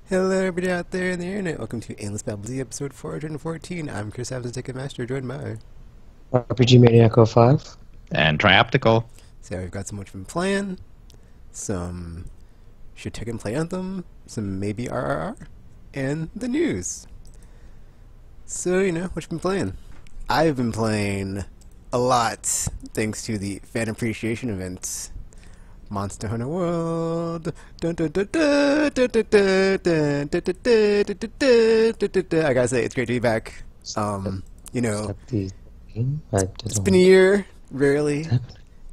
Hello, everybody out there in the internet. Welcome to Aimless episode 414. I'm Chris Evans, Ticketmaster, joined by. RPG Maniac 05. And Trioptical. So we've got some what you've been playing, some should take and play anthem, some maybe RRR, and the news. So what you've been playing? I've been playing a lot, thanks to the fan appreciation event. Monster Hunter World. I gotta say, it's great to be back. It's been a year. Rarely,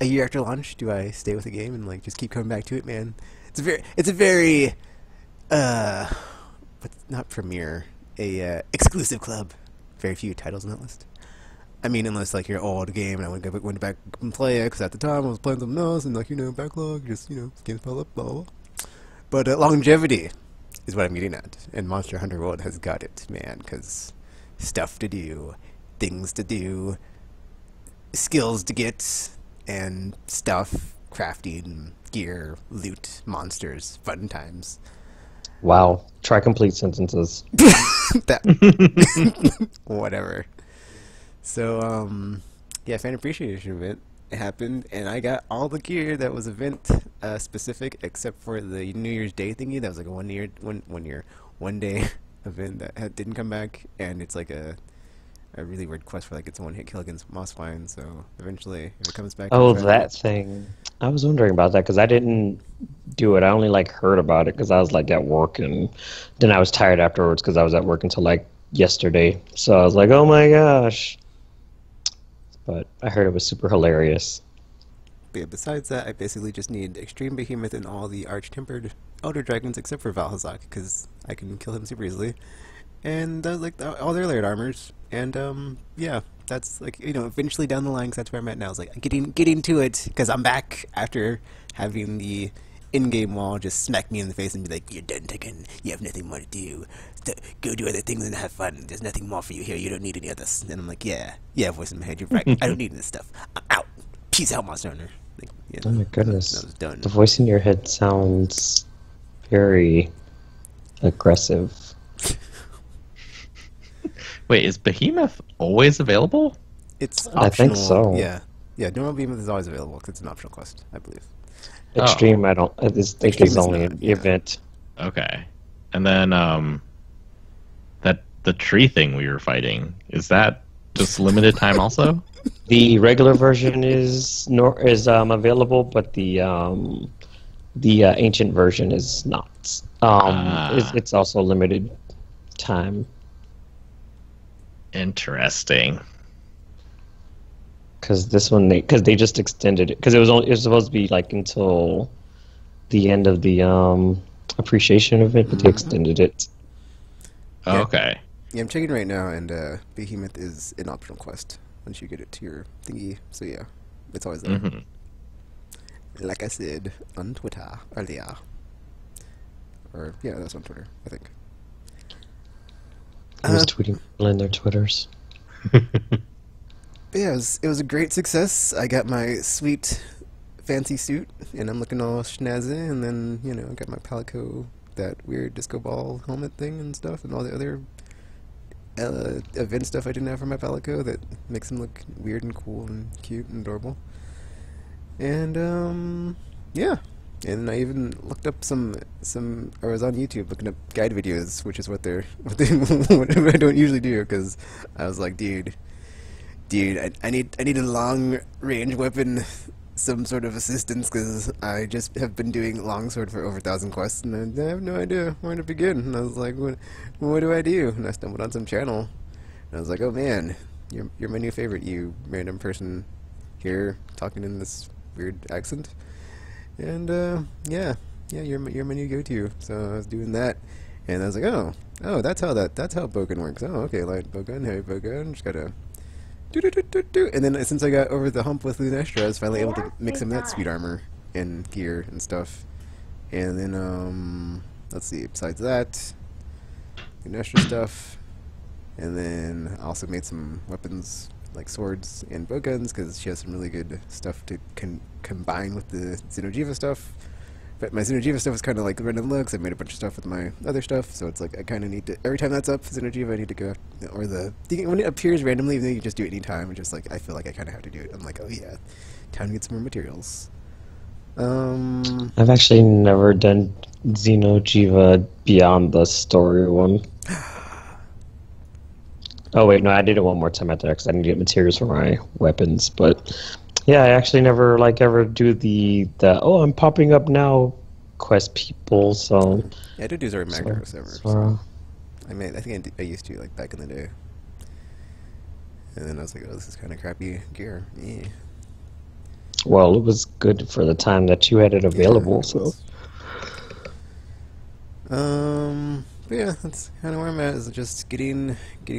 a year after launch, do I stay with the game and just keep coming back to it, man. It's a very, but not premiere, exclusive club. Very few titles on that list. I mean, unless your old game and I went back and play it, because at the time I was playing something else and backlog, just games pile up, blah blah blah. But longevity is what I'm getting at, and Monster Hunter World has got it, man. Because stuff to do, things to do, skills to get, and stuff, crafting, gear, loot, monsters, fun times. Wow. Try complete sentences. Whatever. So, yeah, fan appreciation event happened, and I got all the gear that was event specific, except for the New Year's Day thingy. That was a one day event that didn't come back, and it's a really weird quest for it's a one-hit kill against Mossvine. So eventually, if it comes back, Oh, that thing. I was wondering about that because I didn't do it. I only heard about it because I was at work, and then I was tired afterwards because I was at work until yesterday. So I was like, oh my gosh. But I heard it was super hilarious. But yeah, besides that, I basically just need Extreme Behemoth and all the Arch-Tempered Elder Dragons, except for Valhazak, because I can kill him super easily. And all their layered armors. And yeah, that's eventually down the line, because that's where I'm at now. It's getting to it, because I'm back after having the in-game wall just smack me in the face and be like, "You're done, Tekken. You have nothing more to do. Go do other things and have fun. There's nothing more for you here. You don't need any of this." And I'm like, yeah, voice in my head. You're right. I don't need this stuff. I'm out. Peace out, Monster Hunter. Oh my goodness. I was done. The voice in your head sounds very aggressive. Wait, is Behemoth always available? It's optional. I think so. Yeah. Normal Behemoth is always available because it's an optional quest, I believe. Extreme, I think is only an event. Okay. And then the tree thing we were fighting, is that just limited time also? The regular version is available, but the ancient version is not. It's also limited time. Interesting. Because they just extended it because it was supposed to be until the end of the appreciation event, but they extended it. Oh, okay. Yeah, I'm checking right now, and Behemoth is an optional quest once you get it to your thingy. So yeah, it's always there. Like I said on Twitter earlier, or yeah, that's on Twitter, I think. I was tweeting people in their Twitters. Yeah, it was a great success. I got my sweet fancy suit, and I'm looking all snazzy, and then, I got my Palico, that weird disco ball helmet thing and stuff, and all the other event stuff I didn't have for my Palico that makes him look weird and cool and cute and adorable. And, yeah. And I even looked up or was on YouTube looking up guide videos, which is what I don't usually do, because I was like, dude, I need a long range weapon, some sort of assistance, because I just have been doing longsword for over 1,000 quests, and I have no idea where to begin. And I was like, what do I do? And I stumbled on some channel, and I was like, oh man, you're my new favorite, you random person here talking in this weird accent. And yeah, you're my new go-to. So I was doing that, and I was like, oh, that's how Bogan works. Oh, okay, light Bogan, heavy Bogan, just gotta. And then since I got over the hump with Lunestra, I was finally able to make some of that sweet armor and gear and stuff. And then, let's see, besides that, Lunestra stuff. And then I also made some weapons, like swords and bowguns, because she has some really good stuff to combine with the Xeno'jiiva stuff but my Xeno'jiiva stuff is kind of like random looks. I made a bunch of stuff with my other stuff, so it's like I kind of need to every time that's up Xeno'jiiva, I need to go or when it appears randomly, even though you can just do it anytime. It's just like I feel like I kind of have to do it. I'm like, oh yeah, time to get some more materials. I've actually never done Xeno'jiiva beyond the story one. Oh wait, no, I did it one more time after that because I need to get materials for my weapons. But yeah, I actually never ever do the oh, I'm popping up now quest people. So Yeah, I did do Zora Magdaros server. So I think I used to like back in the day. And then I was like, oh, this is kind of crappy gear. Yeah. Well, it was good for the time that you had it available. Yeah, but yeah, that's kind of where I'm at. Is just getting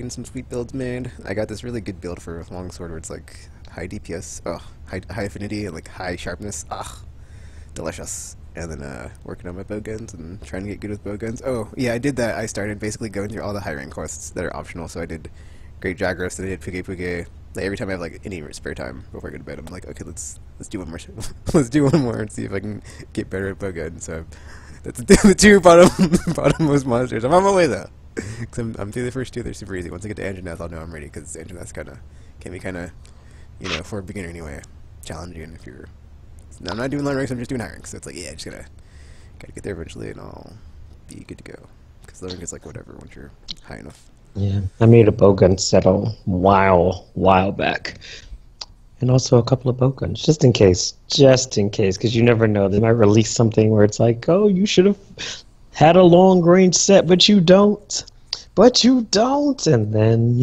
some sweet builds made. I got this really good build for longsword where it's like high DPS, high affinity and like high sharpness. Delicious. And then working on my bow guns and trying to get good with bow guns. Oh yeah, I did that. I started basically going through all the high rank quests that are optional. So I did Great Jagras, then I did Puge Puge. Like every time I have like any spare time before I go to bed, I'm like, okay, let's do one more. Let's do one more and see if I can get better at bow gun. So that's the two bottommost monsters. I'm on my way though. Cause I'm through the first two. They're super easy. Once I get to Anjanath, I'll know I'm ready. Because Anjanath can be kind of, for a beginner anyway, challenging if you're. No, I'm not doing low ranks. I'm just doing high ranks. So it's like, yeah, just gotta get there eventually, and I'll be good to go. Because low rank is like whatever once you're high enough. yeah, I made a bowgun set a while back, and also a couple of bowguns just in case, because you never know, they might release something where it's like, oh, you should have had a long range set, but you don't, and then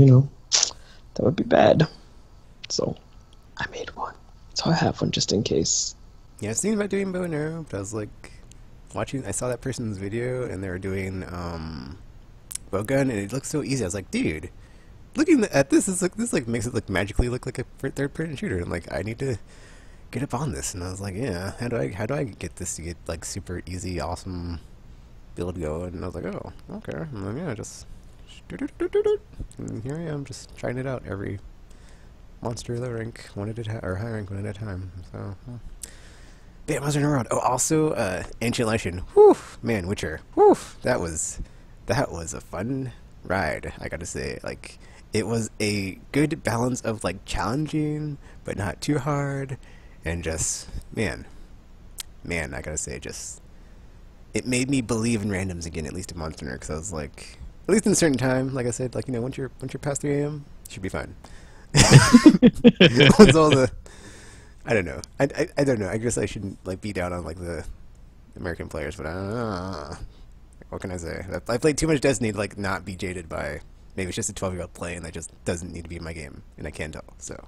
that would be bad. So I made one, so I have one just in case. Yeah, I was thinking about doing bow and arrow, but I was like watching. I saw that person's video, and they were doing bow gun, and it looks so easy. I was like, dude, looking at this makes it magically look like a third-person shooter. And I'm like, I need to get up on this. And I was like, yeah, how do I get this to get like super easy, awesome build going? And I was like, oh, okay. And then yeah, just and here I am, just trying it out every monster low rank one at a time, or high rank one at a time. So. Bam, monster in the world. Oh, also, Ancient Legend. Whew, man, Witcher. Whew, that was a fun ride, I gotta say. Like, it was a good balance of like challenging but not too hard, and just man, I gotta say, just it made me believe in randoms again, at least in Monster Hunter, because I was like, at least in a certain time, like I said, like once you're past 3 a.m., you should be fine. Once all the I don't know. I don't know. I guess I shouldn't like be down on like the American players, but I don't know. What can I say? I played too much Destiny to like not be jaded by maybe it's just a 12-year-old playing that just doesn't need to be in my game, and I can tell. So,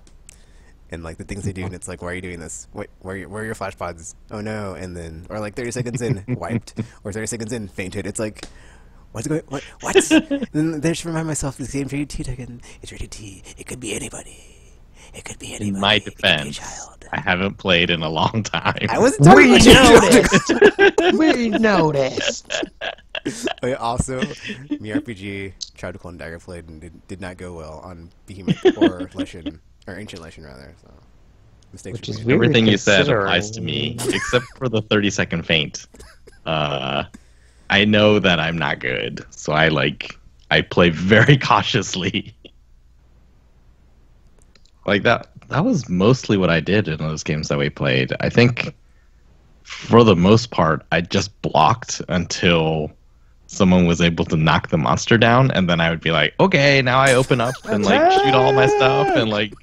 and like the things they do, and it's like, why are you doing this? Where are your flash pods? Oh no! And then or like 30 seconds in wiped, or 30 seconds in fainted. It's like, what's going? What? Then I just remind myself the game's rated T token. It's rated T. It could be anybody. It could be anybody. In my It could be a defense, child. I haven't played in a long time. I wasn't talking about you. We noticed. Oh, yeah, also, MiRPG tried to clone Daggerblade and did not go well on Behemoth or Leshen, or Ancient Leshen rather. So mistakes Which were is made. weird. Everything you said considering- applies to me, except for the 30-second faint. I know that I'm not good, so I play very cautiously. Like that was mostly what I did in those games that we played. I think for the most part, I just blocked until someone was able to knock the monster down, and then I would be like, okay, now I open up and like shoot all my stuff and like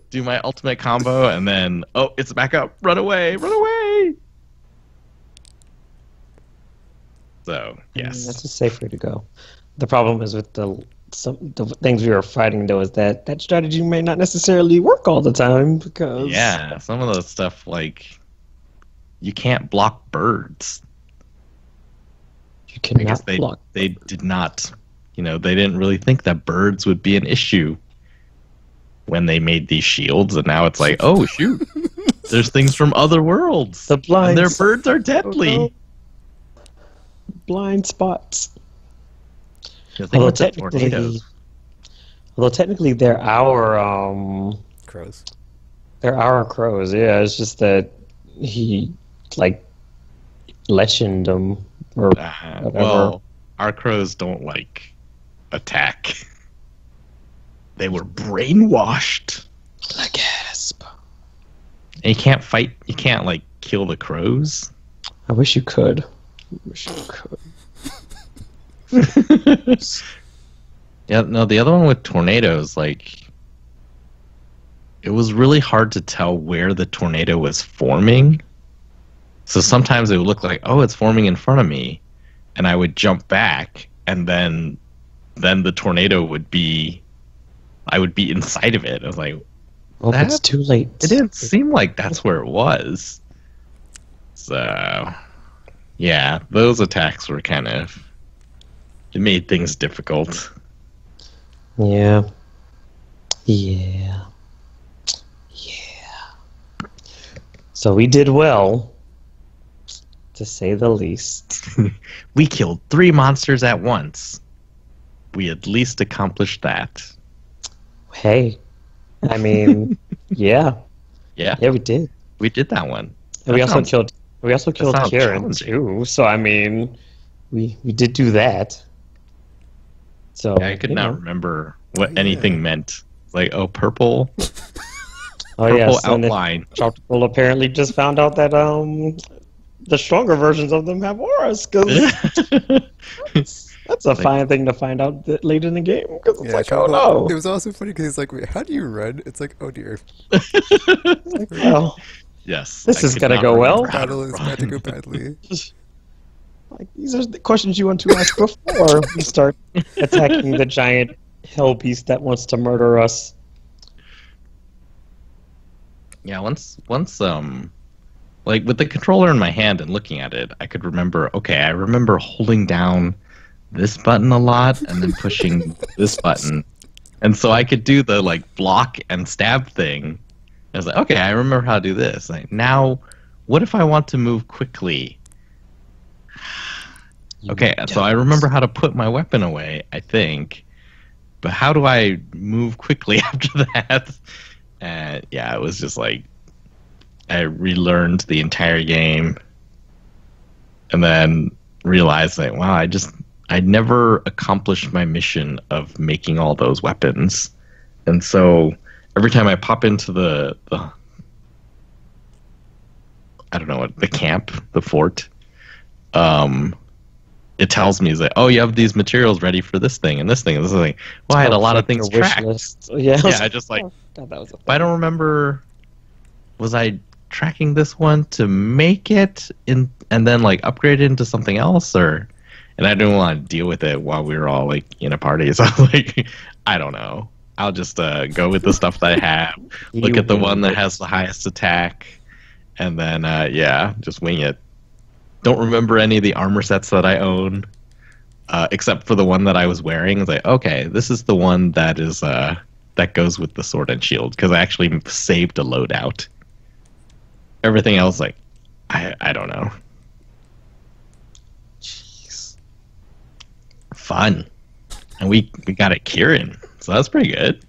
do my ultimate combo, and then oh, it's back up, run away. So yes, That's a safe way to go. The problem is with the things we were fighting, though, is that strategy may not necessarily work all the time because yeah, some of those stuff like you can't block birds. you I guess cannot block. they did not, they didn't really think that birds would be an issue when they made these shields, and now it's like, oh shoot, there's things from other worlds, The blind and their birds are deadly. Oh, no. Blind spots. The thing Although with the tornadoes. technically they're our Crows. crows. Yeah, it's just that he like Legend them or whatever. Well, our crows don't like attack. They were brainwashed. I gasp. And you can't fight. You can't like kill the crows. I wish you could. I wish you could. Yeah, no. The other one with tornadoes, like, it was really hard to tell where the tornado was forming. So sometimes it would look like, oh, it's forming in front of me, and I would jump back, and then the tornado would be, I would be inside of it. I was like, Well, it's too late. it didn't seem like that's where it was. So, yeah, those attacks were kind of, it made things difficult. Yeah. Yeah. Yeah. So we did well, to say the least. We killed 3 monsters at once. We at least accomplished that. Hey, I mean, yeah. Yeah, Yeah, we did. we did that one. And we That also sounds- killed sounds Kieran challenging. too. So I mean, we did do that. So Yeah, I could you not know. remember what Yeah. anything meant. Like, oh, purple, Oh purple yes, and then outline. Tropical apparently just found out that the stronger versions of them have auras, because that's a fine thing to find out late in the game. Because it's like, oh Tropical- no, It was also funny because he's like, wait, how do you run? It's like, oh dear. well, Yes, This I is could gonna not go well. remember how to Battle is about to go run. badly. like these are the questions you want to ask before we start attacking the giant hell beast that wants to murder us. Yeah, once like with the controller in my hand and looking at it, I could remember, okay, I remember holding down this button a lot and then pushing this button. And so I could do the like block and stab thing. I was like, okay, I remember how to do this. Like, now what if I want to move quickly? Okay, so I remember how to put my weapon away, I think. But how do I move quickly after that? And yeah, it was just like I relearned the entire game, and then realized that wow, I never accomplished my mission of making all those weapons, and so every time I pop into the I don't know what the camp, the fort, it tells me, it's like, oh, you have these materials ready for this thing and this thing and this thing. Well, I had a lot of things Your wish tracked. list. Yeah, Yeah, I just like, God, that was a I don't remember. Was I tracking this one to make it in, and then like upgrade it into something else, or? And I didn't want to deal with it while we were all like in a party, so I was like, I don't know. I'll just go with the stuff that I have. Look You at the wing one that it. has the highest attack, and then yeah, just wing it. Don't remember any of the armor sets that I own, except for the one that I was wearing. It's like, okay, this is the one that is that goes with the sword and shield, because I actually saved a loadout. Everything else, like, I don't know. Jeez, fun, and we got it Kieran, so that's pretty good.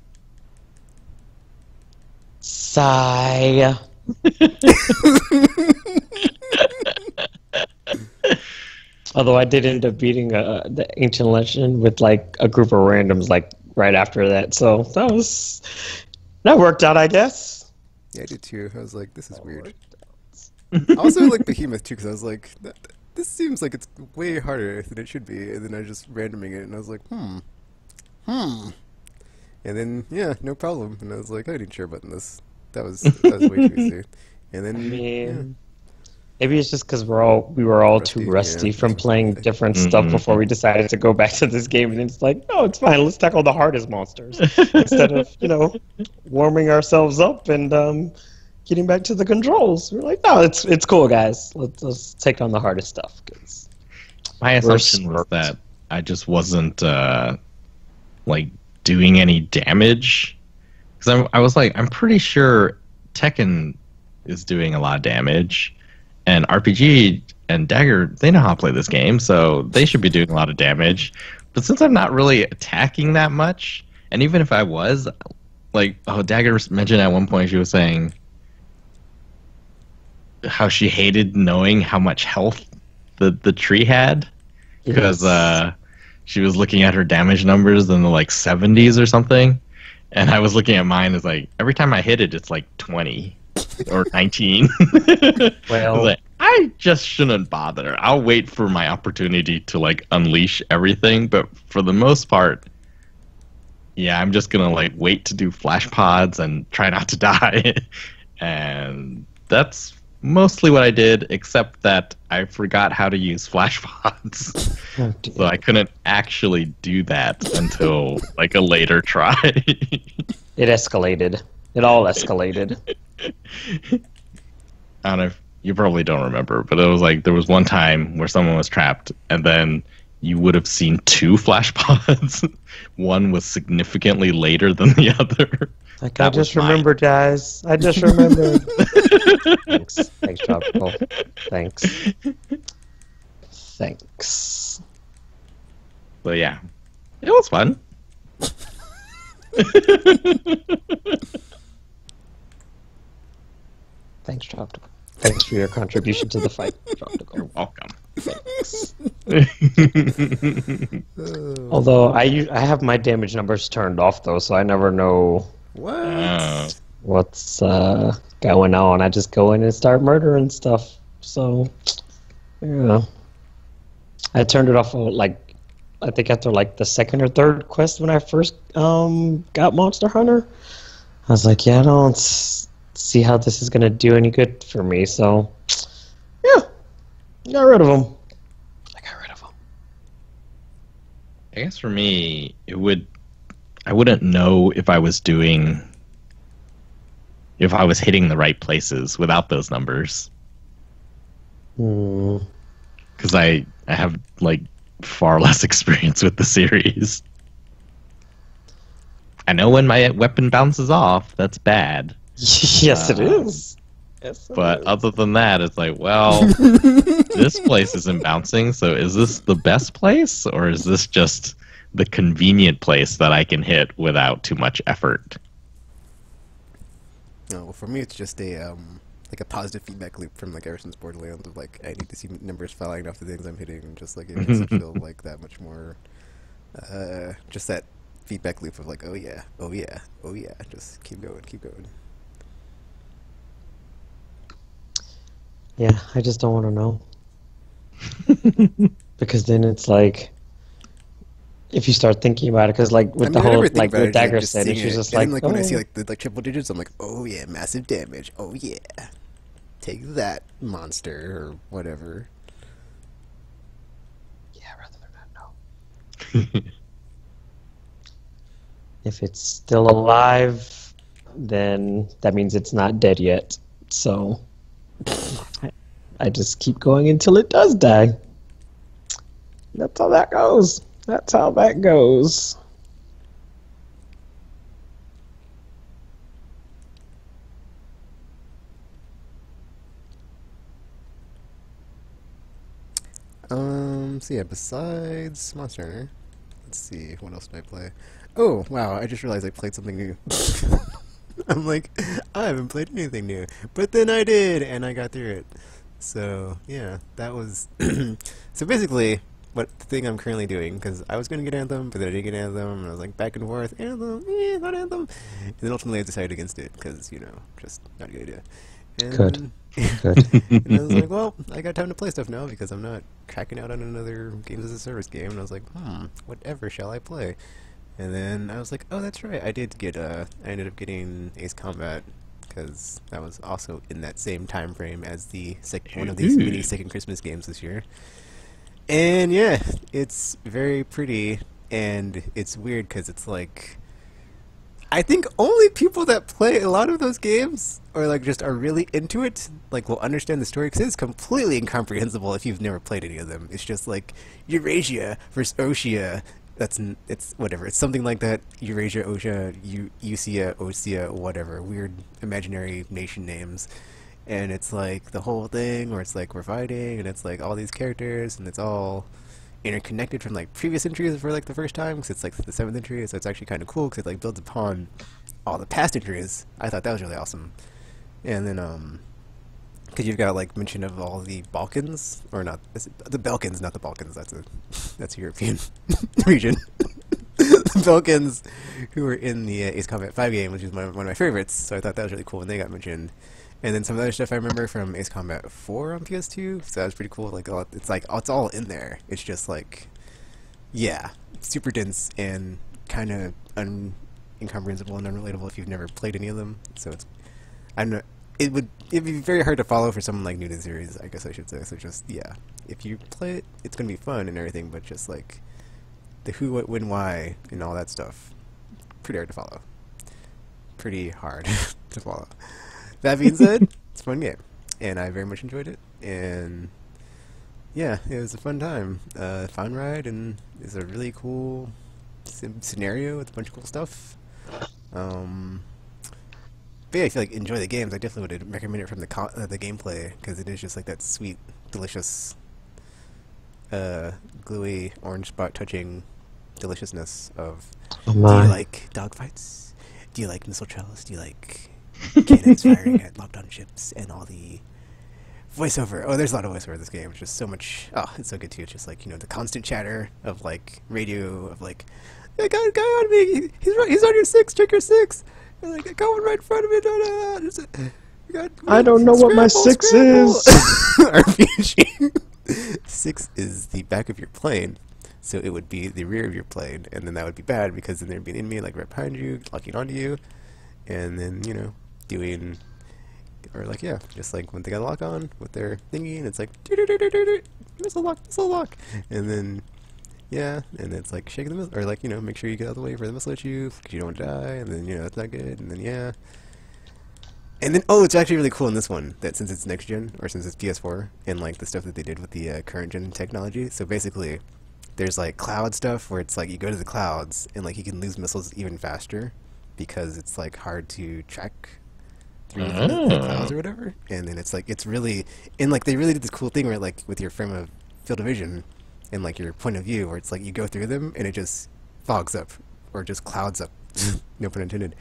sigh. Although I did end up beating the ancient legend with like a group of randoms like right after that, so that worked out, I guess. Yeah, I did too. I was like, this is weird. I also like Behemoth too, because I was like, this seems like it's way harder than it should be. And then I just randoming it, and I was like, and then yeah, no problem. And I was like, I didn't share button this. That was way too easy. And then I mean, maybe it's just because we were all too rusty yeah. from playing different stuff before we decided to go back to this game, and it's like, no, it's fine. Let's tackle the hardest monsters instead of warming ourselves up and getting back to the controls. We're like, no, it's cool, guys. Let's take on the hardest stuff. Cause My assumption was smart. that I just wasn't like doing any damage, because I was like, I'm pretty sure Tekken is doing a lot of damage, and RPG and Dagger, they know how to play this game, so they should be doing a lot of damage. But since I'm not really attacking that much, and even if I was, like, Dagger mentioned at one point, she was saying how she hated knowing how much health the tree had, because she was looking at her damage numbers in the like 70s or something, and I was looking at mine. It's like every time I hit it, it's like 20 or 19. I was Well, like, I just shouldn't bother. I'll wait for my opportunity to like unleash everything. But for the most part, yeah, I'm just gonna like wait to do flash pods and try not to die. And that's mostly what I did, except that I forgot how to use flash pods. oh So I couldn't actually do that until like a later try. it escalated. It all escalated. I don't know if you probably don't remember, but it was like there was one time where someone was trapped, and then you would have seen two flash pods. One was significantly later than the other. Like, That I just was mine. remembered, guys. I just remembered. Thanks, Tropical. Thanks. Thanks. But yeah, it was fun. Thanks, Tropical. Thanks for your contribution to the fight, Tropical. You're welcome. Thanks. Although I have my damage numbers turned off though, so I never know What? what's going on. I just go in and start murdering stuff. So yeah, I turned it off like I think after like the second or third quest when I first got Monster Hunter. I was like, yeah, I don't see how this is gonna do any good for me. So yeah, got rid of them. I got rid of them. I guess for me, I wouldn't know if I was hitting the right places without those numbers. Hmm. Because I have like far less experience with the series. I know when my weapon bounces off, that's bad. Yes, it is. Yes, it But is. other than that, it's like, well, this place isn't bouncing, so is this the best place, or is this just the convenient place that I can hit without too much effort? No, well, for me it's just a like a positive feedback loop from like ever since Borderlands of like I need to see numbers falling off the things I'm hitting, and just like it makes it feel like that much more just that feedback loop of like, oh yeah, oh yeah, oh yeah, just keep going, keep going. Yeah, I just don't want to know. Because then it's like, if you start thinking about it, because like with I the mean, I whole never think like about the it, just, like, dagger just set, seeing it's it. just And like, then, like when I see oh. like the triple digits, I'm like, oh yeah, massive damage. Oh yeah, take that monster or whatever. Yeah, rather than not know. If it's still alive, then that means it's not dead yet. So I just keep going until it does die. That's how that goes. That's how that goes. So yeah, besides Monster Hunter, let's see, what else did I play? Oh, wow, I just realized I played something new. I'm like, I haven't played anything new. But then I did, and I got through it. So, yeah, that was... So basically, the thing I'm currently doing, because I was going to get Anthem, but then I didn't get Anthem, and I was like back and forth, Anthem, not Anthem. And then ultimately I decided against it, because, you know, just not a good idea. And Good. Good. and I was like, well, I got time to play stuff now because I'm not cracking out on another Games as a Service game. And I was like, whatever shall I play? And then I was like, oh, that's right. I ended up getting Ace Combat because that was also in that same time frame as the one of these mini Second Christmas games this year. And yeah, it's very pretty, and it's weird because it's like, I think only people that play a lot of those games or like just are really into it like will understand the story, because it's completely incomprehensible if you've never played any of them. It's just like Eurasia versus Oceania. It's whatever. It's something like that. Eurasia, Oceania, Usia, Osea, whatever. Weird imaginary nation names. And it's like the whole thing where it's like we're fighting and it's like all these characters and it's all interconnected from like previous entries for like the first time, because it's like the 7th entry, so it's actually kind of cool because it like builds upon all the past entries. I thought that was really awesome. And then because you've got like mention of all the Balkans, or not the Balkans, not the Balkans. That's a European region. The Balkans, who were in the Ace Combat 5 game, which is one of my favorites. So I thought that was really cool when they got mentioned. And then some other stuff I remember from Ace Combat 4 on PS2. So that was pretty cool. Like it's all in there. It's just like, yeah, super dense and kind of incomprehensible and unrelatable if you've never played any of them. So it's, I don't know. It'd be very hard to follow for someone like new to the series, I guess I should say. So just, yeah, if you play it, it's gonna be fun and everything, but just like the who, what, when, why, and all that stuff, pretty hard to follow. Pretty hard to follow. That being said, it's a fun game, and I very much enjoyed it, and yeah, it was a fun time. Fun ride, and it's a really cool scenario with a bunch of cool stuff. But yeah, if you like enjoy the games, I definitely would recommend it from the gameplay, because it is just like that sweet, delicious, gluey orange spot touching deliciousness of. Oh Do you my. like dogfights? Do you like missile trails? Do you like cannons firing at locked-on ships and all the voiceover? Oh, there's a lot of voiceover in this game. It's just so much. Oh, it's so good too. It's just like, you know, the constant chatter of like radio of like, I got a guy on me. He's on your 6. Check your 6. And like, I got one right in front of me. I don't know what my 6 is. RPG. 6 is the back of your plane, so it would be the rear of your plane, and then that would be bad because then there'd be an enemy like right behind you, locking onto you, and then, you know, doing, or like, yeah, just like when they got a lock on with their thingy, and it's like missile lock, and then yeah, and it's like shaking the missile, or like, you know, make sure you get out of the way for the missile at you because you don't want to die, and then, you know, that's not good, and then yeah. And then, oh, it's actually really cool in this one that since it's next gen, or since it's PS4, and like the stuff that they did with the current gen technology. So basically, there's like cloud stuff where it's like you go to the clouds and like you can lose missiles even faster because it's like hard to track through the clouds or whatever. And then it's like it's really, and like they really did this cool thing where like with your frame of field of vision and like your point of view, where it's like you go through them and it just fogs up or just clouds up, no pun intended,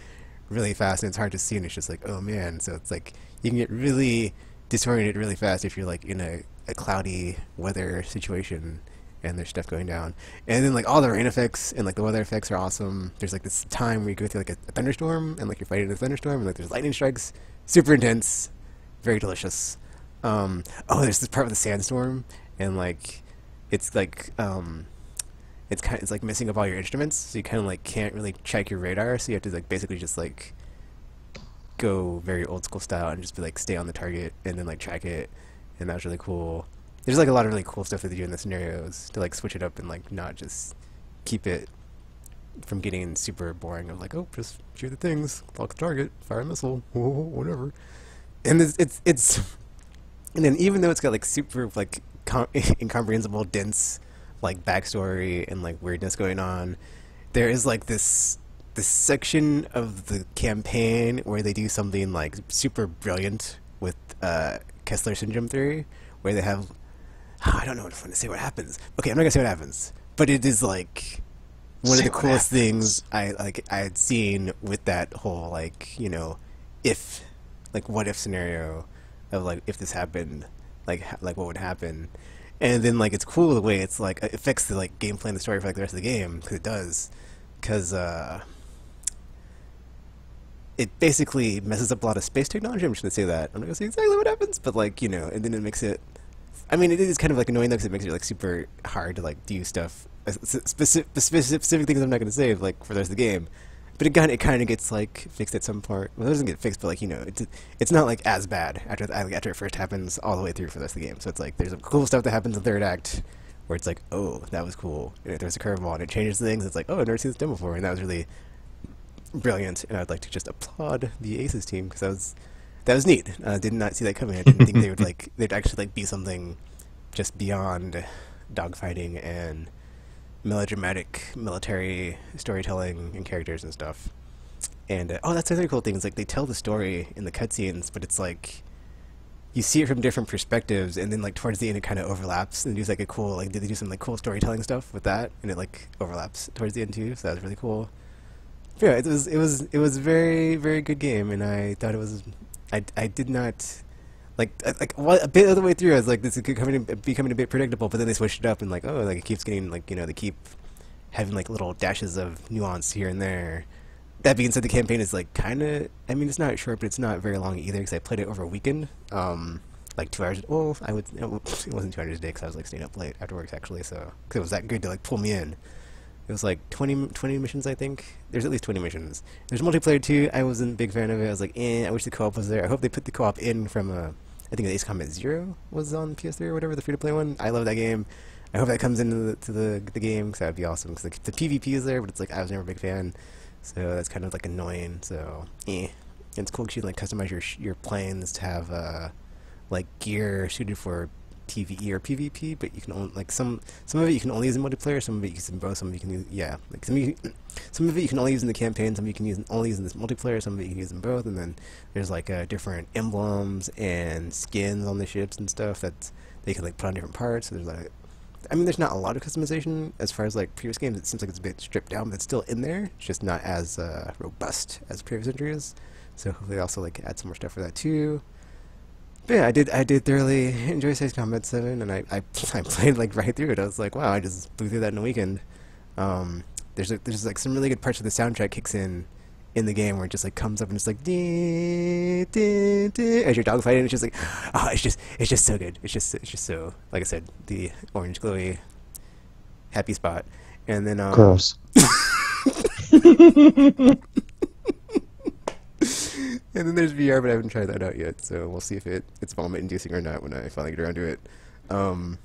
really fast, and it's hard to see, and it's just like, oh man. So it's like you can get really disoriented really fast if you're like in a cloudy weather situation and there's stuff going down. And then like all the rain effects and like the weather effects are awesome. There's like this time where you go through like a thunderstorm and like you're fighting a thunderstorm and like there's lightning strikes, super intense, very delicious. Oh, there's this part with the sandstorm, and like it's like it's like messing up all your instruments, so you kind of like can't really check your radar, so you have to like basically just like go very old school style and just be like stay on the target and then like track it, and that was really cool. There's like a lot of really cool stuff that they do in the scenarios to like switch it up and like not just keep it from getting super boring of like, oh, just shoot the things, lock the target, fire a missile, whatever. And it's and then even though it's got like super like incomprehensible, dense like backstory and like weirdness going on, there is like this section of the campaign where they do something like super brilliant with Kessler syndrome theory, where they have I don't know if I'm gonna say what happens. Okay, I'm not gonna say what happens, but it is like one of the coolest things I had seen with that whole like, you know, if like what if scenario of like if this happened, like what would happen. And then like it's cool the way it's like it affects the like gameplay and the story for like the rest of the game, because it does, because it basically messes up a lot of space technology. I'm just gonna say that. I'm not gonna say exactly what happens, but like, you know, and then it makes it. I mean, it is kind of like annoying though, because it makes it like super hard to like do stuff, specific things I'm not gonna say like for the rest of the game. But it kind of gets like fixed at some part. Well, it doesn't get fixed, but like, you know, it's not like as bad after it first happens all the way through for the rest of the game. So it's like there's some cool stuff that happens in the third act where it's like, oh, that was cool. And there's a curveball and it changes things. It's like, oh, I've never seen this done before, and that was really brilliant. And I'd like to just applaud the Aces team, because that was neat. I did not see that coming. I didn't think they would like they'd actually like be something just beyond dogfighting and melodramatic military storytelling and characters and stuff. And oh, that's another cool thing, is like they tell the story in the cutscenes, but it's like you see it from different perspectives, and then like towards the end it kind of overlaps, and there's like a cool like they do some like cool storytelling stuff with that, and it like overlaps towards the end too, so that was really cool. But yeah, it was a very, very good game, and I thought it was I did not a bit of the way through, I was like, this is becoming a bit predictable. But then they switched it up and like, oh, like it keeps getting like they keep having like little dashes of nuance here and there. That being said, the campaign is like kind of. I mean, it's not short, but it's not very long either because I played it over a weekend. Like 2 hours. Well, it wasn't 2 hours a day because I was like staying up late after work actually. So because it was that good to like pull me in. It was like 20 missions, I think. There's at least 20 missions. There's multiplayer too. I wasn't a big fan of it. I was like, I wish the co-op was there. I hope they put the co-op in from I think the Ace Combat Zero was on PS3 or whatever, the free-to-play one. I love that game. I hope that comes into the game because that would be awesome. Because the PvP is there, but it's like I was never a big fan, so that's kind of like annoying. So, And it's cool because you can like customize your planes to have like gear suited for PvE or PvP, but you can only like some of it you can only use in multiplayer, some of it you can use in both, some of it you can use like some of it you can only use in the campaign, some of it you can only use in this multiplayer, some of it you can use in both, and then there's like different emblems and skins on the ships and stuff that they can like put on different parts. So there's like, I mean, there's not a lot of customization as far as like previous games. It seems like it's a bit stripped down, but it's still in there. It's just not as robust as previous entries. So hopefully they also like add some more stuff for that too. But yeah, I did thoroughly enjoy Ace Combat 7, and I played like right through it. I was like, wow, I just blew through that in a weekend. There's like some really good parts of the soundtrack kicks in the game where it just like comes up and it's like dee, dee, dee, as you're dogfighting. It's just like, oh, it's just so good. It's just so, like I said, the orange glowy happy spot, and then Gross. And then there's VR, but I haven't tried that out yet, so we'll see if it's vomit-inducing or not when I finally get around to it. I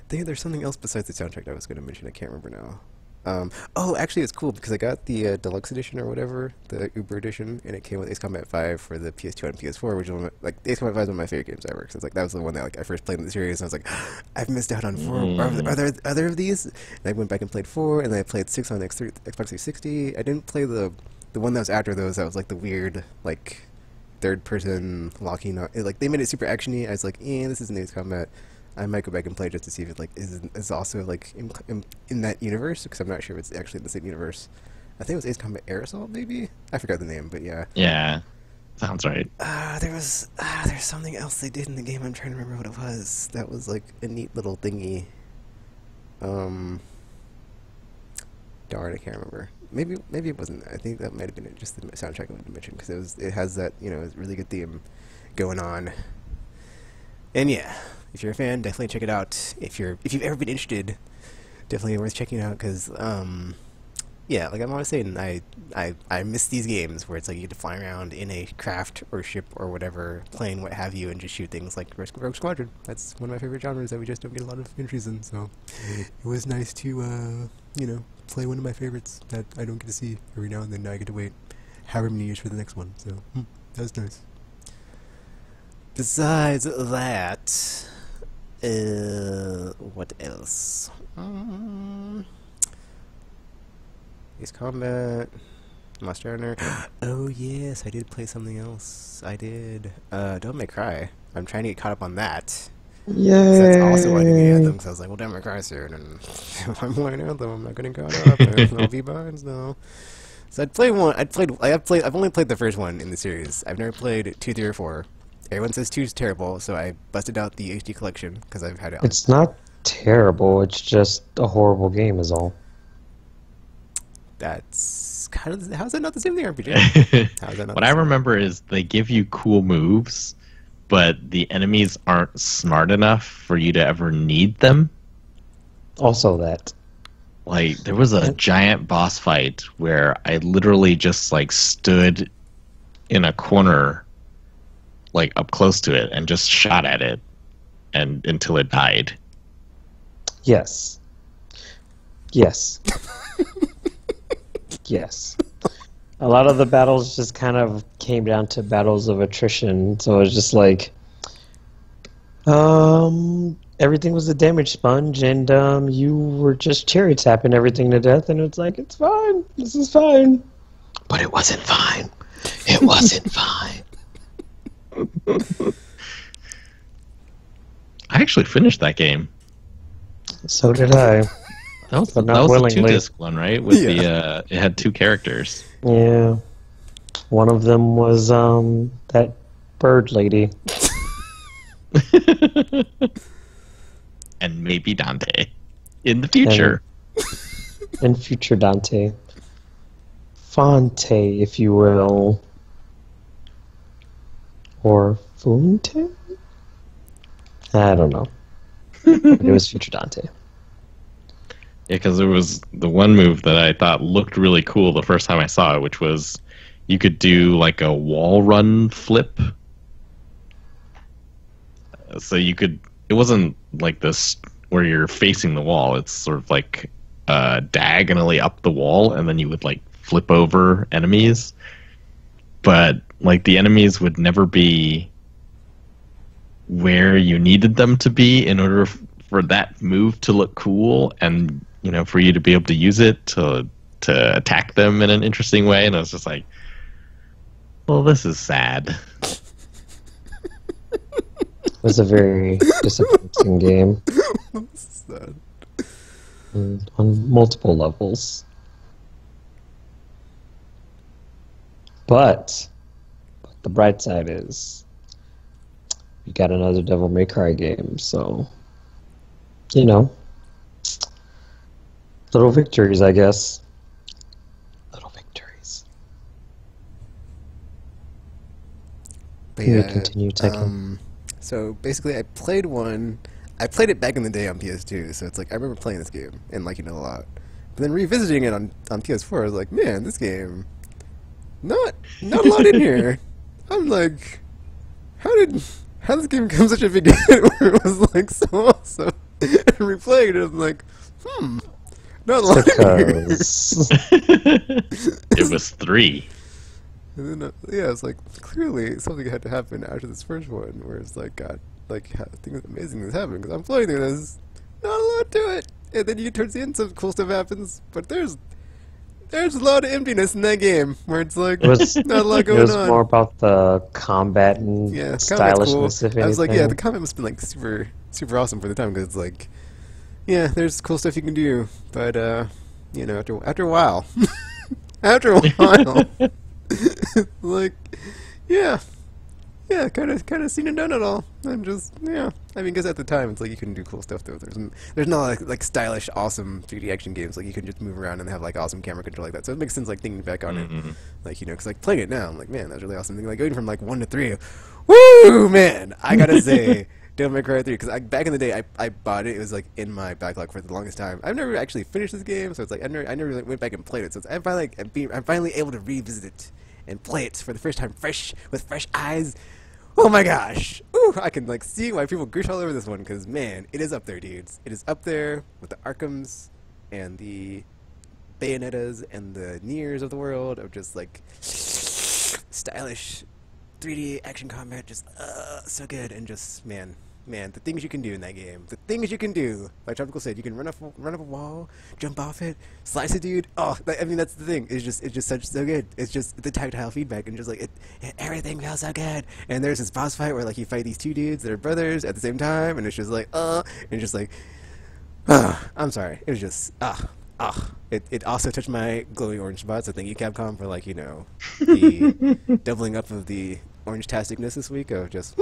think there's something else besides the soundtrack I was going to mention. I can't remember now. Oh, actually, it's cool because I got the deluxe edition or whatever, the Uber edition, and it came with Ace Combat 5 for the PS2 and PS4, which is like Ace Combat 5 is one of my favorite games ever. So it's like that was the one that like I first played in the series, and I was like, I've missed out on 4. Are there other of these? And I went back and played 4, and then I played 6 on Xbox 360. I didn't play the one that was after those. That was like the weird like third-person locking. Like they made it super actiony. I was like, this isn't Ace Combat. I might go back and play just to see if it like is also like in that universe, because I'm not sure if it's actually in the same universe. I think it was Ace Combat Aerosol, maybe. I forgot the name, but yeah. Yeah, sounds right. There's something else they did in the game. I'm trying to remember what it was. That was like a neat little thingy. Darn, I can't remember. Maybe it wasn't. I think that might have been just the soundtrack I wanted to mention because it has that really good theme going on. And yeah, if you're a fan, definitely check it out. If you've ever been interested, definitely worth checking out because yeah, like I'm always saying, I miss these games where it's like you get to fly around in a craft or ship or whatever, plane, what have you, and just shoot things like Rogue Squadron. That's one of my favorite genres that we just don't get a lot of entries in. So it was nice to play one of my favorites that I don't get to see every now and then. Now I get to wait however many years for the next one. So that was nice. Besides that, what else? Ace Combat, Monster Hunter. Oh yes, I did play something else. I did. Don't Make Cry. I'm trying to get caught up on that. Yay! That's also why I didn't Anthem, because I was like, well, Don't Make Cry soon, and if I'm playing Anthem, I'm not getting caught up, and I'll be behind now. So I've only played the first one in the series. I've never played 2, 3, or 4. Everyone says 2 is terrible, so I busted out the HD collection because I've had it on. It's not terrible. It's just a horrible game, is all. That's kind of how's that not the same thing, RPG? How's that not What I remember is they give you cool moves, but the enemies aren't smart enough for you to ever need them. Also that. Like, there was a giant boss fight where I literally just, like, stood in a corner, like, up close to it and just shot at it until it died. Yes. Yes. Yes. A lot of the battles just kind of came down to battles of attrition, so it was just like everything was a damage sponge, and you were just cherry tapping everything to death, and it's like, it's fine, this is fine. But it wasn't fine. It wasn't fine. I actually finished that game. So did I. That was, But that not was the willingly. 2-disc one, right? With Yeah. it had 2 characters. Yeah. One of them was that Bird lady. And maybe Dante in the future. And future Dante. Fonte, if you will. Or Funte? I don't know. But it was future Dante. Yeah, because there was the one move that I thought looked really cool the first time I saw it, which was you could do like a wall run flip. So you could, it wasn't like this where you're facing the wall. It's sort of like diagonally up the wall, and then you would like flip over enemies. But like the enemies would never be where you needed them to be in order for that move to look cool, and you know, for you to be able to use it to attack them in an interesting way. And I was just like, well, this is sad. It was a very disappointing game. Sad. On multiple levels. But the bright side is we got another Devil May Cry game, so you know, little victories, I guess. Little victories. But Can we yeah, continue, Tekken? so basically, I played one. I played it back in the day on PS2, so it's like I remember playing this game and liking it a lot. But then revisiting it on PS4, I was like, man, this game, not a lot in here. I'm like, how did this game become such a big hit where it was like so awesome? And replaying it, I was like, not a lot in here. Because It was 3. And then, yeah, it's like clearly something had to happen after this first one, where it's like, God, like things amazing things happen. Because I'm playing through this, not a lot to it, and then you get towards the end, some cool stuff happens, but there's a lot of emptiness in that game where it's like it was, not a lot it going was on. more about the combat and Yeah, combat's cool. stylishness, if anything. I was like, yeah, the combat must have been like super awesome for the time, because it's like, yeah, there's cool stuff you can do, but you know, after a while, after a while. Like, yeah, kind of seen and done it all. I'm just, yeah. I mean, because at the time, it's like you couldn't do cool stuff though. There's not like stylish, awesome 3D action games. Like you can just move around and have like awesome camera control like that. So it makes sense, like thinking back on it, like, you know, because like playing it now, I'm like, man, that's really awesome. Like going from like 1 to 3, woo, man! I gotta say, Devil May Cry 3, because back in the day, I bought it. It was like in my backlog for the longest time. I've never actually finished this game, so it's like I never really went back and played it. So I'm finally able to revisit it and play it for the first time, with fresh eyes. Oh my gosh! Ooh, I can like see why people gush all over this one, because man, it is up there, dudes. It is up there with the Arkhams and the Bayonettas and the Niers of the world, of just like stylish 3D action combat, just so good. And just man, the things you can do in that game, the things you can do. Like Tropical said, you can run up a wall, jump off it, slice a dude. Oh, I mean, that's the thing. It's just so good. It's just the tactile feedback, and just like everything feels so good. And there's this boss fight where like you fight these two dudes that are brothers at the same time, and it's just like and just like I'm sorry. It was just It also touched my glowing orange spots. So thank you, Capcom, for like, you know, the doubling up of the orange-tasticness this week of just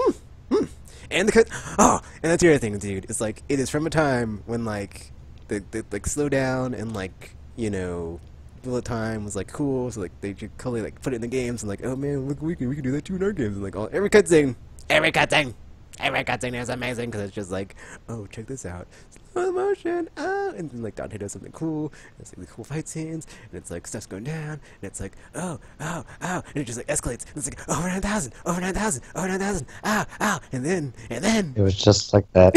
and the cut. Oh, and that's the other thing, dude. It's like it is from a time when like the like slow down and like, you know, bullet time was like cool. So like they could totally like put it in the games and like, oh man, look, we can do that too in our games. And like every cutscene is amazing, because it's just like, oh, check this out, slow motion, and then like Dante does something cool, and it's like the cool fight scenes, and it's like stuff's going down, and it's like, oh, and it just like escalates, and it's like over 9,000, and then It was just like that.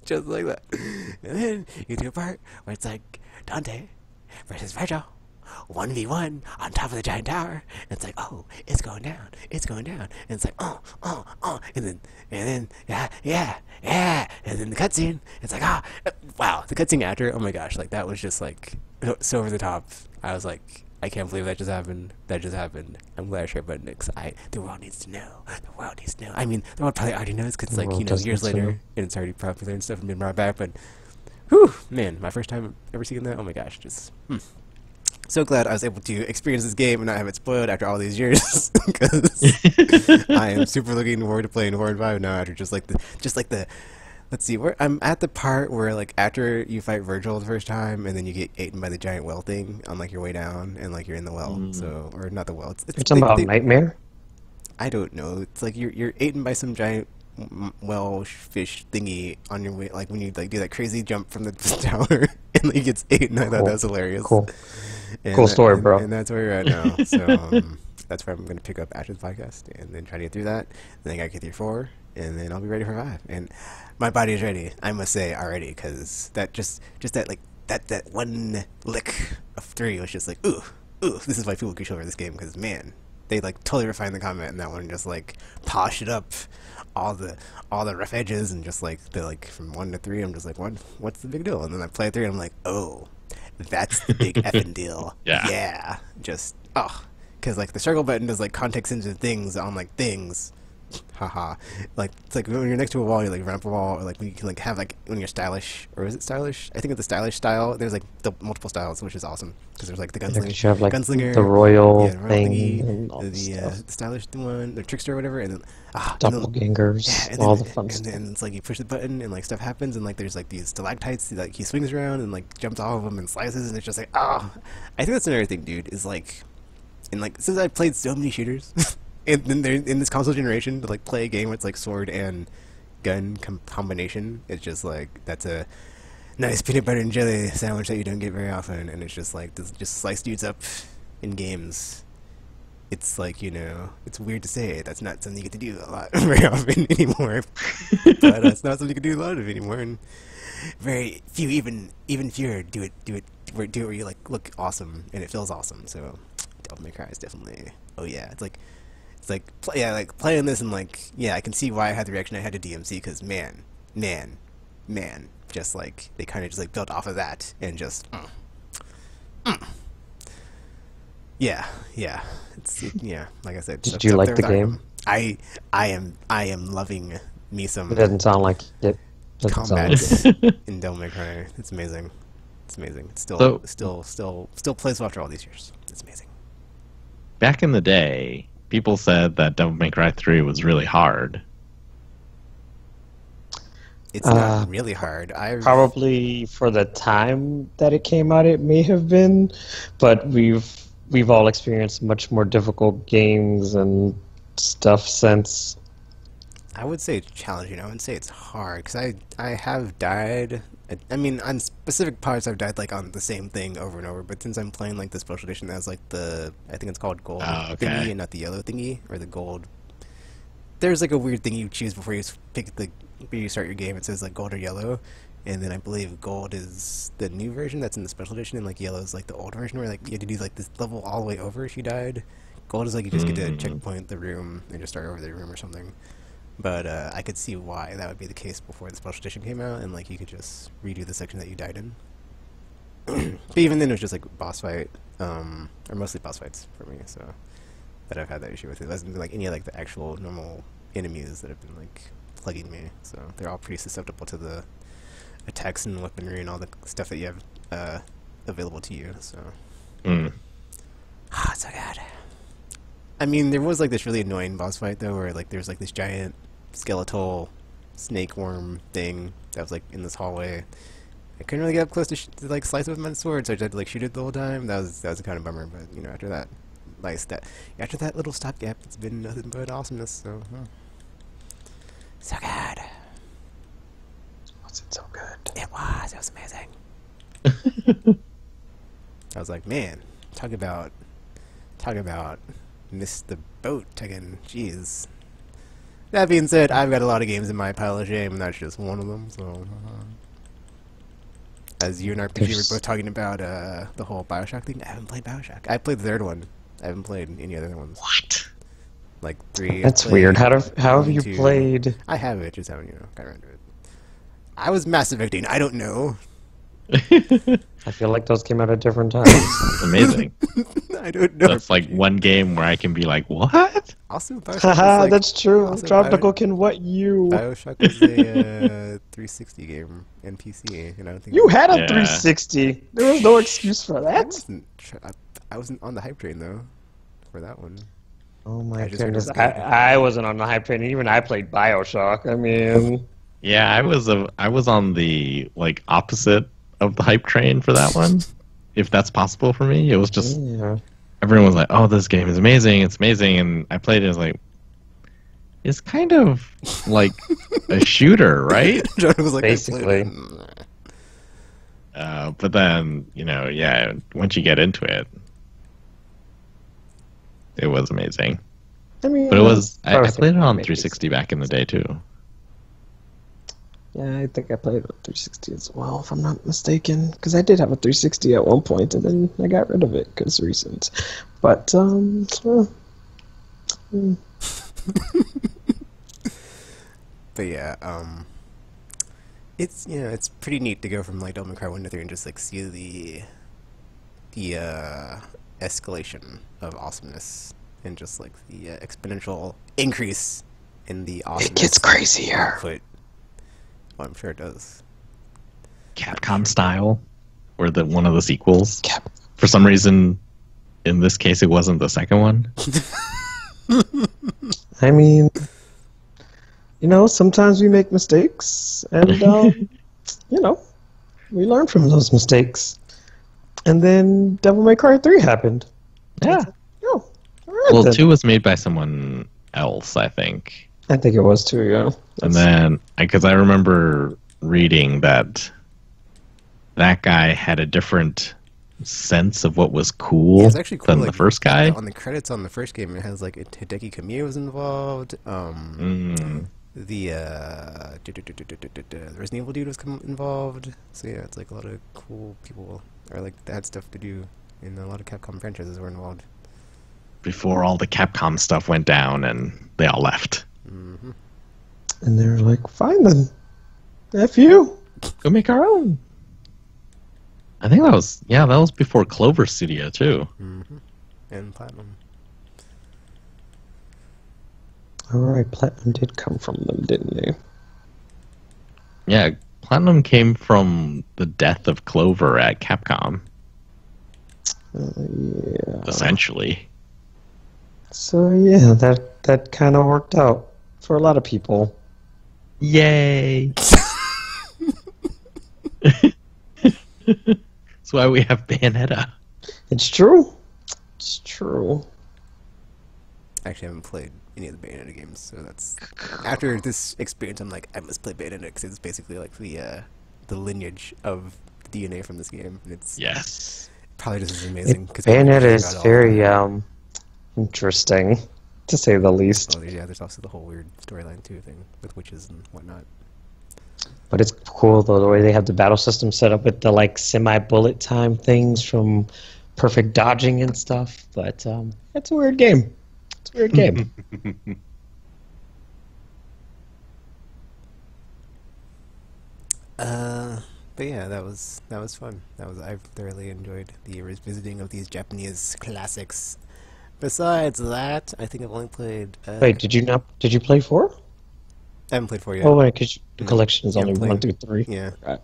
just like that, and then you get to a part where it's like Dante versus Virgil. 1v1 on top of the giant tower, and it's like, oh, it's going down, and it's like, and then, yeah, and then the cutscene, it's like, wow, the cutscene after, oh my gosh, like, that was just, like, so over the top. I was like, I can't believe that just happened, I'm glad I shared about it, because the world needs to know, I mean, the world probably already knows, because, like, you know, years later, and it's already popular and stuff, and been brought back, but, whew, man, my first time ever seeing that, oh my gosh, just, so glad I was able to experience this game and not have it spoiled after all these years. Because I am super looking forward to playing 4 and 5 now after just like the. Let's see, where I'm at the part where like after you fight Virgil the first time and then you get eaten by the giant well thing on like your way down and like you're in the well. So or not the well. You're talking about Nightmare? I don't know. It's like you're eaten by some giant well fish thingy on your way, like when you like do that crazy jump from the tower and like gets eaten. I thought that was hilarious. Cool. And Cool story, bro. And that's where you're at now. So that's where I'm going to pick up after the podcast and then try to get through that. Then I got to get through 4, and then I'll be ready for 5. And my body is ready, I must say, already, because that just that like that one lick of 3 was just like ooh. This is why people can show over this game, because man, they like totally refined the combat in that one, just like polished it up, all the rough edges, and just like the like from 1 to 3, I'm just like, what's the big deal? And then I play 3, and I'm like, oh, that's the big effing deal. Yeah, just because like the circle button does like context sensitive things on like things. Haha. Like it's like when you're next to a wall, you like run up a wall, or like when you can like have like when you're stylish, or is it stylish? I think it's the stylish style. There's like the multiple styles, which is awesome because there's like the gunslinger, You have like gunslinger, the royal the thing, thingy, and all the stylish one, the trickster or whatever, and then doppelgangers, and all then, the fun and stuff. then it's like you push the button and like stuff happens, and like there's like these stalactites like he swings around and like jumps off of them and slices, and it's just like I think that's another thing, dude, is like, and like since I've played so many shooters and then they're in this console generation, to like play a game where it's like sword and gun combination, it's just like that's a nice peanut butter and jelly sandwich that you don't get very often. And it's just like this, just slice dudes up in games. It's like, you know, it's weird to say that's not something you get to do a lot very often anymore, but it's not something you can do a lot of anymore, and very few, even fewer do it where you like look awesome and it feels awesome. So Devil May Cry is definitely, oh yeah, it's like like playing this, and like, yeah, I can see why I had the reaction I had to DMC, because man, just like they kind of just like built off of that and just yeah, like I said, Did you like the game? I am loving me some It doesn't sound like it. Doesn't combat sound like it. in Devil May Cry. It's amazing. It So- still plays well after all these years. It's amazing. Back in the day, people said that Devil May Cry 3 was really hard. It's not really hard. Probably for the time that it came out, it may have been, but we've all experienced much more difficult games and stuff since. I would say it's challenging. I wouldn't say it's hard, because I have died. I mean, on specific parts, I've died like on the same thing over and over. But since I'm playing like the special edition, that's like the, I think it's called gold thingy and not the yellow thingy, or the gold. There's like a weird thing you choose before you pick before you start your game. It says like gold or yellow, and then I believe gold is the new version that's in the special edition, and like yellow is like the old version, where like you had to do like this level all the way over if you died. Gold is like you just get to checkpoint the room and just start over the room or something. But I could see why that would be the case before the special edition came out, and like you could just redo the section that you died in. But even then, it was just like boss fight, or mostly boss fights for me. So that I've had that issue with. It hasn't been like any of like the actual normal enemies that have been like plaguing me. So they're all pretty susceptible to the attacks and weaponry and all the stuff that you have available to you. So it's so good. I mean, there was like this really annoying boss fight though, where like there's like this giant skeletal snake worm thing that was like in this hallway. I couldn't really get up close to like slice it with my sword, so I had to like shoot it the whole time. That was a kind of bummer, but you know, after that little stopgap, it's been nothing but awesomeness. So so good. Was it so good? It was amazing. I was like, man, talk about missed the boat again. Jeez. That being said, I've got a lot of games in my pile of shame, and that's just one of them. So, as you and RPG were both talking about the whole Bioshock thing, I haven't played Bioshock. I played the third one. I haven't played any other ones. What? Like 3. That's weird. How have you 2. played? I have it, just haven't, got around to it. I was Mass Effecting. I don't know. I feel like those came out at different times. Amazing. I don't know. That's like one game where I can be like, what? Also, Bioshock was Haha, like, that's true. also Tropical can what you? Bioshock was a 360 game and PC, and I don't think You had a Yeah. 360. There was no excuse for I that. I wasn't on the hype train though for that one. Oh my I just heard it goodness. was good. I wasn't on the hype train. Even I played Bioshock. I mean, Yeah, I was on the like opposite of the hype train for that one. If that's possible for me. It was just yeah. everyone was like, "Oh, this game is amazing. It's amazing." And I played it, I was like, it's kind of like a shooter, right? John was like, Basically. But then, yeah, once you get into it, it was amazing. I mean, But it was I Perfect. played it on Maybe. 360 back in the day too. Yeah, I think I played it on 360 as well, if I'm not mistaken. Because I did have a 360 at one point, and then I got rid of it because reasons. But But yeah, it's it's pretty neat to go from like Devil May Cry 1 to 3 and just like see the escalation of awesomeness and just like the exponential increase in the awesomeness. it gets crazier. Output. Oh, I'm sure it does. Capcom style, or the one of the sequels. Cap. For some reason, in this case, it wasn't the second one. I mean, sometimes we make mistakes, and we learn from those mistakes. And then Devil May Cry 3 happened. Yeah. Oh, all right Well, then. 2 was made by someone else, I think. I think it was too, yeah. And then, because I remember reading that guy had a different sense of what was cool, Yeah, it's actually cool, than like, the first guy. On the credits on the first game, it has like Hideki Kamiya was involved. The Resident Evil dude was involved. So yeah, it's like a lot of cool people, or like that had stuff to do, and a lot of Capcom franchises were involved. Before all the Capcom stuff went down and they all left. And they're like, fine then. F you. Go make our own. I think that was before Clover Studio too. And Platinum. Alright, Platinum did come from them, didn't they? Yeah, Platinum came from the death of Clover at Capcom, Yeah. essentially. So yeah, that kind of worked out for a lot of people. Yay! That's why we have Bayonetta. It's true. It's true. Actually, I haven't played any of the Bayonetta games, so that's after this experience. I'm like, I must play Bayonetta because it's basically like the lineage of the DNA from this game, and it's Yes. probably just as amazing. Bayonetta is very interesting, to say the least. Well, yeah, there's also the whole weird storyline too thing with witches and whatnot. But it's cool though the way they have the battle system set up with the like semi-bullet time things from perfect dodging and stuff. But it's a weird game. It's a weird game. But yeah, that was fun. I thoroughly enjoyed the revisiting of these Japanese classics. Besides that, I think I've only played. Wait, did you play 4? I haven't played 4 yet. Oh wait, because the collection is Yeah, only I'm 1 playing- through 3. Yeah. Right.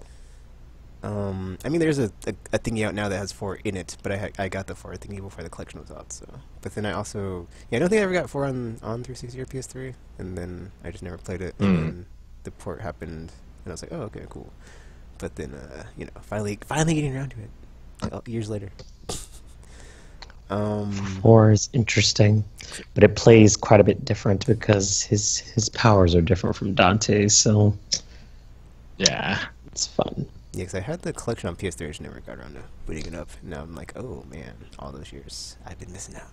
I mean, there's a thingy out now that has 4 in it, but I got the 4 thingy before the collection was out. So, but then I also I don't think I ever got 4 on 360 or PS3, and then I just never played it. And then the port happened, and I was like, oh, okay, cool. But then finally getting around to it, like, years later. 4 is interesting, but it plays quite a bit different because his powers are different from Dante's, so Yeah. it's fun. Yeah, because I had the collection on PS3, I just never got around to booting it up. And now I'm like, oh man, all those years I've been missing out.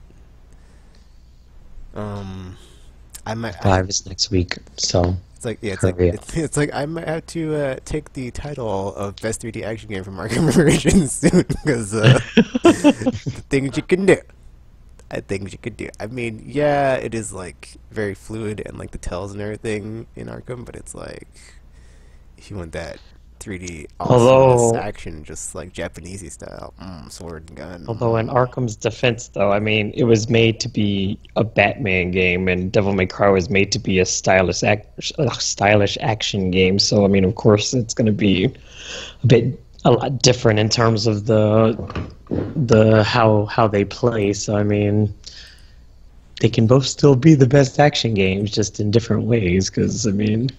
I might. 5 is next week, so It's like Hurry up. it's like I might have to take the title of best 3D action game from Arkham Origins soon because the things you can do. Things you could do. I mean, yeah, it is like very fluid and like the tells and everything in Arkham, but it's like if you want that 3D awesomeness Although, action, just like Japanesey style, sword and gun. although in Arkham's defense, though, I mean, it was made to be a Batman game, and Devil May Cry was made to be a stylish action game. So, I mean, of course, it's going to be a lot different in terms of the how they play. So, I mean, they can both still be the best action games, just in different ways. Because, I mean,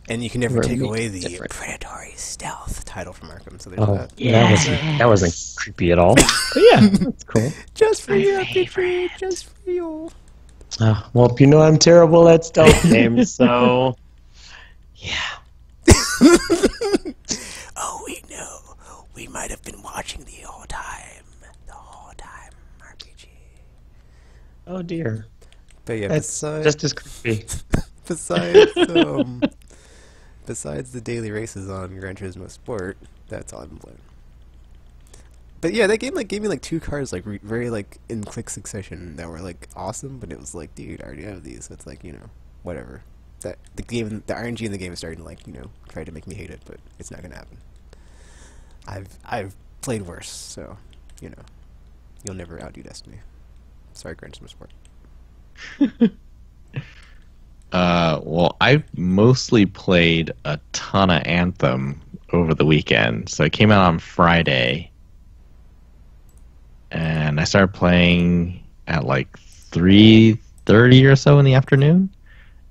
And you can never take Really away the different. predatory stealth title from Arkham. So there's oh, that. that wasn't creepy at all. But yeah, that's cool. Just for you, RPG, just for you. Well, you know I'm terrible at stealth games, so yeah. Oh, we know. We might have been watching the whole time. The whole time RPG. Oh dear, But yeah, that's besides, just as creepy. besides, besides the daily races on Gran Turismo Sport, that's all I've been playing. But yeah, that game like gave me like 2 cars like very like in quick succession that were like awesome, but it was like, dude, I already have these, so it's like, you know, whatever. That the RNG in the game is starting to like, you know, try to make me hate it, but it's not gonna happen. I've played worse, so you know, you'll never outdo Destiny. Sorry, Gran Turismo Sport. Well, I mostly played a ton of Anthem over the weekend. So it came out on Friday, and I started playing at like 3:30 or so in the afternoon,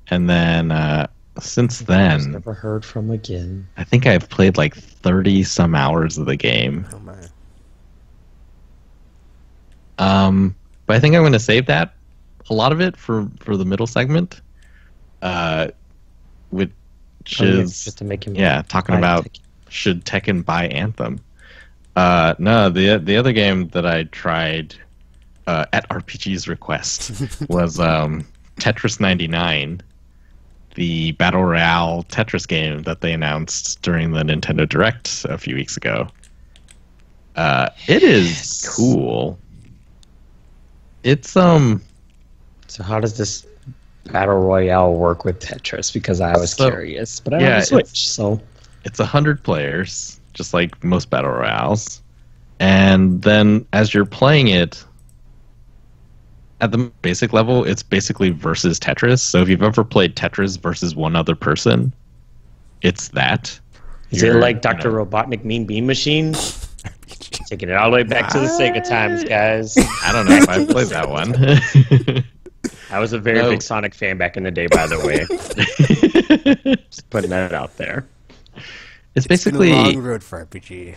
and then since I was then, never heard from again. I think I've played like 30 some hours of the game. Oh my. But I think I'm going to save that, a lot of it, for the middle segment, which is just to make him talking buy about Tekken. should Tekken buy Anthem. No, the other game that I tried at RPG's request was Tetris 99, the Battle Royale Tetris game that they announced during the Nintendo Direct a few weeks ago. It is cool. It's So how does this Battle Royale work with Tetris? Because I was curious, but I don't have a Switch, so... It's 100 players, just like most Battle Royales. And then as you're playing it, at the basic level, it's basically versus Tetris. So if you've ever played Tetris versus one other person, it's that. Is it like Dr. Robotnik Mean Bean Machine? Taking it all the way back to the Sega times, guys. I don't know if I've played that one. I was a very big Sonic fan back in the day, by the way. Just putting that out there. It's basically been a long road for RPG.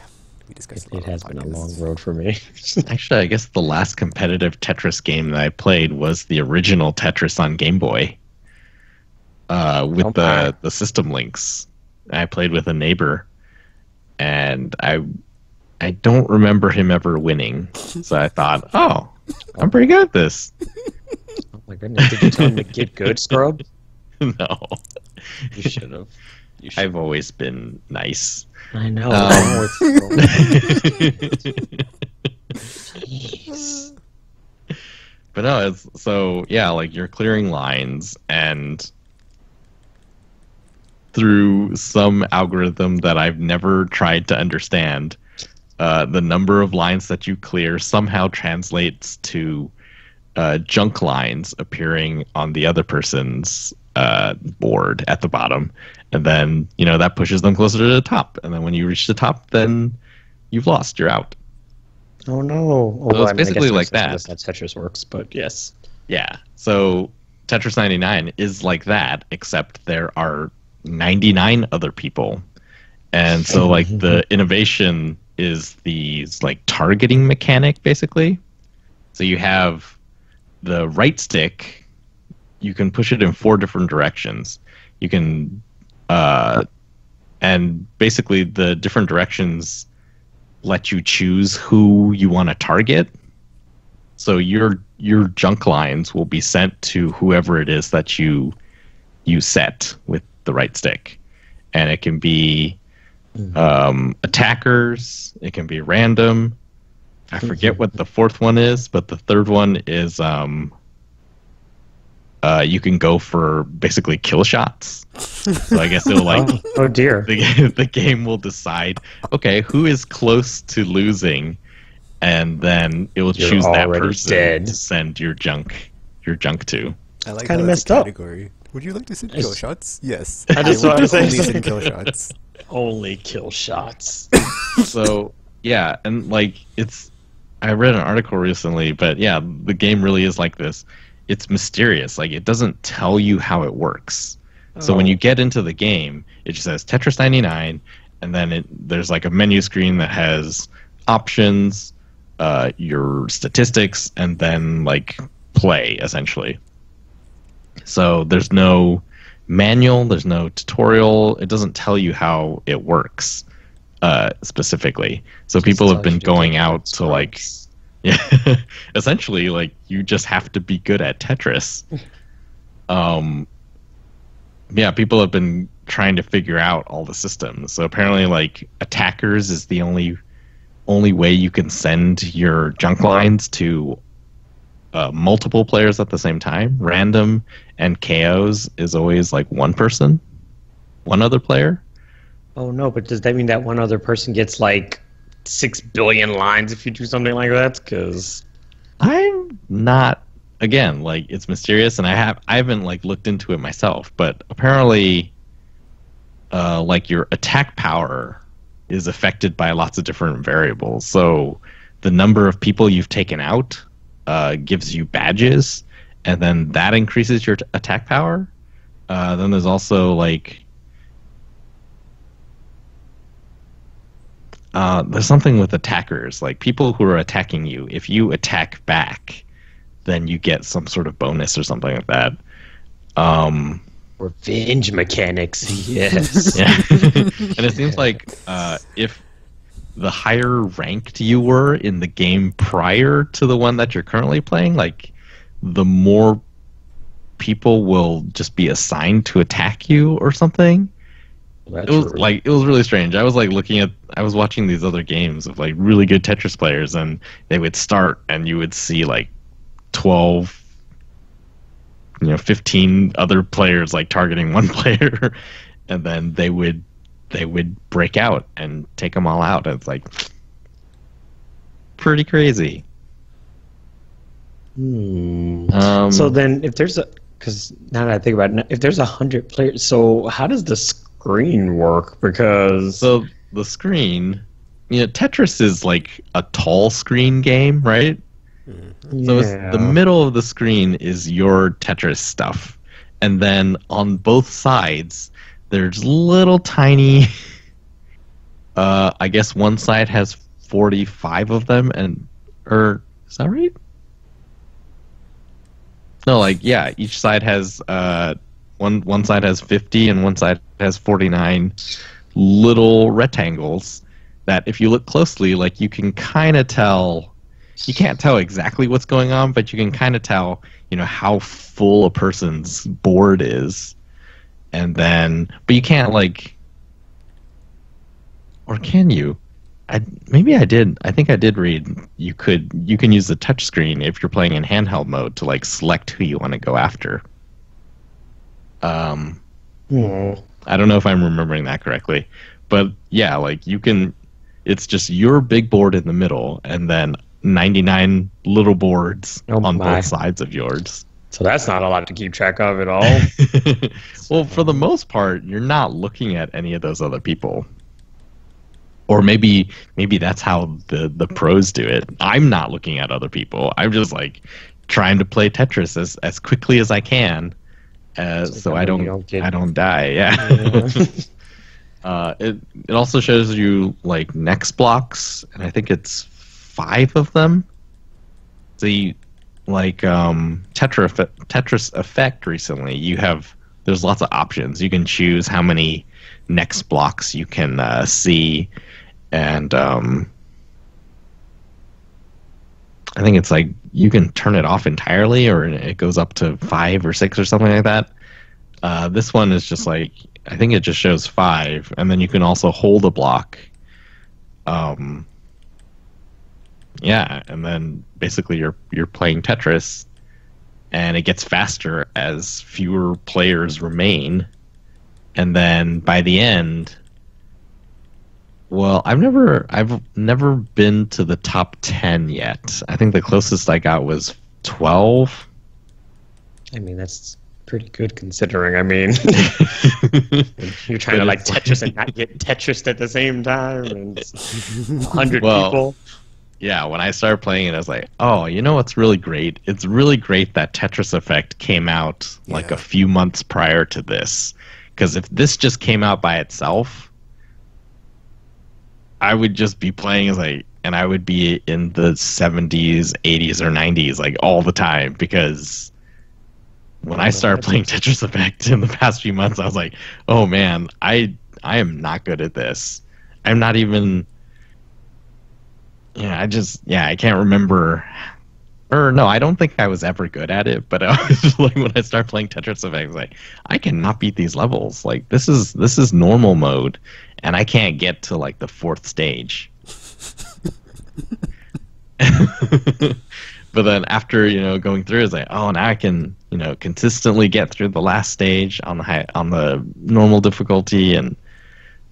We discussed It has been a long podcasts. road for me. Actually, I guess the last competitive Tetris game that I played was the original Tetris on Game Boy, with the system links. I played with a neighbor, and I don't remember him ever winning. So I thought, oh, I'm pretty good at this. Oh my goodness, did you tell him to get good, Scrub? No, You should have. I've always been nice. I know. Jeez. But no, it's so yeah, like you're clearing lines, and through some algorithm that I've never tried to understand, the number of lines that you clear somehow translates to junk lines appearing on the other person's board at the bottom, and then that pushes them closer to the top, and then when you reach the top, then you've lost, you're out. Oh no! So it's basically like that. That's how Tetris works, but yes. Yeah, so Tetris 99 is like that, except there are 99 other people, and so like the innovation is the like targeting mechanic, basically. So you have the right stick, you can push it in 4 different directions. You can and basically the different directions let you choose who you want to target. So your junk lines will be sent to whoever it is that you set with the right stick, and it can be attackers, it can be random. I forget what the 4th one is, but the 3rd one is you can go for basically kill shots. So I guess it'll like Oh dear. the game will decide, okay, who is close to losing, and then it will You're choose that already person dead. to send your junk to. I like kinda how that's messed a up. category. Would you like to send kill shots? Yes. I just will wanted to say only send something. kill shots. Only kill shots. So yeah, and like I read an article recently, but yeah, the game really is like this. It's mysterious. Like it doesn't tell you how it works. So when Oh. you get into the game, it just says Tetris 99, and then there's like a menu screen that has options, your statistics, and then like play essentially. So there's no manual, there's no tutorial. It doesn't tell you how it works specifically. So people have been going out to like, yeah, essentially like you just have to be good at Tetris. Yeah, people have been trying to figure out all the systems. So apparently, like attackers is the only way you can send your junk lines to multiple players at the same time. Random and KOs is always like one person, one other player. Oh no, but does that mean that one other person gets like 6 billion lines if you do something like that? Because I'm not. Again, like it's mysterious, and I haven't like looked into it myself, but apparently, like your attack power is affected by lots of different variables. So the number of people you've taken out gives you badges, and then that increases your attack power. Then there's also like there's something with attackers, like people who are attacking you. If you attack back, then you get some sort of bonus or something like that. revenge mechanics, yes. Yeah. And it seems like if the higher ranked you were in the game prior to the one that you're currently playing, like the more people will just be assigned to attack you or something. That's It was true. like it was really strange. I was like I was watching these other games of like really good Tetris players, and they would start and you would see like 12, 15 other players like targeting one player, and then they would break out and take them all out. And it's like pretty crazy. So then, if there's because now that I think about it, if there's 100 players, so how does the screen work? Because So the screen, Tetris is like a tall screen game, right? So it's the middle of the screen is your Tetris stuff. And then on both sides, there's little tiny, I guess one side has 45 of them, or is that right? No, like, yeah, each side has, one side has 50 and one side has 49 little rectangles that if you look closely, like, you can kind of tell. You can't tell exactly what's going on, but you can kind of tell, how full a person's board is. And then, but you can't like, or can you? Maybe I did. I think I did read you can use the touch screen if you're playing in handheld mode to like select who you want to go after. I don't know if I'm remembering that correctly, but yeah, like you can. It's just your big board in the middle, and then 99 little boards on both sides of yours. So that's not a lot to keep track of at all. Well, for the most part, you're not looking at any of those other people. Or maybe that's how the pros do it. I'm not looking at other people. I'm just like trying to play Tetris as quickly as I can, so I don't die. Yeah. It also shows you like next blocks, and I think it's 5 of them. So you, like Tetris Effect recently, there's lots of options. You can choose how many next blocks you can see, and I think it's like you can turn it off entirely, or it goes up to 5 or 6 or something like that. This one is just like, I think it just shows 5, and then you can also hold a block. Yeah, and then basically you're playing Tetris, and it gets faster as fewer players remain. And then by the end, well, I've never been to the top 10 yet. I think the closest I got was 12. I mean, that's pretty good considering. I mean, you're trying to like Tetris and not get Tetris at the same time, and 100 people. Yeah, when I started playing it, I was like, oh, you know what's really great? It's really great that Tetris Effect came out like a few months prior to this. Because if this just came out by itself, I would just be playing and I would be in the 70s, 80s, or 90s like all the time. Because when I started playing Tetris Effect in the past few months, I was like, oh man, I am not good at this. I'm not even... I can't remember. Or no, I don't think I was ever good at it, but I was just like, when I started playing Tetris Effect, I was like, I cannot beat these levels. Like, this is normal mode, and I can't get to like the 4th stage. But then after, going through, it's like, oh, now I can, consistently get through the last stage on the normal difficulty, and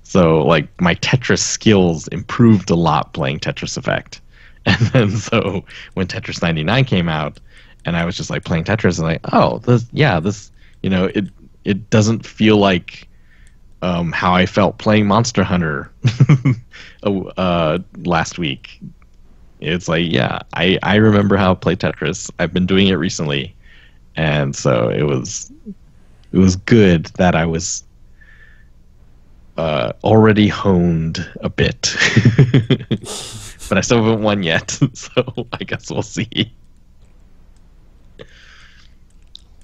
so like my Tetris skills improved a lot playing Tetris Effect. And then so when Tetris 99 came out, and I was just like playing Tetris, and like, oh, this, it doesn't feel like how I felt playing Monster Hunter last week. It's like, I remember how to play Tetris. I've been doing it recently, and so it was good that I was already honed a bit. But I still haven't won yet, so I guess we'll see.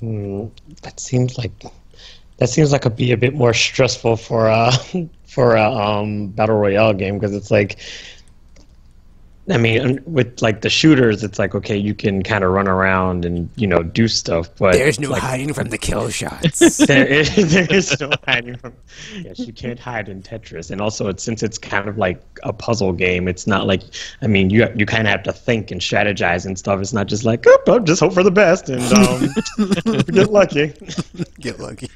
That seems like it'd be a bit more stressful for a battle royale game, because it's like, I mean, with like the shooters, it's like, okay, you can kind of run around and do stuff, but there's no like, hiding from the kill shots. there is no hiding from. Yes, you can't hide in Tetris, and also since it's kind of like a puzzle game, it's not like, I mean, you kind of have to think and strategize and stuff. It's not just like, oh, just hope for the best and get lucky. Get lucky.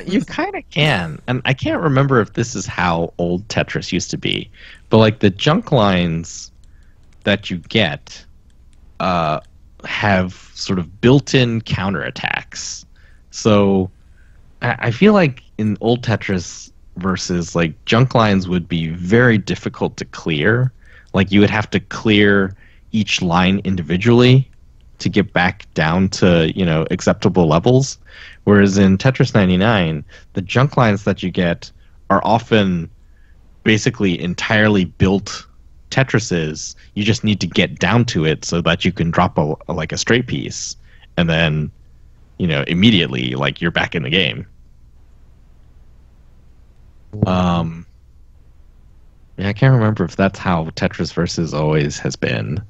You kind of can, and I can't remember if this is how old Tetris used to be, but like the junk lines that you get have sort of built-in counterattacks. So I feel like in old Tetris versus like junk lines would be very difficult to clear. Like you would have to clear each line individually to get back down to acceptable levels. Whereas in Tetris 99, the junk lines that you get are often basically entirely built Tetrises. You just need to get down to it so that you can drop a straight piece, and then immediately like you're back in the game. I can't remember if that's how Tetris Versus always has been.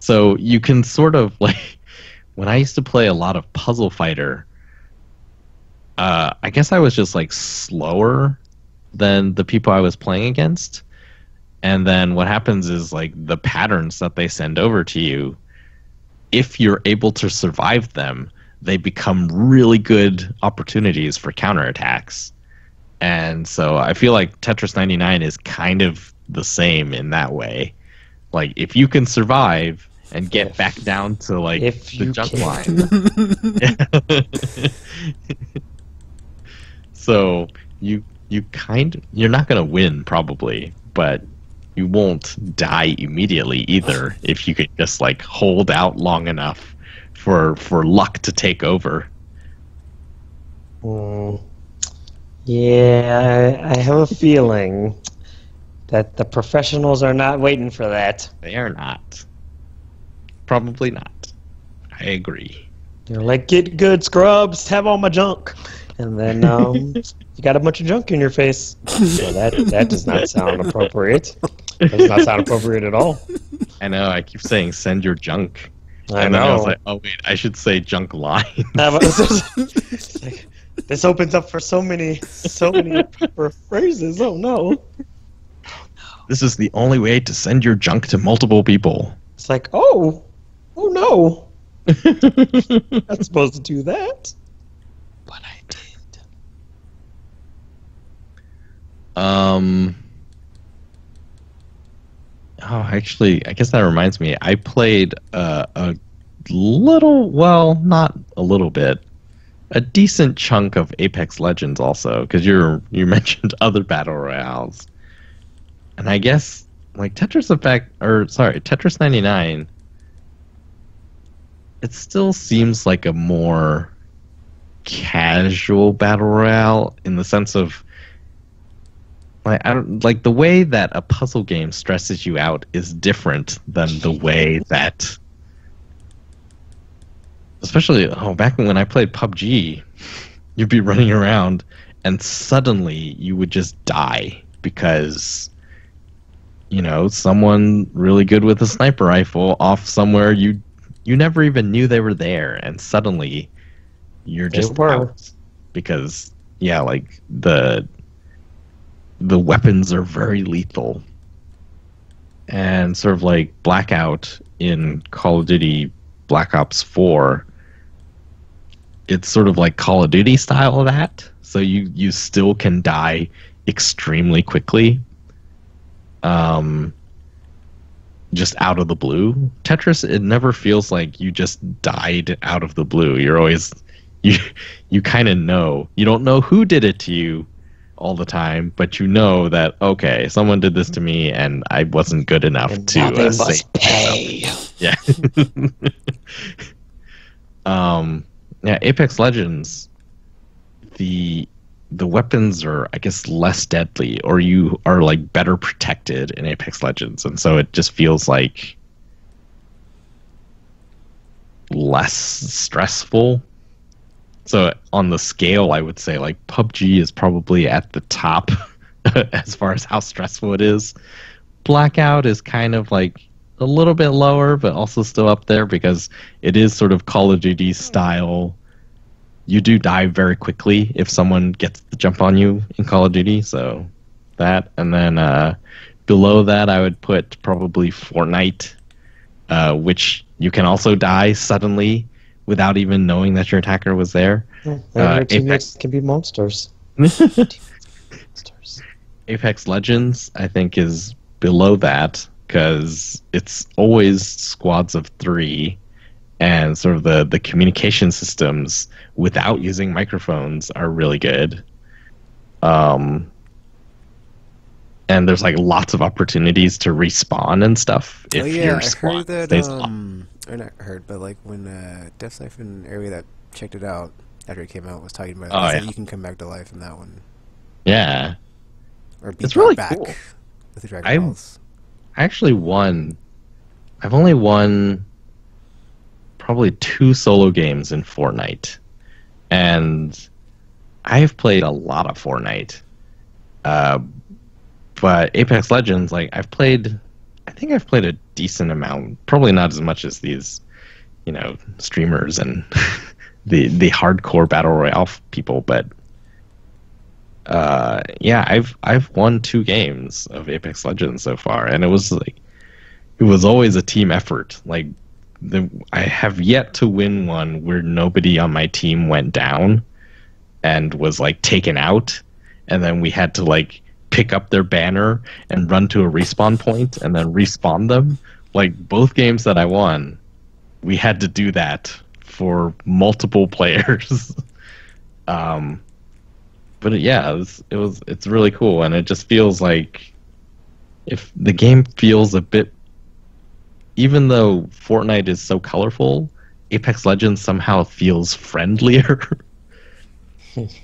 So you can sort of like, when I used to play a lot of Puzzle Fighter, I guess I was just like slower than the people I was playing against. And then what happens is like the patterns that they send over to you, if you're able to survive them, they become really good opportunities for counterattacks. And so I feel like Tetris 99 is kind of the same in that way. Like if you can survive and get back down to like the junk line. So you're not going to win probably, but you won't die immediately either if you could just like hold out long enough for luck to take over. Yeah, I have a feeling that the professionals are not waiting for that. They are not. Probably not. I agree. They're like, get good, scrubs, have all my junk. And then you got a bunch of junk in your face. So that does not sound appropriate. That does not sound appropriate at all. I know, I keep saying send your junk. I know. Then I was like, oh wait, I should say junk line. This opens up for so many proper phrases. Oh no. This is the only way to send your junk to multiple people. It's like, oh no. Not supposed to do that. But I did. Oh, actually, I guess that reminds me. I played a little, well, not a little bit, a decent chunk of Apex Legends also, because you mentioned other battle royales, and I guess like Tetris 99. It still seems like a more casual battle royale in the sense of like I don't like the way that a puzzle game stresses you out is different than the way that, especially back when I played PUBG, you'd be running around and suddenly you would just die because someone really good with a sniper rifle off somewhere you never even knew they were there, and suddenly you're just out because like the weapons are very lethal. And sort of like Blackout in Call of Duty Black Ops 4, it's sort of like Call of Duty style of that. So you still can die extremely quickly. Just out of the blue. Tetris, it never feels like you just died out of the blue. You're always you kind of know. You don't know who did it to you all the time, but you know that okay, someone did this to me, and I wasn't good enough to must pay. Yeah. Yeah. Apex Legends. The weapons are, I guess, less deadly, or you are like better protected in Apex Legends, and so it just feels like less stressful. So on the scale, I would say like PUBG is probably at the top as far as how stressful it is. Blackout is kind of like a little bit lower, but also still up there because it is sort of Call of Duty style. You do die very quickly if someone gets the jump on you in Call of Duty, so that. And then below that, I would put probably Fortnite, which you can also die suddenly without even knowing that your attacker was there. Your teammates can be monsters. Apex Legends, I think, is below that because it's always squads of 3. And sort of the communication systems without using microphones are really good. And there's like lots of opportunities to respawn and stuff if your squad stays alive. Or not heard, but like when Death Siphon area that checked it out after it came out was talking about it, you can come back to life in that one. Yeah. Or be it's really back cool. With the Dragon Balls. I actually won. I've only won probably 2 solo games in Fortnite, and I've played a lot of Fortnite. But Apex Legends, like I think I've played a decent amount. Probably not as much as these, streamers and the hardcore battle royale people. But yeah, I've won 2 games of Apex Legends so far, and it was always a team effort. Like I have yet to win one where nobody on my team went down and was like taken out, and then we had to like pick up their banner and run to a respawn point and then respawn them. Like both games that I won, we had to do that for multiple players. But yeah, it's really cool, and it just feels like if the game feels a bit. Even though Fortnite is so colorful, Apex Legends somehow feels friendlier.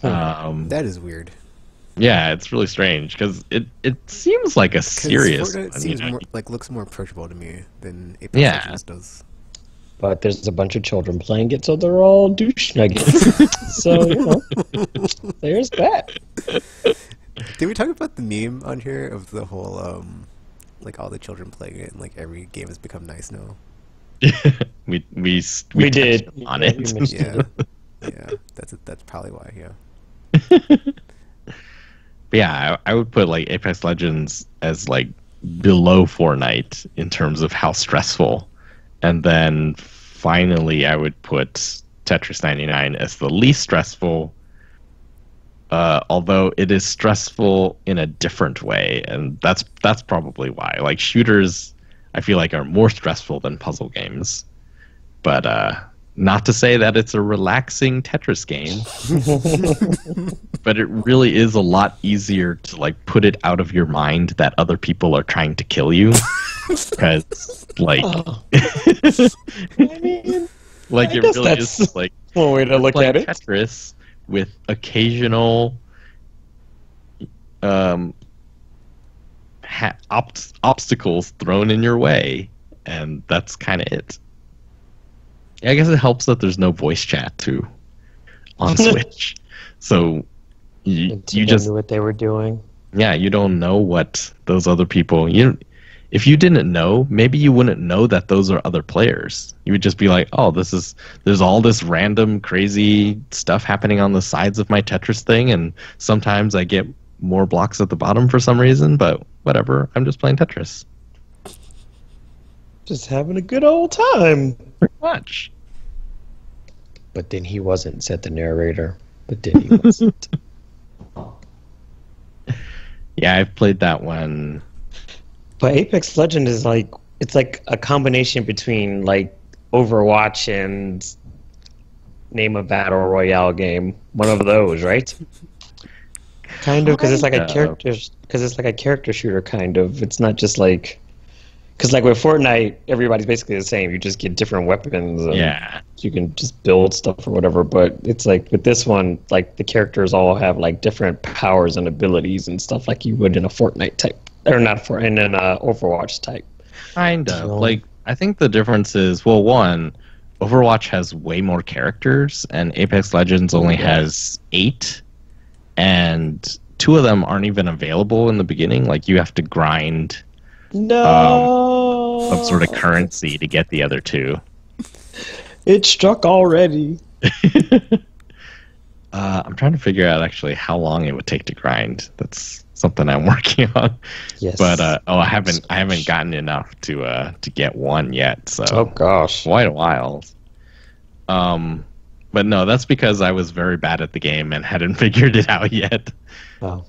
That is weird. Yeah, it's really strange because it seems like a serious. Fortnite seems more, looks more approachable to me than Apex Legends does. But there's a bunch of children playing it, so they're all douche nuggets. So there's that. Did we talk about the meme on here of the whole like all the children playing it and like every game has become nice now? we did on it. Yeah, that's probably why. But yeah, I would put like Apex Legends as like below Fortnite in terms of how stressful, and then finally I would put Tetris 99 as the least stressful. Although it is stressful in a different way, and that's probably why. Like shooters, I feel like are more stressful than puzzle games. But not to say that it's a relaxing Tetris game, but it really is a lot easier to like put it out of your mind that other people are trying to kill you, because like, I mean, like I it guess really that's is like one way to look playing at it. Tetris with occasional obstacles thrown in your way, and that's kind of it. Yeah, I guess it helps that there's no voice chat too on Switch, so you just knew what they were doing. yeah, you don't know what those other people if you didn't know, maybe you wouldn't know that those are other players. You would just be like, oh, there's all this random crazy stuff happening on the sides of my Tetris thing, and sometimes I get more blocks at the bottom for some reason, but whatever, I'm just playing Tetris. Just having a good old time. Pretty much. But then he wasn't, said the narrator. But then he wasn't. Yeah, I've played that one. But Apex Legend is like, it's like a combination between like Overwatch and name a battle royale game. One of those, right? Kind of, because it's like a character shooter. Kind of. It's not just like, because like with Fortnite, everybody's basically the same. You just get different weapons. And Yeah. you can just build stuff or whatever. But it's like with this one, like the characters all have like different powers and abilities and stuff like you would in a Fortnite type. Or not for in an Overwatch type. Kind of. So- Like, I think the difference is, well, one, Overwatch has way more characters, and Apex Legends only has 8, and 2 of them aren't even available in the beginning. Like, you have to grind No. some sort of currency to get the other 2. It struck already. I'm trying to figure out, actually, how long it would take to grind. That's something I'm working on. Yes. But I haven't gotten enough to get 1 yet. So Oh gosh. quite a while. But no, that's because I was very bad at the game and hadn't figured it out yet. Oh.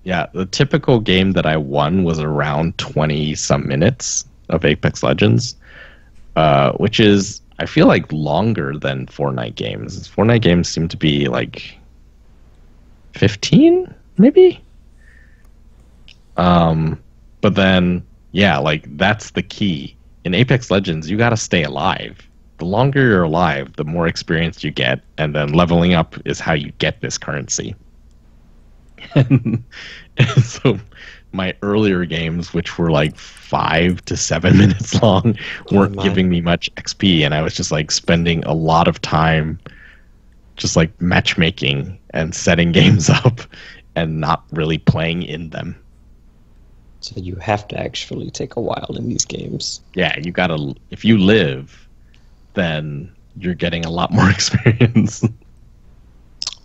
Yeah, the typical game that I won was around 20 some minutes of Apex Legends, which is, I feel like, longer than Fortnite games. Fortnite games seem to be like 15, maybe. But then, yeah, like that's the key. In Apex Legends, you gotta stay alive. The longer you're alive, the more experience you get, and then leveling up is how you get this currency. And so my earlier games, which were like 5 to 7 minutes long, weren't giving me much XP, and I was just like spending a lot of time just like matchmaking and setting games up and not really playing in them. So you have to actually take a while in these games. Yeah, you gotta, if you live, then you're getting a lot more experience.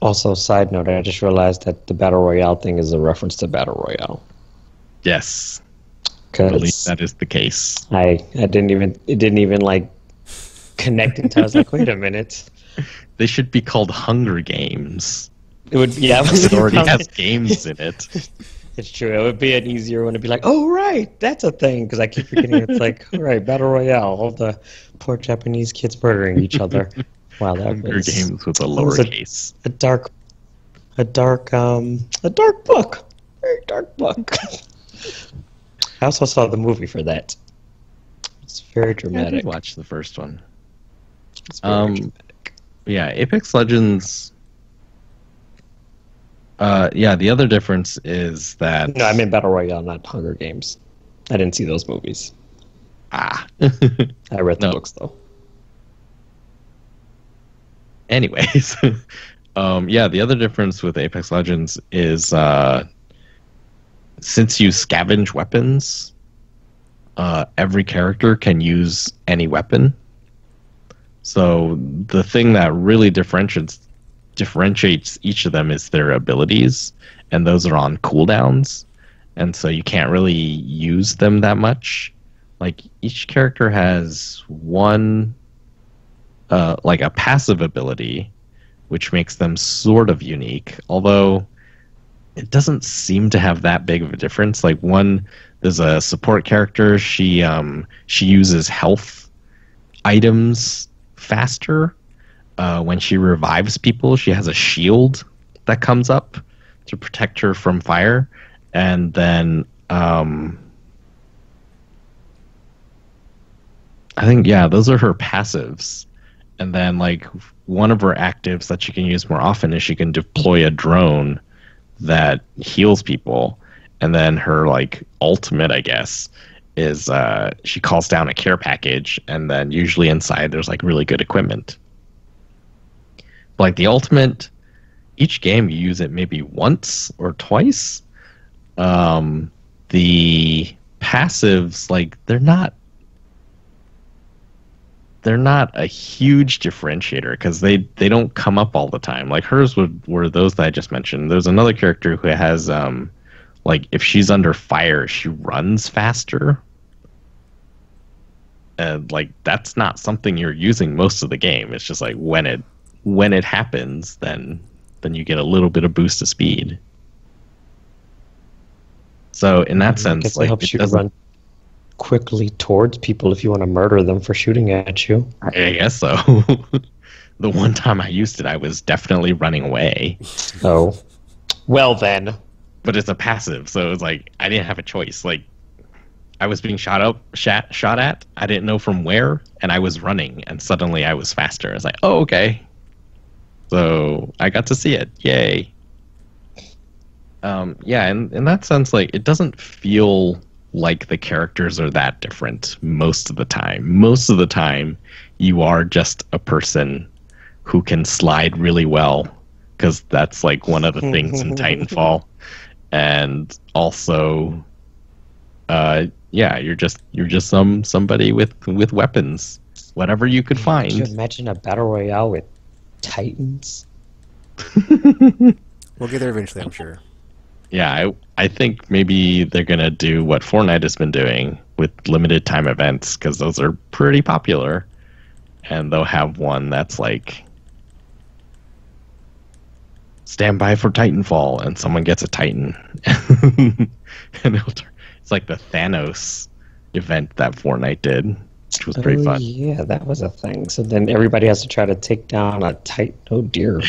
Also, side note, I just realized that the Battle Royale thing is a reference to Battle Royale. Yes, I believe Because that is the case. it didn't even like connect until I was like, wait a minute. They should be called Hunger Games. It would, yeah. It already has games in it. It's true. It would be an easier one to be like, oh, right, that's a thing. Because I keep forgetting it's like, all right, Battle Royale, all the poor Japanese kids murdering each other. Wow, that Hunger was Games with a was a- lowercase. a dark book. Very dark book. I also saw the movie for that. It's very Yeah, I dramatic. did watch the first one. It's very dramatic. Yeah, Apex Legends. Yeah, the other difference is that No, I meant Battle Royale, not Hunger Games. I didn't see those movies. ah. I read the No. books though. Anyways, yeah, the other difference with Apex Legends is since you scavenge weapons, every character can use any weapon. So the thing that really differentiates each of them is their abilities, and those are on cooldowns, and so you can't really use them that much. Like each character has one like a passive ability, which makes them sort of unique. Although it doesn't seem to have that big of a difference. Like there's a support character. She uses health items faster. When she revives people, she has a shield that comes up to protect her from fire, and then I think those are her passives. And then like one of her actives that she can use more often is she can deploy a drone that heals people. And then her like ultimate, I guess, is she calls down a care package, and then usually inside there's like really good equipment. Like the ultimate, each game you use it maybe once or twice. The passives, like they're not a huge differentiator because they don't come up all the time. Like hers were those that I just mentioned. There's another character who has like if she's under fire, she runs faster. And like that's not something you're using most of the game. It's just like when it happens, then you get a little bit of boost of speed. So in that sense, guess it like helps it you doesn't. run quickly towards people if you want to murder them for shooting at you. I guess so. The one time I used it, I was definitely running away. Oh, well then. But it's a passive, so it's like I didn't have a choice. Like I was being shot at. I didn't know from where, and I was running, and suddenly I was faster. It's like, oh, okay. So I got to see it. Yay. Yeah, and in that sense, like it doesn't feel like the characters are that different most of the time. Most of the time, you are just a person who can slide really well, because that's like one of the things in Titanfall. And also, you're just somebody with weapons, whatever you could find. Could you imagine a battle royale with Titans? We'll get there eventually, I'm sure. Yeah, I think maybe they're gonna do what Fortnite has been doing with limited time events, because those are pretty popular, and they'll have one that's like stand by for Titanfall, and someone gets a Titan. And it's like the Thanos event that Fortnite did, which was pretty fun. Yeah, that was a thing. So then everybody has to try to take down a Titan. Oh dear.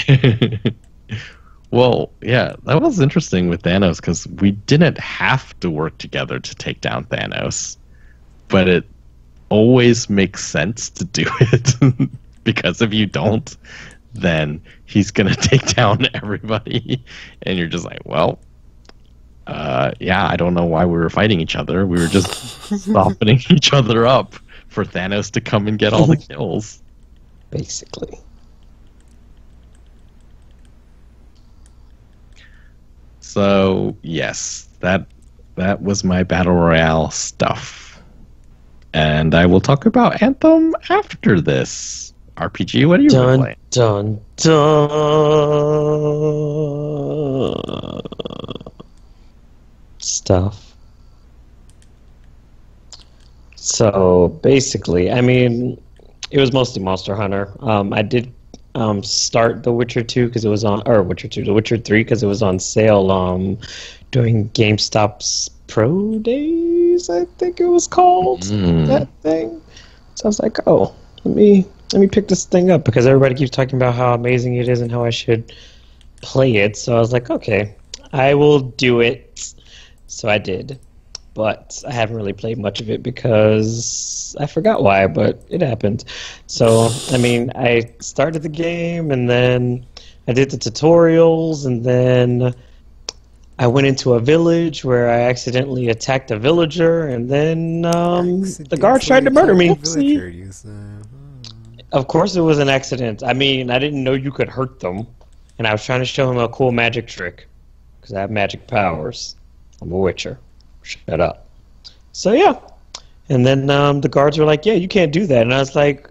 Well, yeah, that was interesting with Thanos, because we didn't have to work together to take down Thanos, but it always makes sense to do it, because if you don't, then he's gonna take down everybody, and you're just like, well, I don't know why we were fighting each other. We were just softening each other up for Thanos to come and get all the kills. Basically. So yes, that was my battle royale stuff, and I will talk about Anthem after this. RPG, what are you playing? Dun stuff. So basically, I mean, it was mostly Monster Hunter. I did start The Witcher 2 because it was on, or Witcher 2, The Witcher 3 because it was on sale during GameStop's Pro Days, I think it was called, that thing. So I was like, oh, let me pick this thing up, because everybody keeps talking about how amazing it is and how I should play it. So I was like, okay, I will do it. So I did. But I haven't really played much of it because I forgot why, but it happened. So, I mean, I started the game, and then I did the tutorials, and then I went into a village where I accidentally attacked a villager, and then the guards tried to murder me. See? Of course it was an accident. I mean, I didn't know you could hurt them, and I was trying to show him a cool magic trick, because I have magic powers. I'm a witcher. Shut up. So yeah, and then the guards were like, "Yeah, you can't do that," and I was like,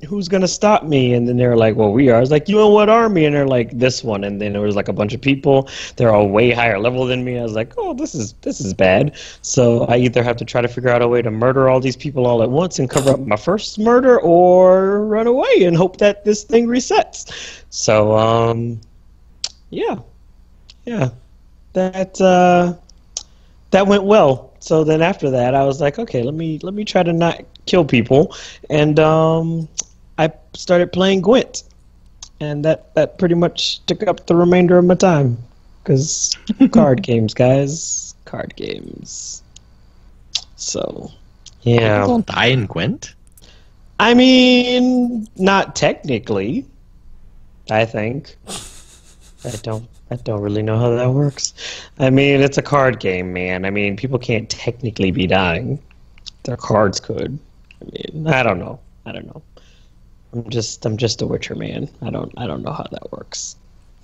who's gonna stop me? And then they're like, well, we are. I was like, you know what army? And they're like, this one. And then there was like a bunch of people. They're all way higher level than me. I was like, oh, this is bad. So I either have to try to figure out a way to murder all these people all at once and cover up my first murder, or run away and hope that this thing resets. So yeah, that went well. So then after that, I was like, okay, let me try to not kill people, and I started playing Gwent, and that pretty much took up the remainder of my time, because card games, guys, card games. So yeah, People don't die in Gwent. I mean, not technically. I think. I don't really know how that works. I mean, it's a card game, man. I mean, people can't technically be dying. Their cards could. I mean, I don't know. I'm just a Witcher, man. I don't know how that works.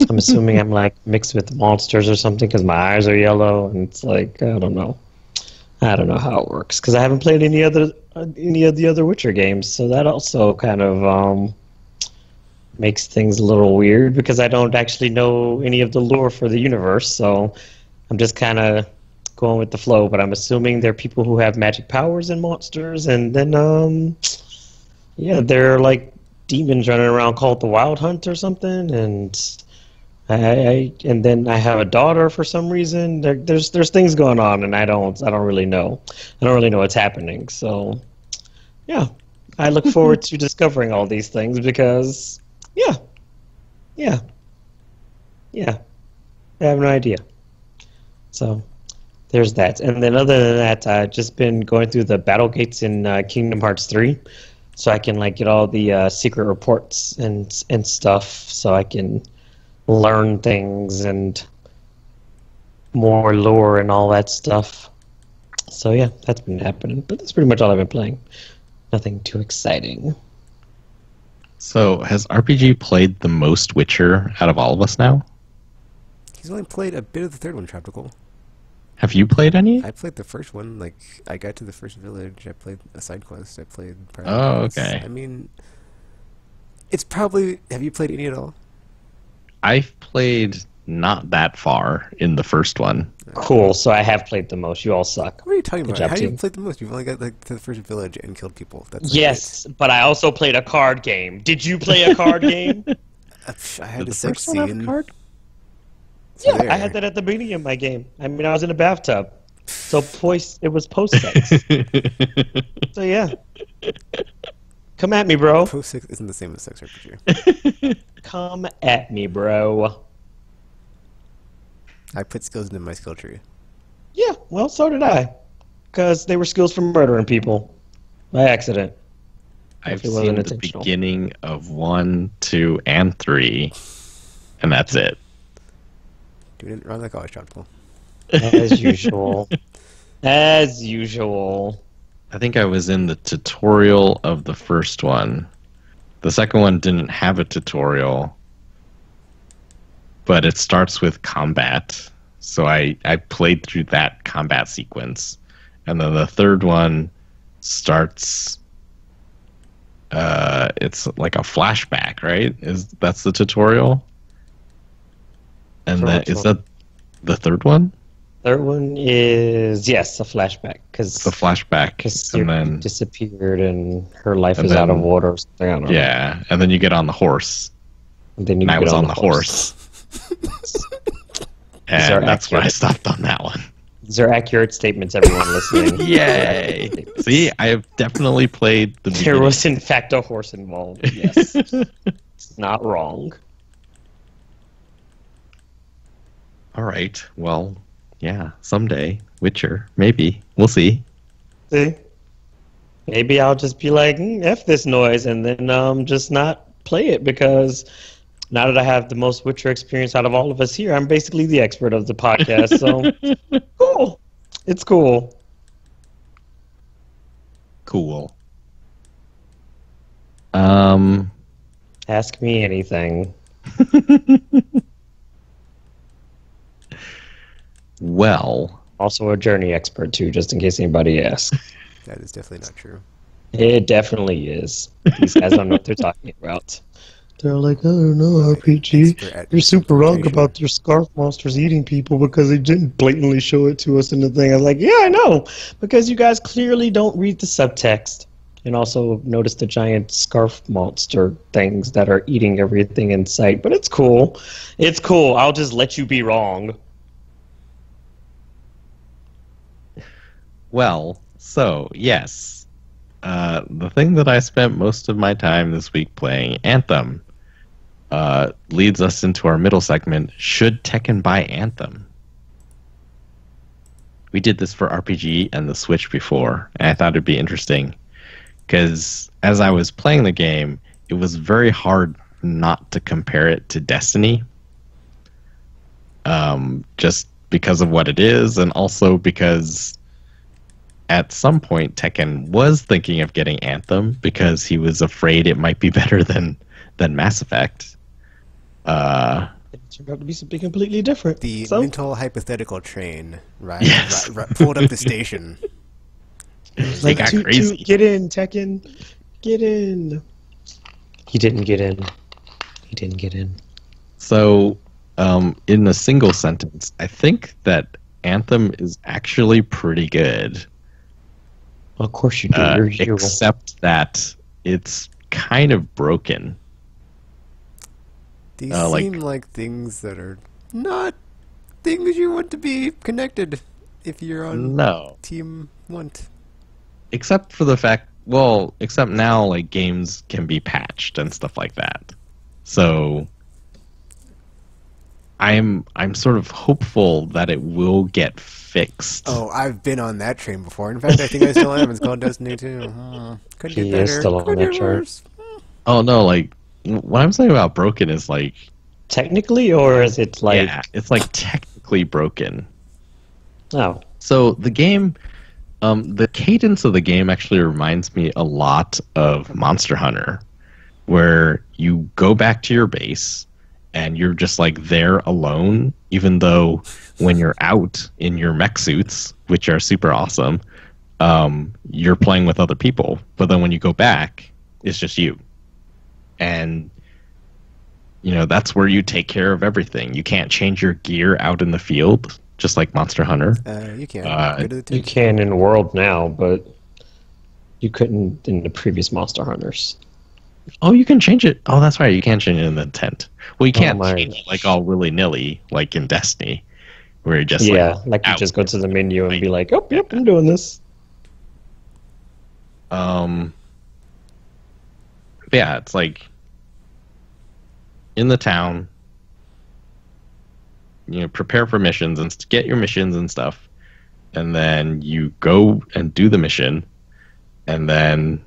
I'm assuming I'm like mixed with monsters or something because my eyes are yellow, and it's like I don't know. I don't know how it works because I haven't played any of the other Witcher games, so that also kind of makes things a little weird because I don't actually know any of the lore for the universe, so I'm just kind of going with the flow. But I'm assuming they're people who have magic powers and monsters, and then yeah, they're like demons running around called the Wild Hunt or something, and and then I have a daughter for some reason. There's things going on, and I don't really know. I don't really know what's happening. So yeah, I look forward to discovering all these things because yeah, I have no idea. So there's that. And then other than that, I've just been going through the battle gates in Kingdom Hearts 3, so I can like get all the secret reports and stuff, so I can learn things and more lore and all that stuff. So yeah, that's been happening. But that's pretty much all I've been playing. Nothing too exciting. So, has RPG played the most Witcher out of all of us now? He's only played a bit of the third one, Tropical. Have you played any? I played the first one. Like, I got to the first village. I played a side quest. I played. Oh, okay. I mean, it's probably. Have you played any at all? I've played not that far in the first one. Cool. So I have played the most. You all suck. What are you talking about? job, How do you team. play the most? You've only got like to the first village and killed people. That's like Yes, but I also played a card game. Did you play a card game? it. I had Did a the sex first one have a scene. card? So Yeah, there. I had that at the beginning of my game. I mean, I was in a bathtub. So it was post-sex. So yeah. Come at me, bro. Post sex isn't the same as sex RPG. Come at me, bro. I put skills into my skill tree. Yeah, well, so did I. Because they were skills for murdering people. By accident. I've If it wasn't seen the intentional. beginning of 1, 2, and 3, and that's it. Doing it around the college, Tropical. As usual. As usual. I think I was in the tutorial of the first one. The second one didn't have a tutorial, but it starts with combat. So I played through that combat sequence. And then the third one starts it's like a flashback, right? That's the tutorial? And For that which is one? that the third one? Third one is, yes, a flashback. It's the flashback, and then disappeared and her life and is out of then- order or something. I don't know. yeah, and then you get on the horse. And then you And I get was on the horse. These are And that's where I accurate. stopped on that one. These are accurate statements, everyone listening. Yay! See, I have definitely played the There beginning. was, in fact, a horse involved. Yes. It's not wrong. All right. Well, yeah, someday. Witcher. Maybe. We'll see. See? Maybe I'll just be like, F this noise, and then just not play it, because now that I have the most Witcher experience out of all of us here, I'm basically the expert of the podcast, so cool. It's cool. Cool. Ask me anything. Well, Also a journey expert, too, just in case anybody asks. That is definitely not true. It definitely is. These guys don't know what they're talking about. They're like, I don't know, Well, RPG. expert You're super wrong misinterpretation. about your scarf monsters eating people because they didn't blatantly show it to us in the thing. I was like, yeah, I know, because you guys clearly don't read the subtext. And also notice the giant scarf monster things that are eating everything in sight. But it's cool. It's cool. I'll just let you be wrong. Well, so yes, the thing that I spent most of my time this week playing, Anthem, leads us into our middle segment. Should Tekken buy Anthem? We did this for RPG and the Switch before, and I thought it'd be interesting because as I was playing the game, it was very hard not to compare it to Destiny, just because of what it is, and also because at some point Tekken was thinking of getting Anthem because he was afraid it might be better than Mass Effect. It turned out to be something completely different. The So, mental hypothetical train Yes. pulled up the station. They got crazy. get in, Tekken. Get in. He didn't get in. He didn't get in. So, in a single sentence, I think that Anthem is actually pretty good. Of course you do. You're Except that it's kind of broken. These like- seem like things that are not things you want to be connected if you're on No. Team Want. Except for the fact, well, except now, like, games can be patched and stuff like that. So, I'm sort of hopeful that it will get fixed. Oh, I've been on that train before. In fact, I think I still am. It's called Destiny 2. Could He get is better. still on Could that get chart. worse. Oh, no, like, what I'm saying about broken is, like, Technically, or is it like... yeah, it's, like, technically broken. Oh. So, the game, the cadence of the game actually reminds me a lot of Monster Hunter, where you go back to your base, and you're just like there alone, even though when you're out in your mech suits, which are super awesome, you're playing with other people. But then when you go back, it's just you. And, you know, that's where you take care of everything. You can't change your gear out in the field, just like Monster Hunter. You can. Uh, Go to the You tent. can in World now, but you couldn't in the previous Monster Hunters. Oh, you can change it. Oh, that's right. You can change it in the tent. Well, you can't my change it like gosh. all willy-nilly, like in Destiny, where you just Yeah, like you out. just go to the menu and be like, oh, yep, I'm doing this. Yeah, it's like in the town, you know, prepare for missions and get your missions and stuff, and then you go and do the mission, and then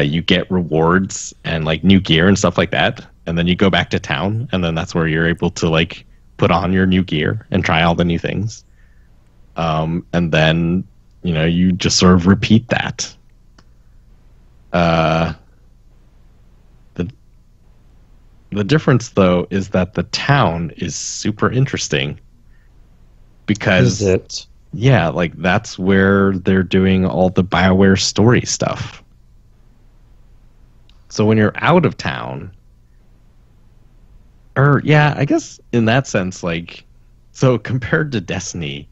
you get rewards and like new gear and stuff like that, and then you go back to town, and then that's where you're able to like put on your new gear and try all the new things, and then you know you just sort of repeat that. The difference, though, is that the town is super interesting because, Is it? yeah, like that's where they're doing all the BioWare story stuff. So when you're out of town, or yeah, I guess in that sense, like, so compared to Destiny,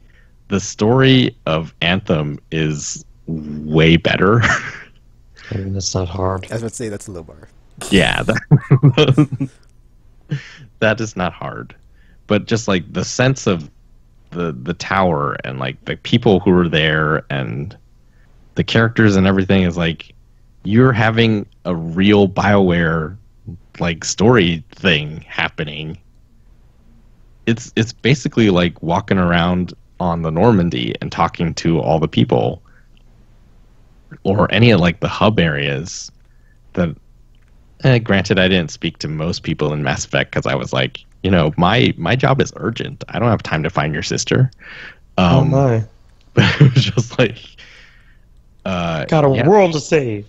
the story of Anthem is way better. I mean, that's not hard. I was about to say that's a low bar. Yeah, that is not hard, but just like the sense of the tower and like the people who are there and the characters and everything is like you're having a real BioWare like story thing happening. It's basically like walking around on the Normandy and talking to all the people, or any of like the hub areas that. Granted, I didn't speak to most people in Mass Effect because I was like, you know, my job is urgent. I don't have time to find your sister. Oh my. But it was just like, Got a yeah, world to save.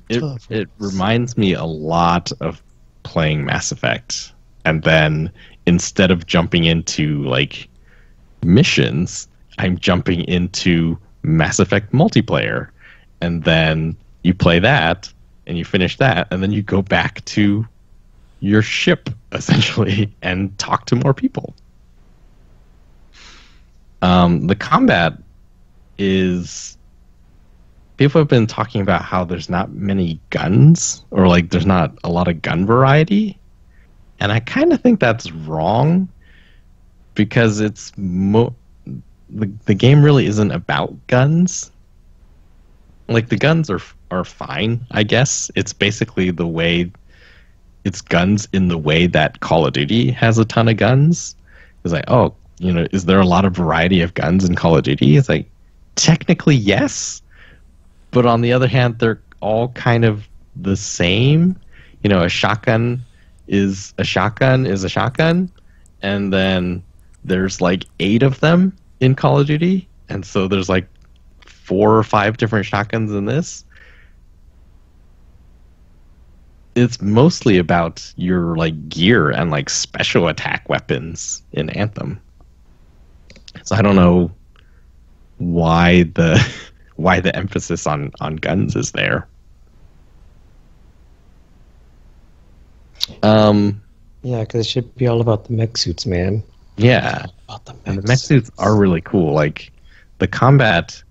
it reminds me a lot of playing Mass Effect, and then instead of jumping into like missions, I'm jumping into Mass Effect multiplayer, and then you play that, and you finish that, and then you go back to your ship, essentially, and talk to more people. The combat is... People have been talking about how there's not many guns, or like there's not a lot of gun variety. And I kind of think that's wrong, because it's the game really isn't about guns. Like, the guns are fine, I guess. It's basically the way... It's guns in the way that Call of Duty has a ton of guns. It's like, oh, you know, is there a lot of variety of guns in Call of Duty? It's like, technically, yes. But on the other hand, they're all kind of the same. You know, a shotgun is a shotgun. And then there's like 8 of them in Call of Duty. And so there's like 4 or 5 different shotguns in this. It's mostly about your like gear and like special attack weapons in Anthem. So I don't know why the emphasis on guns is there. Yeah, because it should be all about the mech suits, man. Yeah, and the mech suits are really cool. Like, the combat,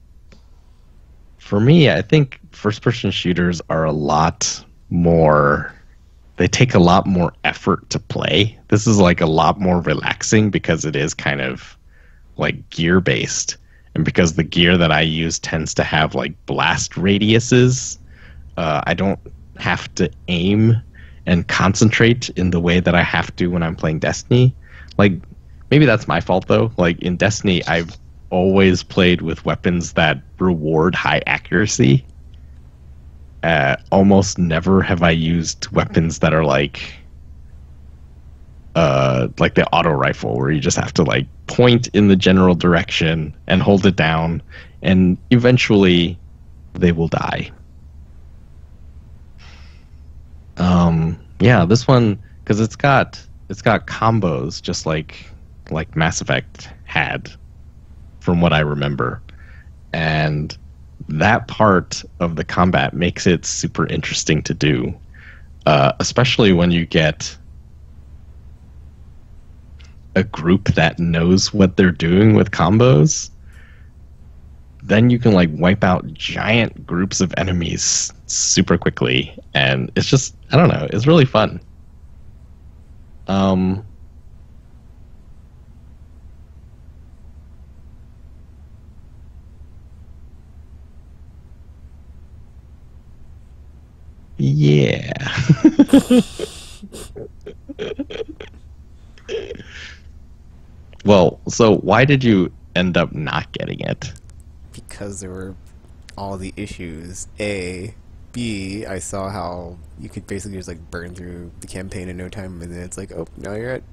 for me, I think first-person shooters are a lot more... They take a lot more effort to play. This is like a lot more relaxing because it is kind of like gear-based. And because the gear that I use tends to have like blast radiuses, I don't have to aim and concentrate in the way that I have to when I'm playing Destiny. Like, maybe that's my fault though. Like, in Destiny, I've always played with weapons that reward high accuracy. Almost never have I used weapons that are like the auto rifle, where you just have to like point in the general direction and hold it down, and eventually they will die. Yeah, this one, because it's got combos just like Mass Effect had, from what I remember, and that part of the combat makes it super interesting to do, especially when you get a group that knows what they're doing with combos. Then you can like wipe out giant groups of enemies super quickly, and it's just, I don't know, it's really fun. Yeah. Well, so why did you end up not getting it? Because there were all the issues. A. B. I saw how you could basically just like burn through the campaign in no time, and then it's like, oh, now you're at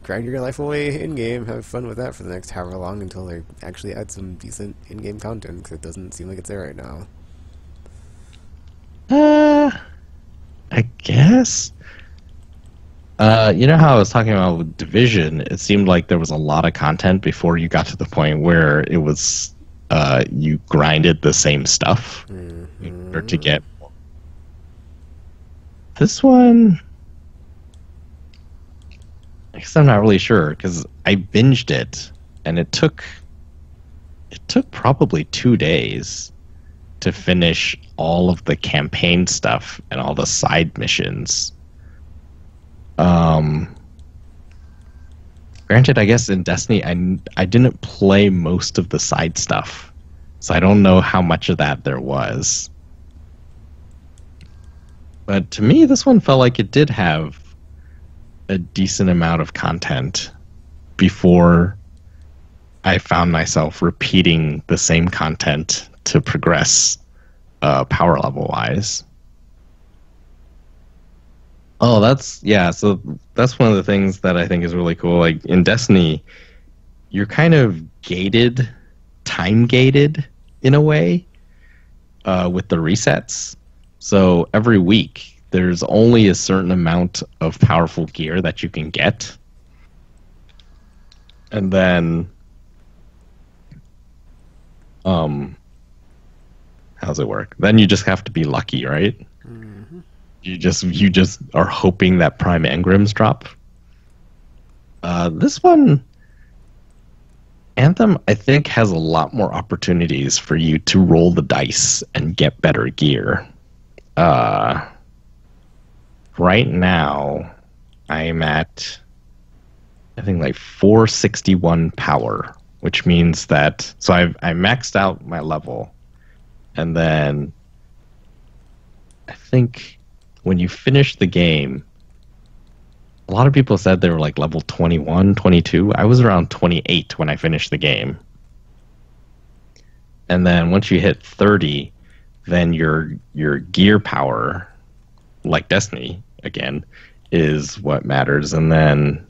grind your life away in-game, have fun with that for the next however long until they actually add some decent in-game content, because it doesn't seem like it's there right now. I guess. You know how I was talking about with Division? It seemed like there was a lot of content before you got to the point where it was you grinded the same stuff in order to get. This one, I guess I'm not really sure, because I binged it, and it took probably 2 days to finish all of the campaign stuff and all the side missions. Granted, I guess in Destiny, I didn't play most of the side stuff, so I don't know how much of that there was. But to me, this one felt like it did have a decent amount of content before I found myself repeating the same content to progress power level wise. Oh, so that's one of the things that I think is really cool. Like, in Destiny, you're kind of gated, time gated in a way, with the resets. So every week there's only a certain amount of powerful gear that you can get. And then how How's it work? Then you just have to be lucky, right? Mm-hmm. You just are hoping that prime engrams drop. This one, Anthem, I think, has a lot more opportunities for you to roll the dice and get better gear. Right now, I'm at, I think, like 461 power, which means that, so I maxed out my level, and then I think when you finish the game, a lot of people said they were like level 21, 22. I was around 28 when I finished the game. And then once you hit 30, then your gear power, like Destiny again, is what matters. And then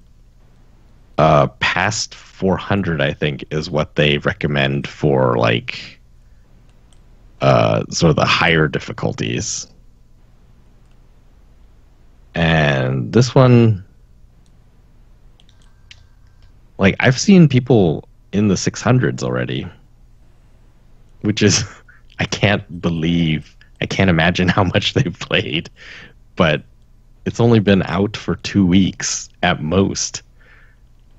past 400, I think, is what they recommend for like sort of the higher difficulties. And this one, like, I've seen people in the 600s already, which is, I can't imagine how much they've played, but it's only been out for 2 weeks at most.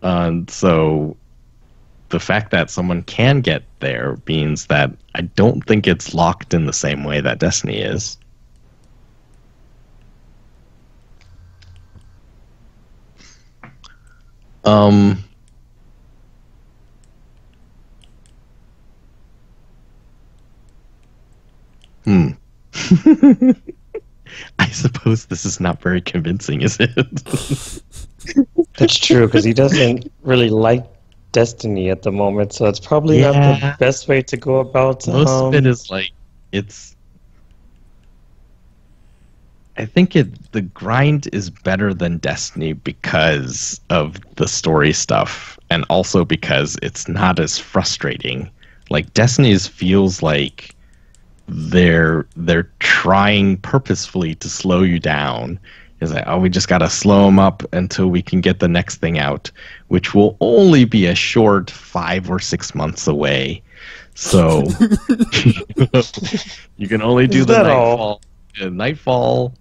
So the fact that someone can get there means that I don't think it's locked in the same way that Destiny is. I suppose this is not very convincing, is it? That's true, because he doesn't really like Destiny at the moment, so it's probably not the best way to go about. Most of it is like, I think the grind is better than Destiny because of the story stuff, and also because it's not as frustrating. Like, Destiny's feels like they're trying purposefully to slow you down. It's like, oh, we just gotta slow them up until we can get the next thing out, which will only be a short 5 or 6 months away. So you can only do the Nightfall. Nightfall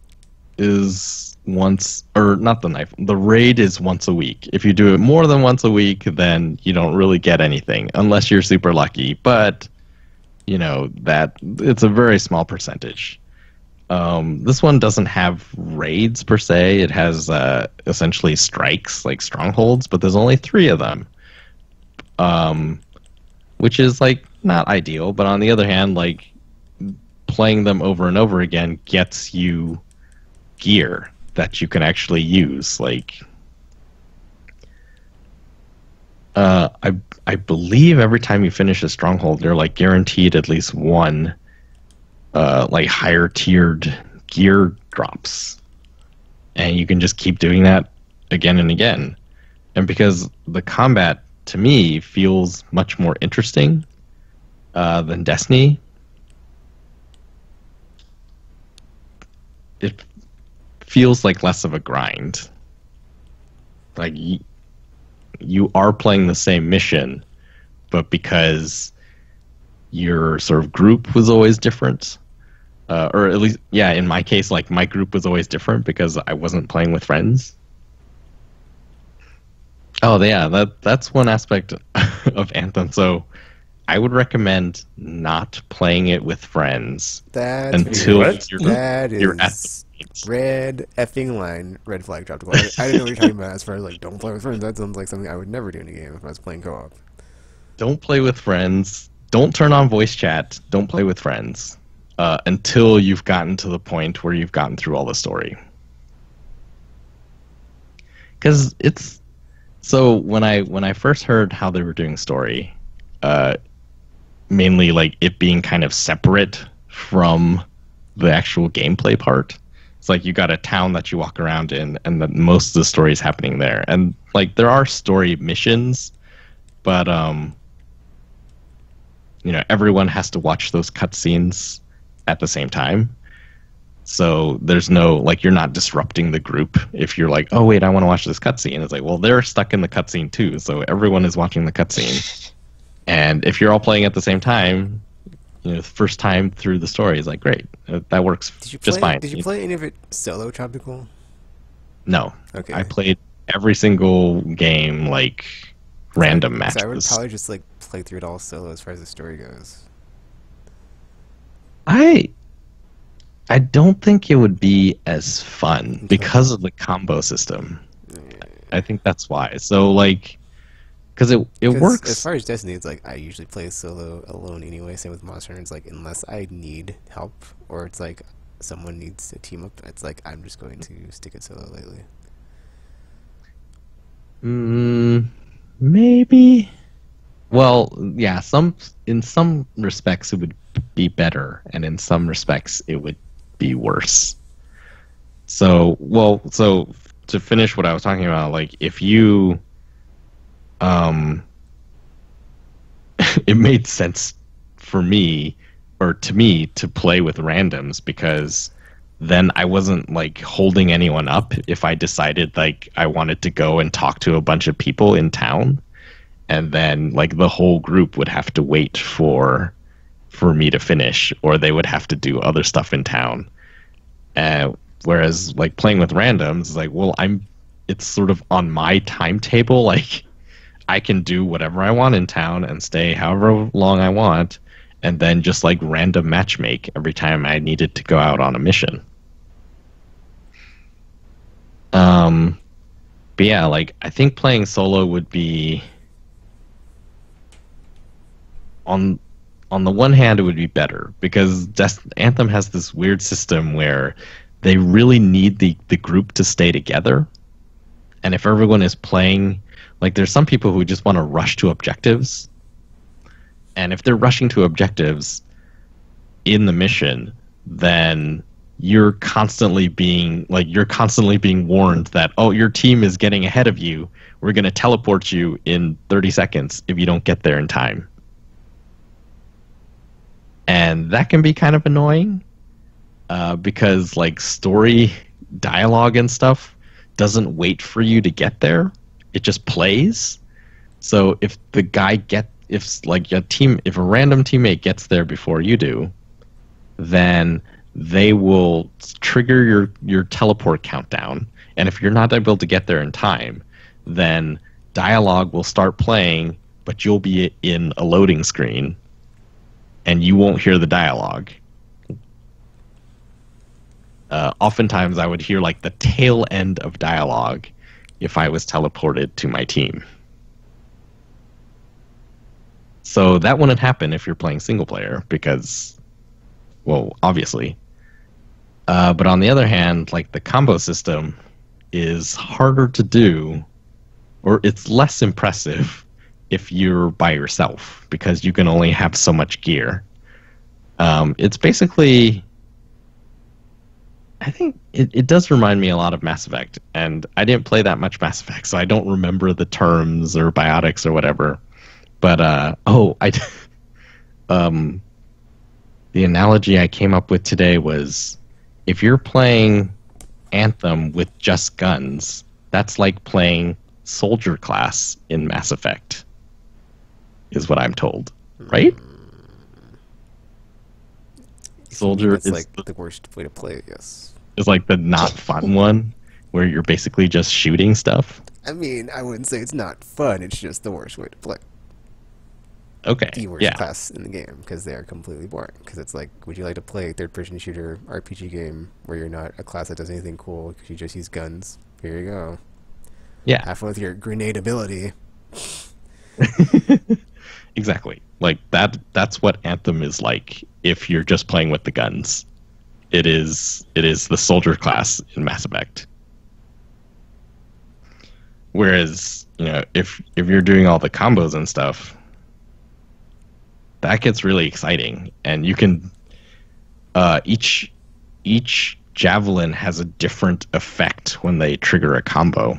is once, or not the Nightfall. The raid is once a week. If you do it more than once a week, then you don't really get anything unless you're super lucky. But you know that it's a very small percentage. This one doesn't have raids per se. It has essentially strikes, like strongholds, but there's only 3 of them, which is like not ideal. But on the other hand, like playing them over and over again gets you gear that you can actually use. Like, I believe every time you finish a stronghold, you're like guaranteed at least one like higher tiered gear drops, and you can just keep doing that again and again. And because the combat to me feels much more interesting than Destiny, it feels like less of a grind. Like you are playing the same mission, but because your sort of group was always different, or at least, yeah, in my case, like my group was always different because I wasn't playing with friends. Oh, yeah, that's one aspect of Anthem. So I would recommend not playing it with friends until you're at the red effing line, red flag dropped. I didn't know what you're talking about as far as like don't play with friends. That sounds like something I would never do in a game if I was playing co-op. Don't play with friends. Don't turn on voice chat. Don't play with friends until you've gotten to the point where you've gotten through all the story. Because it's so when I first heard how they were doing story, mainly like it being kind of separate from the actual gameplay part. It's like you got a town that you walk around in, and that most of the story is happening there. And like there are story missions, but you know, everyone has to watch those cutscenes at the same time. So there's no, like, you're not disrupting the group if you're like, oh wait, I want to watch this cutscene. It's like, well, they're stuck in the cutscene too, so everyone is watching the cutscene. And if you're all playing at the same time, the first time through the story is like great. That works just fine. Did you play any of it solo, Tropical? No. Okay. I played every single game like random matches. So I would probably just like play through it all solo as far as the story goes. I don't think it would be as fun because of the combo system. I think that's why. So like, because it works. As far as Destiny, it's like I usually play solo alone anyway. Same with Monster Hunter. It's like unless I need help or it's like someone needs to team up, it's like I'm just going to stick it solo lately. Maybe. Well, yeah. In some respects it would be better, and in some respects it would be worse. So to finish what I was talking about, like if you, it made sense for me, or to me, to play with randoms because then I wasn't like holding anyone up if I decided like I wanted to go and talk to a bunch of people in town, and then like the whole group would have to wait for me to finish, or they would have to do other stuff in town. Whereas like playing with randoms is like, well, it's sort of on my timetable. Like I can do whatever I want in town and stay however long I want, and then just like random matchmake every time I needed to go out on a mission. But yeah, like I think playing solo would be on the one hand, it would be better because Anthem has this weird system where they really need the group to stay together. And if everyone is playing, like there's some people who just want to rush to objectives. And if they're rushing to objectives in the mission, then you're constantly being warned that, oh, your team is getting ahead of you. We're going to teleport you in 30 seconds if you don't get there in time. And that can be kind of annoying because like story dialogue and stuff doesn't wait for you to get there. It just plays. So if a random teammate gets there before you do, then they will trigger your teleport countdown. And if you're not able to get there in time, then dialogue will start playing, but you'll be in a loading screen and you won't hear the dialogue. Oftentimes I would hear like the tail end of dialogue if I was teleported to my team. So that wouldn't happen if you're playing single player because, well, obviously. But on the other hand, like the combo system is harder to do, or it's less impressive if you're by yourself because you can only have so much gear. It's basically, I think it does remind me a lot of Mass Effect, and I didn't play that much Mass Effect, so I don't remember the terms or biotics or whatever. But the analogy I came up with today was if you're playing Anthem with just guns, that's like playing Soldier class in Mass Effect, is what I'm told, right? Soldier is like the worst way to play it. Yes, it's like the not fun one where you're basically just shooting stuff. I mean, I wouldn't say it's not fun. It's just the worst way to play. Okay. The worst class in the game because they are completely boring. Because it's like, would you like to play a third-person shooter RPG game where you're not a class that does anything cool because you just use guns? Here you go. Yeah. Have fun with your grenade ability. Exactly. Like that's what Anthem is like if you're just playing with the guns. It is the soldier class in Mass Effect. Whereas, if you're doing all the combos and stuff, that gets really exciting, and you can each javelin has a different effect when they trigger a combo.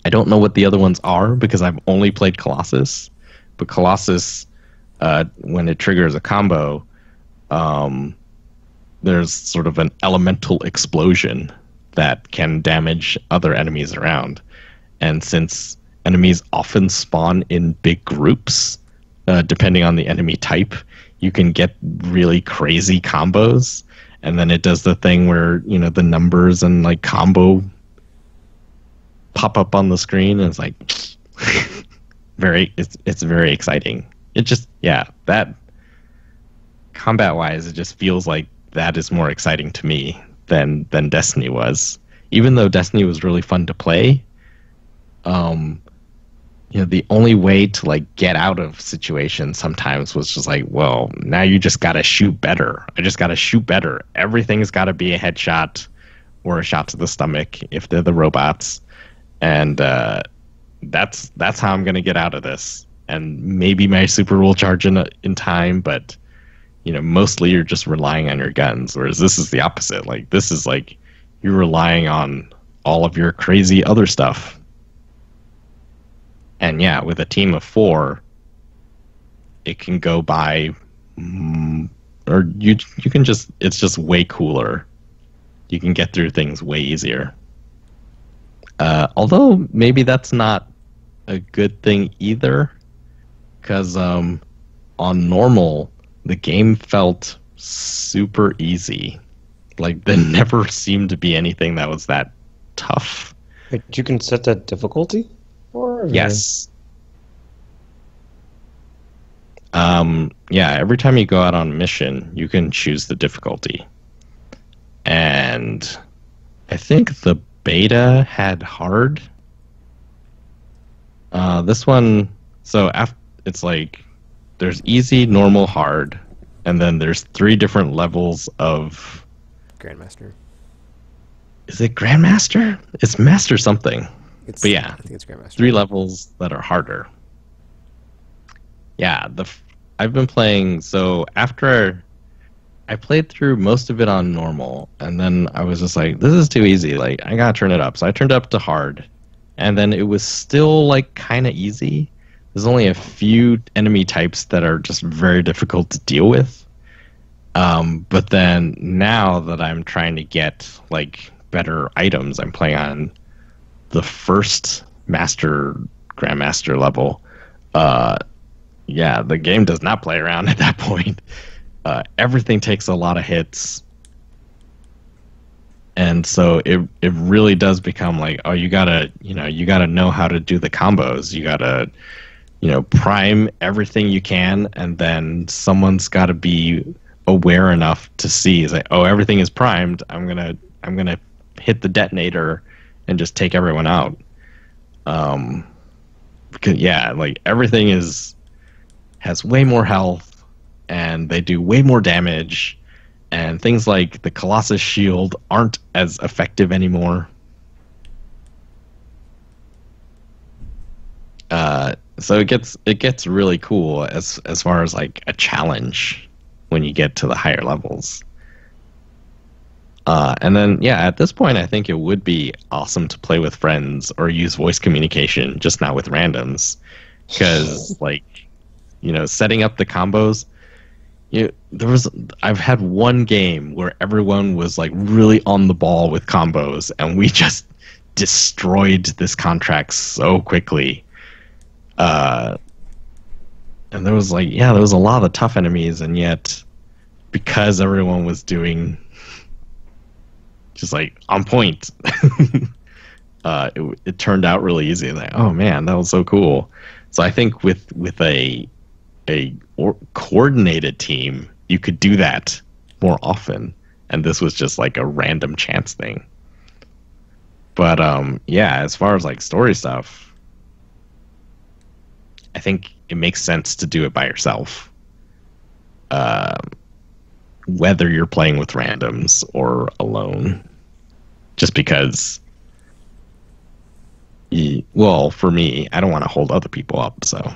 I don't know what the other ones are because I've only played Colossus, but Colossus, when it triggers a combo, there's sort of an elemental explosion that can damage other enemies around. And since enemies often spawn in big groups, depending on the enemy type, you can get really crazy combos, and then it does the thing where, you know, the numbers and like combo pop up on the screen, and it's like it's very exciting. It just, yeah, that combat wise, it just feels like that is more exciting to me than Destiny was. Even though Destiny was really fun to play, you know, the only way to like get out of situations sometimes was just like, well, now you just gotta shoot better. I just gotta shoot better. Everything's gotta be a headshot or a shot to the stomach if they're the robots, and that's how I'm gonna get out of this. And maybe my super will charge in time, but you know, mostly you're just relying on your guns. Whereas this is the opposite. Like, this is like you're relying on all of your crazy other stuff. And yeah, with a team of 4, it can go by, or you can just, it's just way cooler. You can get through things way easier. Although maybe that's not a good thing either, because on normal, the game felt super easy. Like, there never seemed to be anything that was that tough. Wait, you can set that difficulty? Or Yes. Yeah, every time you go out on a mission, you can choose the difficulty. And I think the beta had hard. This one, so it's like there's easy, normal, hard, and then there's 3 different levels of Grandmaster. Is it Grandmaster? It's Master something. But yeah, I think it's Grandmaster. 3 levels that are harder. Yeah, I've been playing, so after I played through most of it on normal, and then I was just like, this is too easy, like, I gotta turn it up. So I turned it up to hard, and then it was still, like, kind of easy. There's only a few enemy types that are just very difficult to deal with. But then now that I'm trying to get, like, better items, I'm playing on the first Grandmaster level. Yeah, the game does not play around at that point. Everything takes a lot of hits, and so it really does become like, oh, you gotta know how to do the combos. You gotta, prime everything you can, and then someone's got to be aware enough to see, is like, oh, everything is primed. I'm gonna hit the detonator and just take everyone out. Because yeah, like, everything has way more health, and they do way more damage, and things like the Colossus shield aren't as effective anymore. So it gets really cool as far as like a challenge when you get to the higher levels. And then, yeah, at this point, I think it would be awesome to play with friends or use voice communication, just not with randoms. Because, like, setting up the combos, I've had one game where everyone was, like, really on the ball with combos, and we just destroyed this contract so quickly. And there was, like, there was a lot of tough enemies, and yet, because everyone was doing just like on point, it turned out really easy. Like, oh man, that was so cool. So I think with a coordinated team, you could do that more often, and this was just like a random chance thing. But yeah, as far as like story stuff, I think it makes sense to do it by yourself. Whether you're playing with randoms or alone. Just because, well, for me, I don't want to hold other people up, so.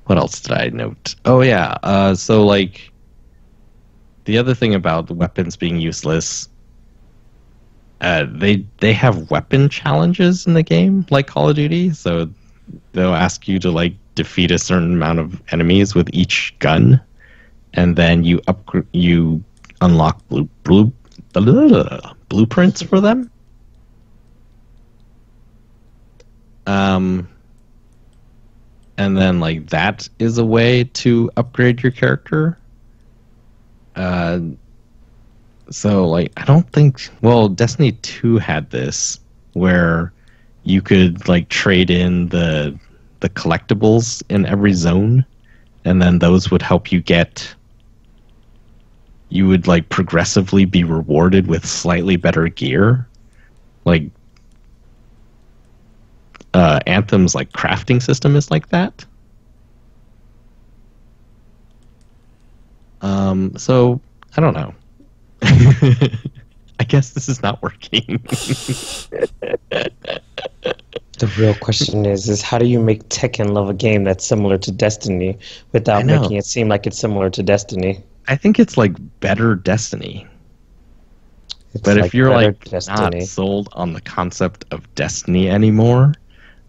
What else did I note? Oh, yeah, so, like, the other thing about the weapons being useless, they have weapon challenges in the game, like Call of Duty, so they'll ask you to like defeat a certain amount of enemies with each gun, and then you unlock blueprints for them, Um, and then like that is a way to upgrade your character. Uh, so like I don't think Destiny 2 had this where you could like trade in the collectibles in every zone, and then those would help you you would like progressively be rewarded with slightly better gear. Like Anthem's like crafting system is like that. So I don't know. I guess this is not working. The real question is how do you make Tekken love a game that's similar to Destiny without making it seem like it's similar to Destiny? I think it's like better Destiny. But if you're like not sold on the concept of Destiny anymore,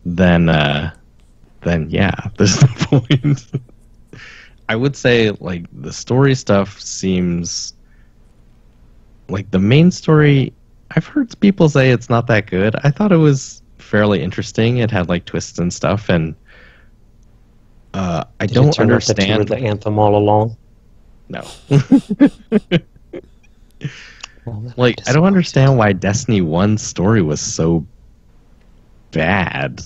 then yeah, there's no point. I would say like the story stuff seems like the main story. I've heard people say it's not that good. I thought it was fairly interesting. It had like twists and stuff, and I don't understand. That you were the Anthem all along? No. Like I don't understand why Destiny 1's story was so bad.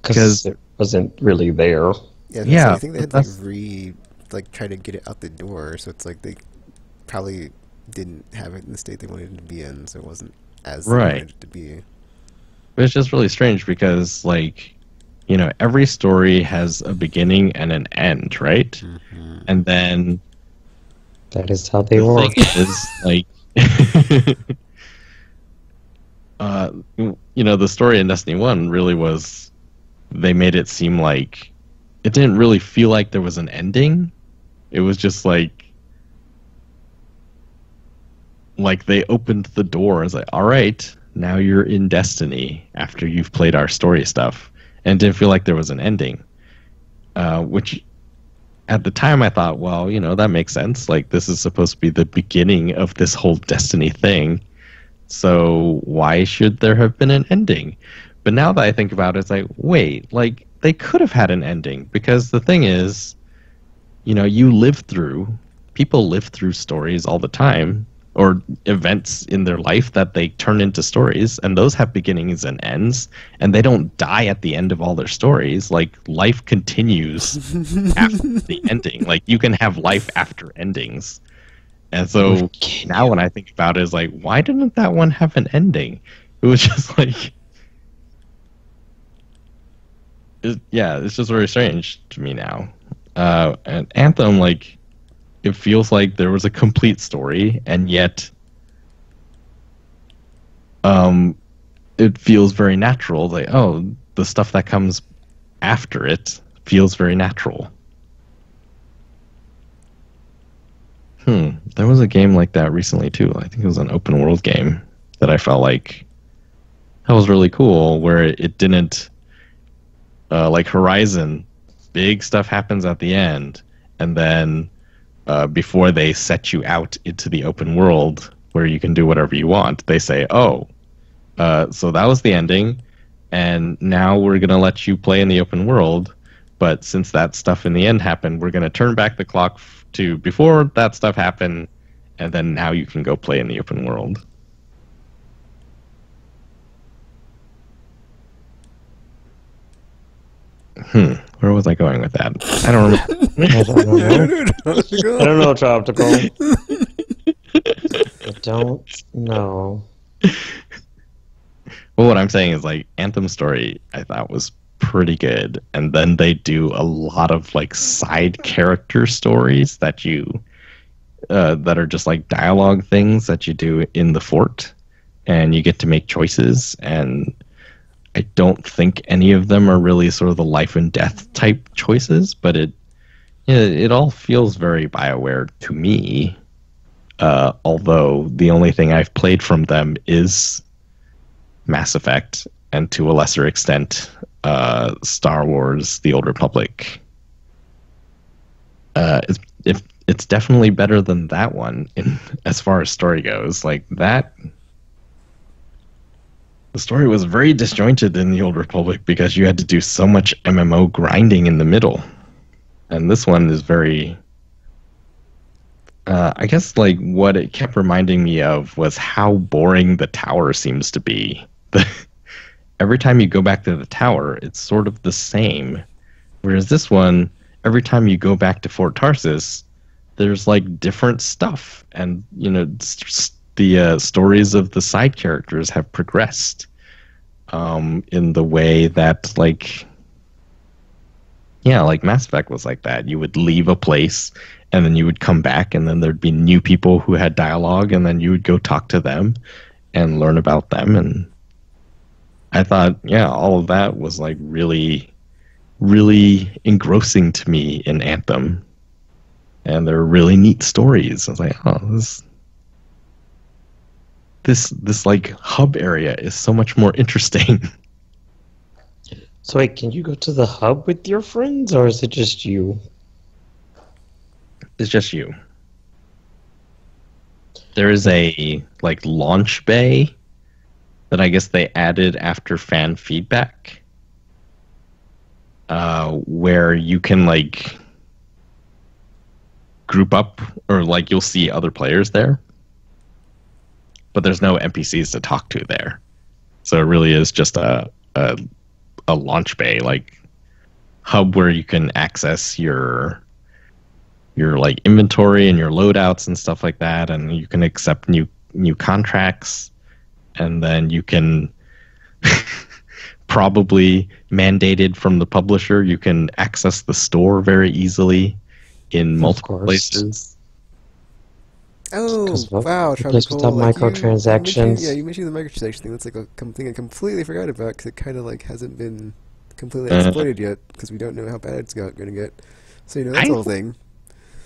Because it wasn't really there. Yeah, I think they had to try to get it out the door, so it's like they probably didn't have it in the state they wanted it to be in, so it wasn't as they wanted it to be. But it's just really strange because, like, you know, every story has a beginning and an end, right? Mm-hmm. And then that is how they work. Is like, you know, the story in Destiny 1 really was. They made it seem like it didn't really feel like there was an ending. It was just like they opened the door and it's like, all right, now you're in Destiny after you've played our story stuff. And it didn't feel like there was an ending. Which at the time I thought, well, you know, that makes sense. Like this is supposed to be the beginning of this whole Destiny thing. So why should there have been an ending? But now that I think about it, it's like, wait, like they could have had an ending because the thing is, you know, people live through stories all the time or events in their life that they turn into stories, and those have beginnings and ends, and they don't die at the end of all their stories. Like life continues after the ending. Like you can have life after endings. And so now when I think about it, it's like, why didn't that one have an ending? It was just like, it's just very strange to me now. And Anthem, like, it feels like there was a complete story, and yet it feels very natural. Like, oh, the stuff that comes after it feels very natural. There was a game like that recently, too. I think it was an open world game that I felt like that was really cool, where it didn't... like Horizon, big stuff happens at the end, and then before they set you out into the open world where you can do whatever you want, they say, oh, so that was the ending, and now we're going to let you play in the open world, but since that stuff in the end happened, we're going to turn back the clock to before that stuff happened, and then now you can go play in the open world. Where was I going with that? I don't remember. I don't know, Tropical. I don't know. Well, what I'm saying is, like, Anthem story I thought was pretty good, and then they do a lot of like side character stories that that are just like dialogue things that you do in the fort, and you get to make choices, and I don't think any of them are really sort of the life and death type choices, but it all feels very BioWare to me. Although the only thing I've played from them is Mass Effect, and to a lesser extent, Star Wars: The Old Republic. It's definitely better than that one as far as story goes. Like that The story was very disjointed in the Old Republic because you had to do so much MMO grinding in the middle. And this one is very... I guess like what it kept reminding me of was how boring the tower seems to be. Every time you go back to the tower, it's sort of the same. Whereas this one, every time you go back to Fort Tarsis, there's like different stuff. And, you know, the stories of the side characters have progressed in the way that, like, yeah, like Mass Effect was like that. You would leave a place, and then you would come back, and then there'd be new people who had dialogue, and then you would go talk to them and learn about them. And I thought, yeah, all of that was like really, really engrossing to me in Anthem. And they're really neat stories. I was like, oh, this like hub area is so much more interesting. So wait, can you go to the hub with your friends, or is it just you? It's just you. There is a like launch bay that I guess they added after fan feedback, where you can like group up, or like you'll see other players there, but there's no NPCs to talk to there. So it really is just a launch bay, like hub where you can access your like inventory and your loadouts and stuff like that, and you can accept new contracts, and then you can probably mandated from the publisher, you can access the store very easily in multiple places. Oh, wow, Place without microtransactions. You mentioned the microtransaction thing. That's like a thing I completely forgot about, because it kind of like hasn't been completely exploited yet, because we don't know how bad it's going to get. So, you know, that's the whole thing.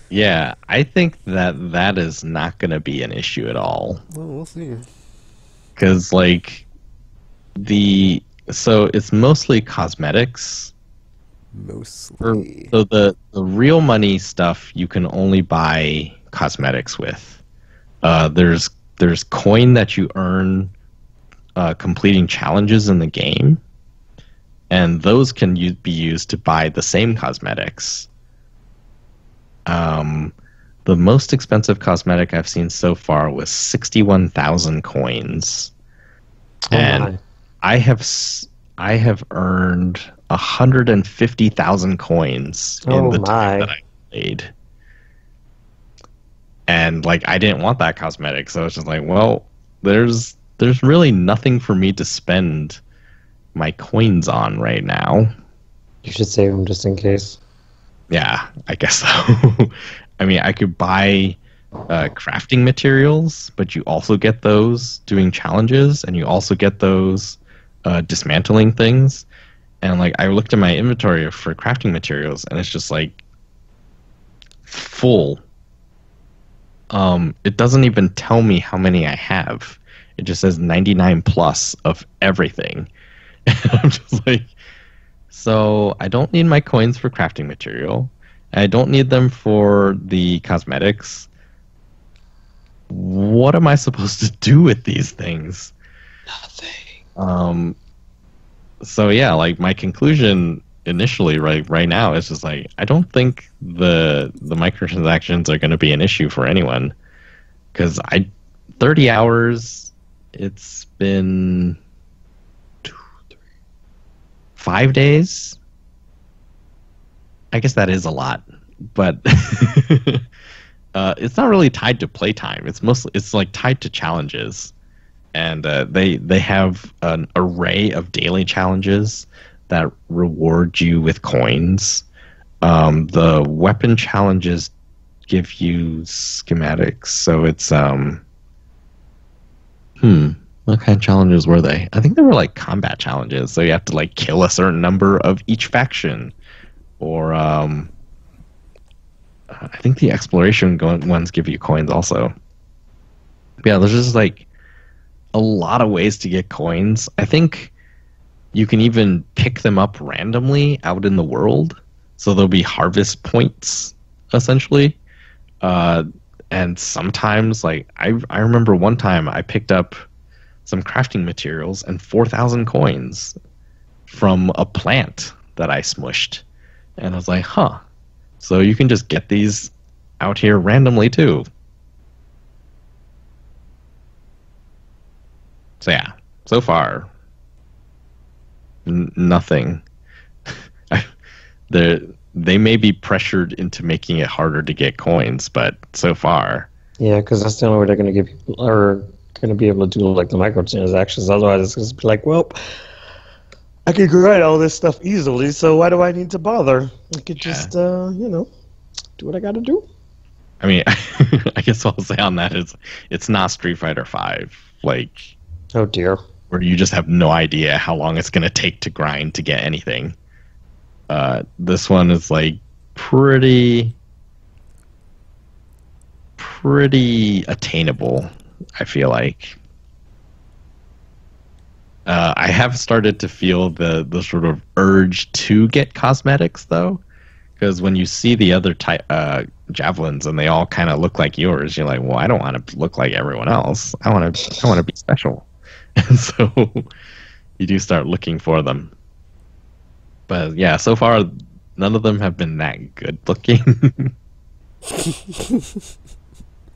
Yeah, I think that is not going to be an issue at all. Well, we'll see. Because, like, so it's mostly cosmetics. Mostly. So the real money stuff you can only buy cosmetics with. There's coin that you earn completing challenges in the game, and those can be used to buy the same cosmetics. The most expensive cosmetic I've seen so far was 61,000 coins, and I have earned 150,000 coins in the time that I played. And like I didn't want that cosmetic, so it's just like, well, there's really nothing for me to spend my coins on right now. You should save them just in case. Yeah, I guess so. I mean, I could buy crafting materials, but you also get those doing challenges, and you also get those dismantling things. And like I looked at my inventory for crafting materials, and it's just like full. It doesn't even tell me how many I have. It just says 99 plus of everything. And I'm just like, so I don't need my coins for crafting material. I don't need them for the cosmetics. What am I supposed to do with these things? Nothing. So yeah, like my conclusion initially right now is just like, I don't think the microtransactions are going to be an issue for anyone, because 30 hours, it's been 5 days. I guess that is a lot, but it's not really tied to playtime. It's like tied to challenges, and they have an array of daily challenges that reward you with coins. The weapon challenges give you schematics, so it's what kind of challenges were they? I think they were like combat challenges, so you have to like kill a certain number of each faction, or I think the exploration ones give you coins also. But yeah, there's just like a lot of ways to get coins. I think you can even pick them up randomly out in the world. So there'll be harvest points, essentially. And sometimes, like, I remember one time I picked up some crafting materials and 4,000 coins from a plant that I smushed. And I was like, huh. So you can just get these out here randomly too. So yeah, so far, nothing. They may be pressured into making it harder to get coins, but so far, Yeah, because that's the only way they're going to give people are going to be able to do like the microtransactions. Otherwise, it's going to be like, well, I can grind all this stuff easily, so why do I need to bother? I could just, do what I got to do. I mean, I guess what I'll say on that is it's not Street Fighter V, like, Oh dear. where you just have no idea how long it's going to take to grind to get anything. This one is like pretty attainable, I feel like. I have started to feel the sort of urge to get cosmetics, though, because when you see the other javelins and they all kind of look like yours, you're like, well, I don't want to look like everyone else. I want to be special, and so you do start looking for them. But yeah, so far none of them have been that good looking.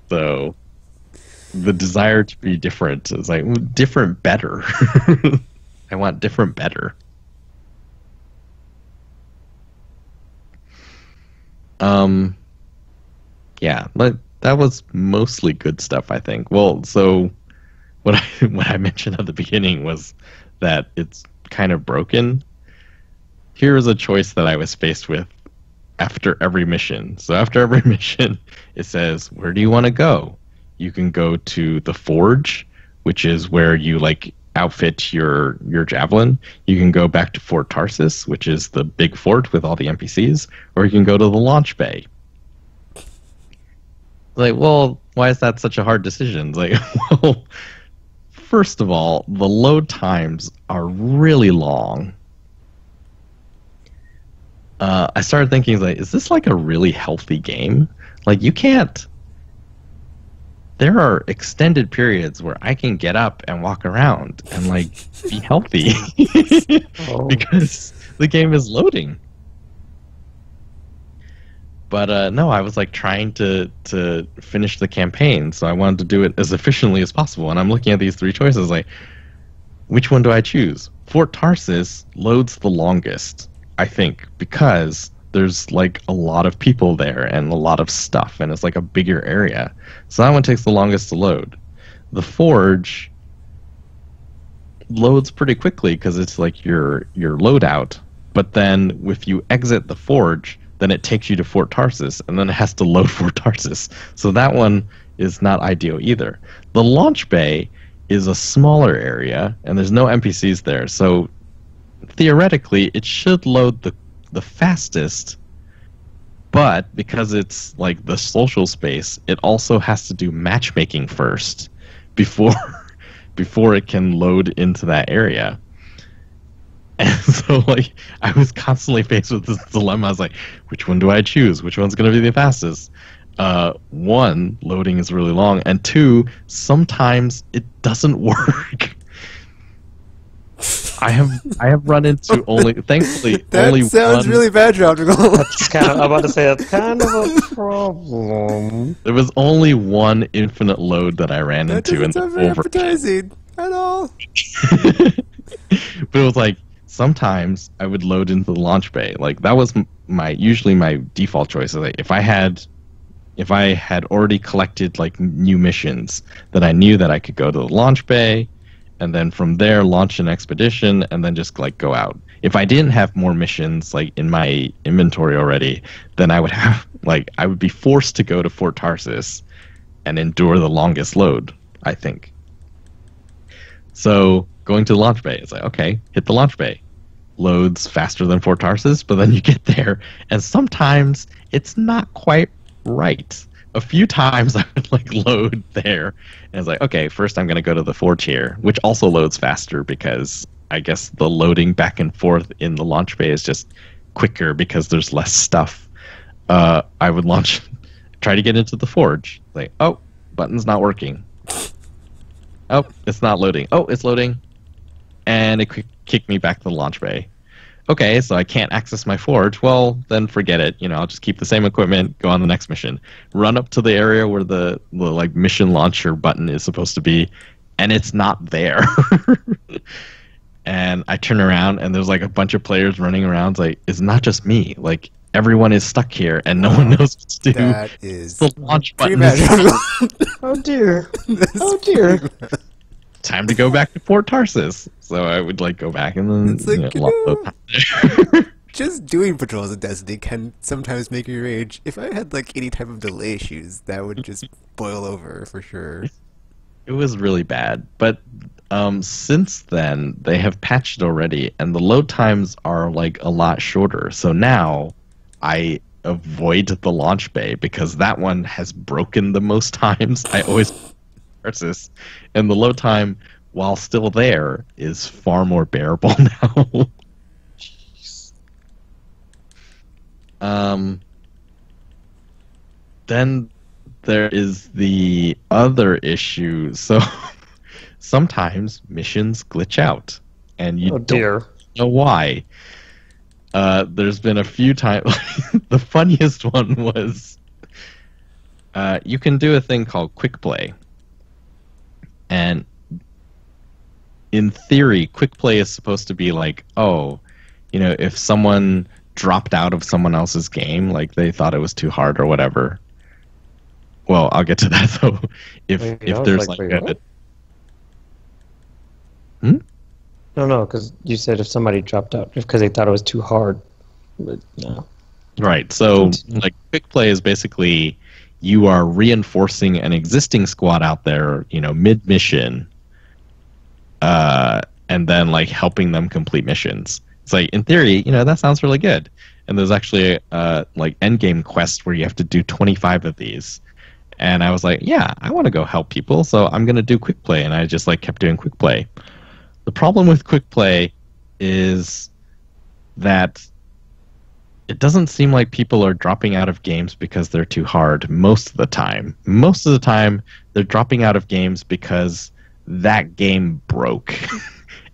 So the desire to be different is like different better. I want different better. Yeah, that was mostly good stuff, I think. Well, so what I mentioned at the beginning was that it's kind of broken. Here is a choice that I was faced with after every mission. So after every mission, it says, where do you want to go? You can go to the Forge, which is where you like outfit your javelin. You can go back to Fort Tarsis, which is the big fort with all the NPCs, or you can go to the launch bay. Like, well, why is that such a hard decision? It's like, well, first of all, the load times are really long. I started thinking, like, is this like a really healthy game? Like, you can't. There are extended periods where I can get up and walk around and like be healthy because the game is loading. But no, I was like trying to finish the campaign, so I wanted to do it as efficiently as possible. And I'm looking at these three choices, like, which one do I choose? Fort Tarsis loads the longest, I think, because there's like a lot of people there and a lot of stuff, and it's like a bigger area. So that one takes the longest to load. The Forge loads pretty quickly because it's like your loadout. But then if you exit the Forge, then it takes you to Fort Tarsis, and then it has to load Fort Tarsis. So that one is not ideal either. The launch bay is a smaller area, and there's no NPCs there. So theoretically, it should load the fastest, but because it's like the social space, it also has to do matchmaking first before it can load into that area. And so like I was constantly faced with this dilemma. I was like, which one do I choose? Which one's going to be the fastest? One, loading is really long, and two, sometimes it doesn't work. I have run into thankfully That only sounds one. really bad, Tropical. That's kind of, I'm about to say that's kind of a problem. There was only one infinite load that I ran That into in doesn't the sound very over. appetizing at all. But it was like sometimes I would load into the launch bay. Like that was usually my default choice. Like if I had already collected like new missions, then I knew that I could go to the launch bay, and then from there launch an expedition, and then just like go out. If I didn't have more missions like in my inventory already, then I would be forced to go to Fort Tarsis and endure the longest load, I think. So going to the launch bay, it's like, okay, hit the launch bay. Loads faster than Fort Tarsis, but then you get there, and sometimes it's not quite right. A few times I would like load there, and it's like, okay, first I'm going to go to the Forge here, which also loads faster because I guess the loading back and forth in the launch bay is just quicker because there's less stuff. I would try to get into the Forge. Like, oh, button's not working. Oh, it's not loading. Oh, it's loading. And it kicked me back to the launch bay. Okay, so I can't access my forge. Well, then forget it. I'll just keep the same equipment, go on the next mission. Run up to the area where the like mission launcher button is supposed to be, and it's not there. And I turn around and there's like a bunch of players running around. It's like, it's not just me. Like everyone is stuck here and no one knows what to do. That is the launch pretty button is Oh dear. Oh dear. time to go back to Port Tarsus. So I would like go back and then It's like, load just doing patrols in Destiny can sometimes make me rage. If I had like any type of delay issues, that would just boil over for sure. It was really bad, but since then they have patched it already, and the load times are like a lot shorter. So now I avoid the launch bay because that one has broken the most times. I always Tarsus, and the load time, while still there, is far more bearable now. Jeez. Then there is the other issue. So sometimes missions glitch out, and you Oh dear. don't know why. There's been a few times. The funniest one was you can do a thing called quick play, and in theory, quick play is supposed to be like, oh, if someone dropped out of someone else's game, like they thought it was too hard or whatever. Well, I'll get to that though. If there's like a, what? Hmm? No, because you said if somebody dropped out because they thought it was too hard. But no. Right. So, like, quick play is basically you are reinforcing an existing squad out there, mid mission, and then like helping them complete missions. It's like in theory, that sounds really good. And there's actually like end game quest where you have to do 25 of these. And I was like, yeah, I want to go help people, so I'm gonna do quick play, and I just like kept doing quick play. The problem with quick play is that it doesn't seem like people are dropping out of games because they're too hard most of the time. Most of the time, they're dropping out of games because that game broke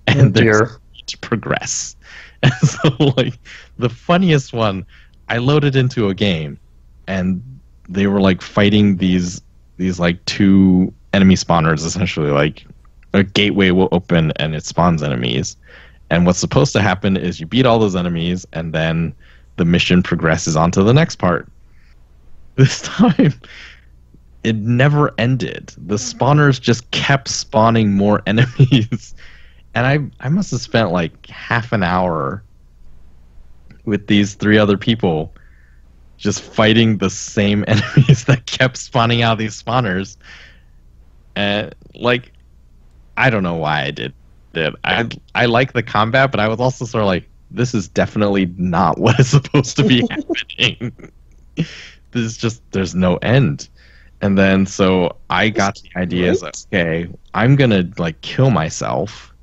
and there's need to progress. And so, like, the funniest one, I loaded into a game and they were like fighting these like two enemy spawners, essentially. Like a gateway will open and it spawns enemies. And what's supposed to happen is you beat all those enemies and then the mission progresses on to the next part. This time, it never ended. The spawners just kept spawning more enemies. And I must have spent like half an hour with these 3 other people just fighting the same enemies that kept spawning out these spawners. And like, I don't know why I did it. I like the combat, but I was also sort of like, this is definitely not what is supposed to be happening. There's no end. And then so I got the idea is, okay, I'm gonna like kill myself,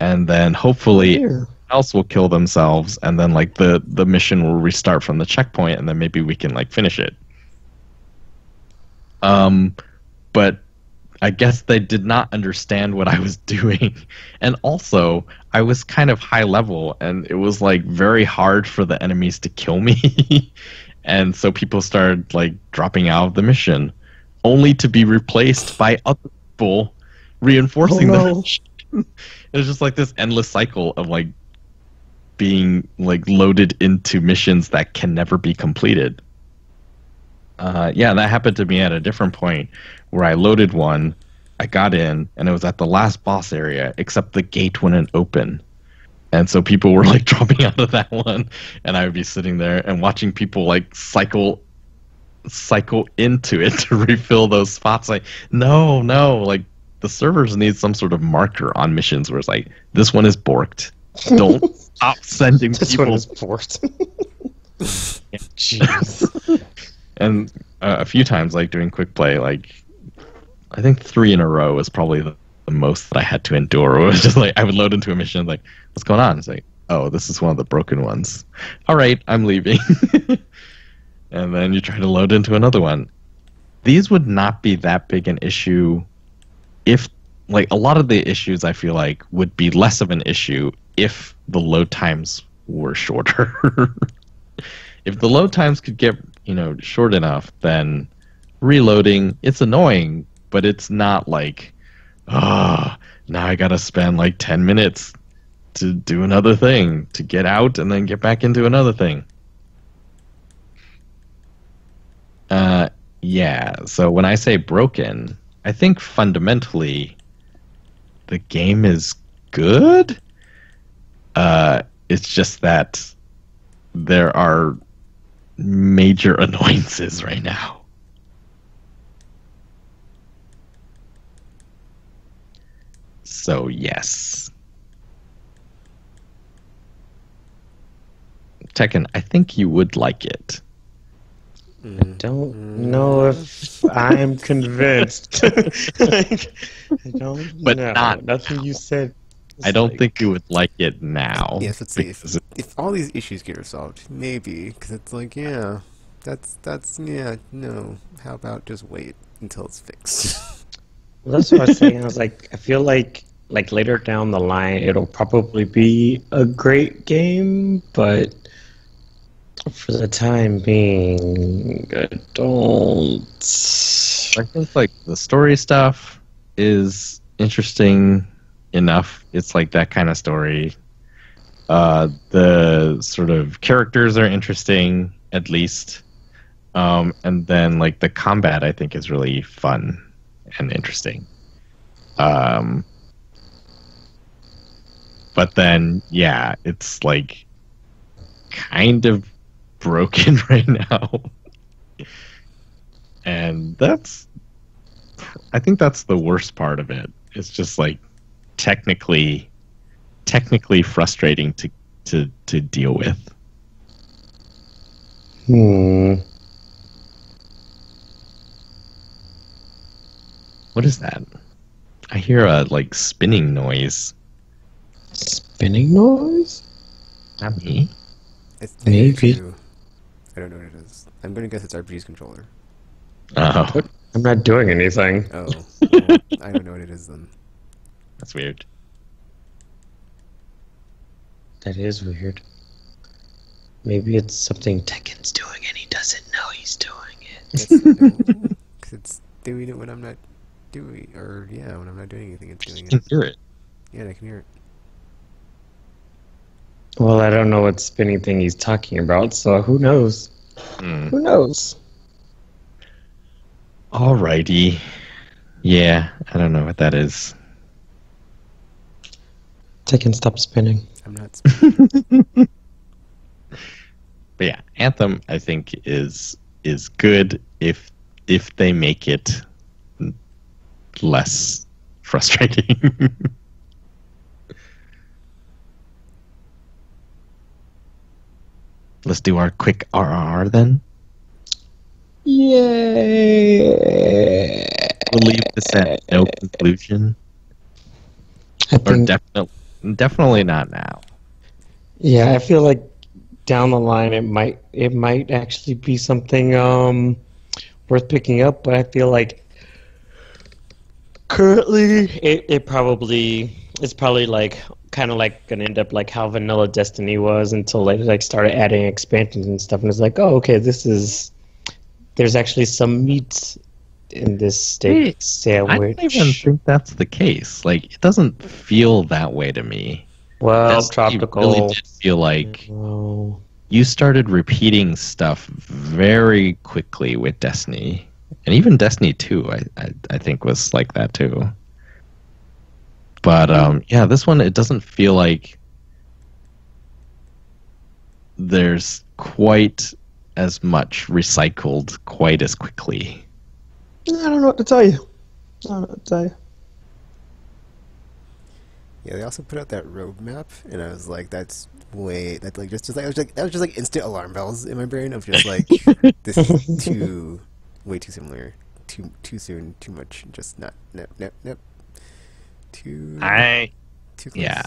and then hopefully else will kill themselves, and then like the mission will restart from the checkpoint, and then maybe we can like finish it. But I guess they did not understand what I was doing. And also, I was kind of high level, and it was like very hard for the enemies to kill me. And so people started like dropping out of the mission, only to be replaced by other people reinforcing the mission. It was just like this endless cycle of like being like loaded into missions that can never be completed. Yeah, that happened to me at a different point where I loaded one, I got in, and it was at the last boss area, except the gate wouldn't open. And so people were like dropping out of that one, and I would be sitting there and watching people like cycle into it to refill those spots. Like, no, like the servers need some sort of marker on missions where it's like, this one is borked. Don't stop sending this people. One is borked. Jeez. And a few times, like doing quick play, like I think 3 in a row was probably the most that I had to endure. It was just like I would load into a mission, like, what's going on? It's like, oh, this is one of the broken ones. All right, I'm leaving. And then you try to load into another one. These would not be that big an issue if like a lot of the issues I feel like would be less of an issue if the load times were shorter. If the load times could get, short enough, then reloading, it's annoying, but it's not like, now I gotta spend like 10 minutes to do another thing, to get out and then get back into another thing. Yeah, so when I say broken, I think fundamentally the game is good. It's just that there are major annoyances right now. So, yes. Tekken, I think you would like it. I don't know if I'm convinced. Like, I don't But know. not Nothing you said. I don't think you would like it now. Yes, let's see. because If all these issues get resolved, maybe, because it's like, yeah, yeah, no. How about just wait until it's fixed? Well, that's what I was saying. I was like, I feel like later down the line, it'll probably be a great game, but for the time being, I don't. I think like the story stuff is interesting enough. It's like that kind of story. The sort of characters are interesting, at least. And then like the combat, I think, is really fun and interesting. But then, yeah, it's like kind of broken right now. And I think that's the worst part of it. It's just like technically frustrating to deal with. What is that? I hear a like spinning noise. Spinning noise? Not me. It's Maybe. too. I don't know what it is. I'm gonna guess it's RPG's controller. Oh, I'm not doing anything. Oh, well, I don't know what it is then. that's weird. That is weird. Maybe it's something Tekken's doing and he doesn't know he's doing it. Yes, no, 'cause it's doing it when I'm not doing, or yeah, when I'm not doing anything, it's doing You can it. hear it. Yeah, I can hear it. Well, I don't know what spinning thing he's talking about, so who knows? Hmm. Who knows? Alrighty. Yeah, I don't know what that is. Tekken, stop spinning. I'm not. But yeah, Anthem I think is good if they make it less frustrating. Let's do our quick RRR then. Yay! We'll leave this at no conclusion. I Or think, definitely not now. yeah, I feel like down the line it might actually be something worth picking up, but I feel like currently it's probably like kind of like gonna end up like how vanilla Destiny was until they like started adding expansions and stuff, and it's like, oh, okay, there's actually some meat in this steak sandwich. I don't even think that's the case. Like, it doesn't feel that way to me. Well, Destiny tropical. really did feel like Oh. you started repeating stuff very quickly with Destiny, and even Destiny 2, I think was like that too. But yeah, this one, it doesn't feel like there's quite as much recycled quite as quickly. I don't know what to tell you. I don't know what to tell you. Yeah, they also put out that roadmap, and I was like, "That's way that like just like I was like that was just like instant alarm bells in my brain of just like this is way too similar, too soon, too much, just not nope, too too close." Yeah.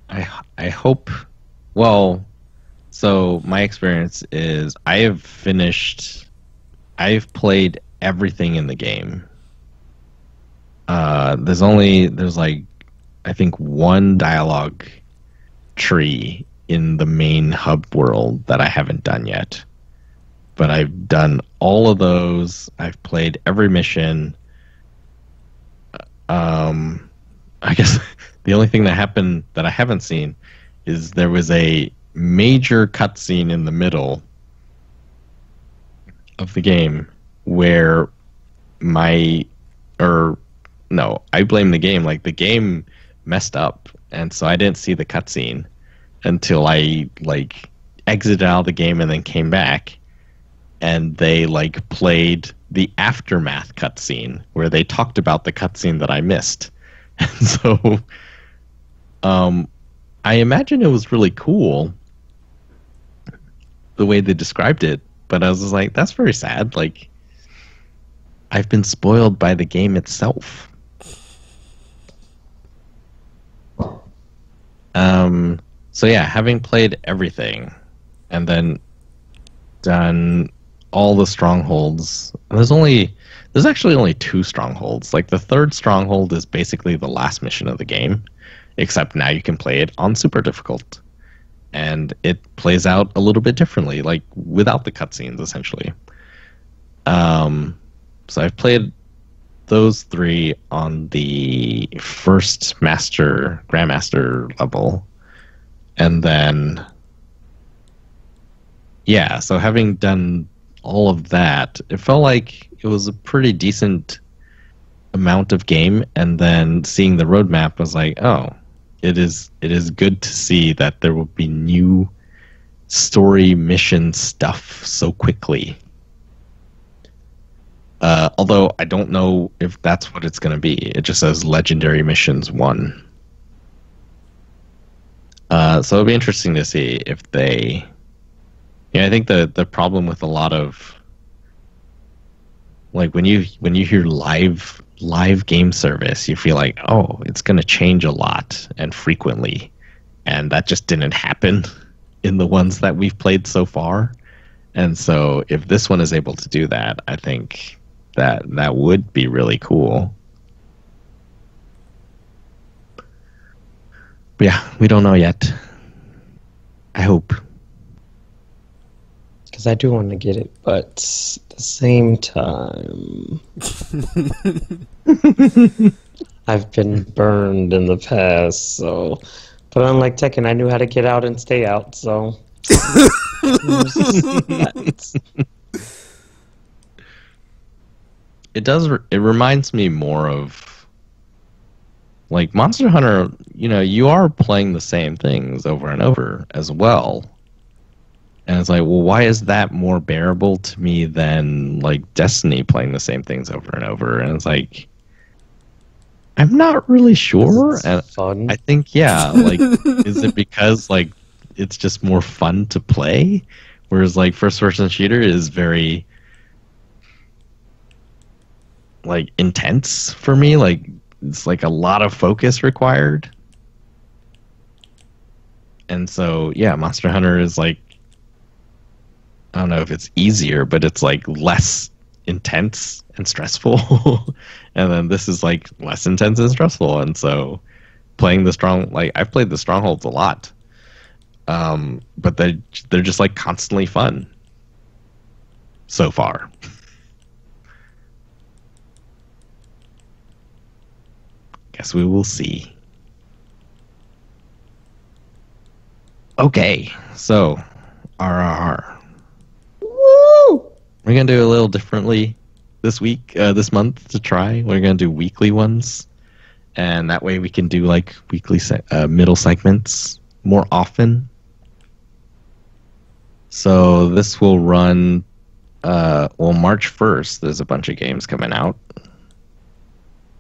I hope. Well, so my experience is I've played everything in the game. there's like I think one dialogue tree in the main hub world that I haven't done yet. But I've done all of those. I've played every mission. I guess the only thing that happened that I haven't seen is there was a major cutscene in the middle of the game where I blame the game. Like the game messed up, and so I didn't see the cutscene until I like exited out of the game and then came back, and they like played the aftermath cutscene where they talked about the cutscene that I missed. And so I imagine it was really cool the way they described it, but I was just like, that's very sad. Like, I've been spoiled by the game itself. So yeah, having played everything and then done all the strongholds, there's actually only 2 strongholds. Like the third stronghold is basically the last mission of the game, except now you can play it on super difficult. And it plays out a little bit differently, like without the cutscenes, essentially. So I've played those 3 on the first Grandmaster level. And then, yeah, so having done all of that, it felt like it was a pretty decent amount of game. And then seeing the roadmap was like, oh, it is good to see that there will be new story mission stuff so quickly. Although I don't know if that's what it's going to be. It just says Legendary Missions 1. So it'll be interesting to see if they... Yeah, I think the problem with a lot of... Like, when you hear live game service, you feel like, oh, it's going to change a lot and frequently. And that just didn't happen in the ones that we've played so far. And so if this one is able to do that, I think that would be really cool. But yeah, we don't know yet. I hope. Because I do want to get it, but at the same time, I've been burned in the past, so... But unlike Tekken, I knew how to get out and stay out, so... It reminds me more of... Like, Monster Hunter, you are playing the same things over and over as well. And it's like, well, why is that more bearable to me than, like, Destiny playing the same things over and over? And it's like, I'm not really sure. And fun. I think, yeah, like, is it because, like, it's just more fun to play? Whereas, like, first-person shooter is very, like, intense for me. Like, it's, like, a lot of focus required. And so, yeah, Monster Hunter is, like, I don't know if it's easier, but it's like less intense and stressful. And then this is like less intense and stressful. And so playing I've played the strongholds a lot. But they're just like constantly fun so far. Guess we will see. Okay, so RRR. We're going to do a little differently this month to try. We're going to do weekly ones. And that way we can do like weekly middle segments more often. So this will run, March 1st, there's a bunch of games coming out,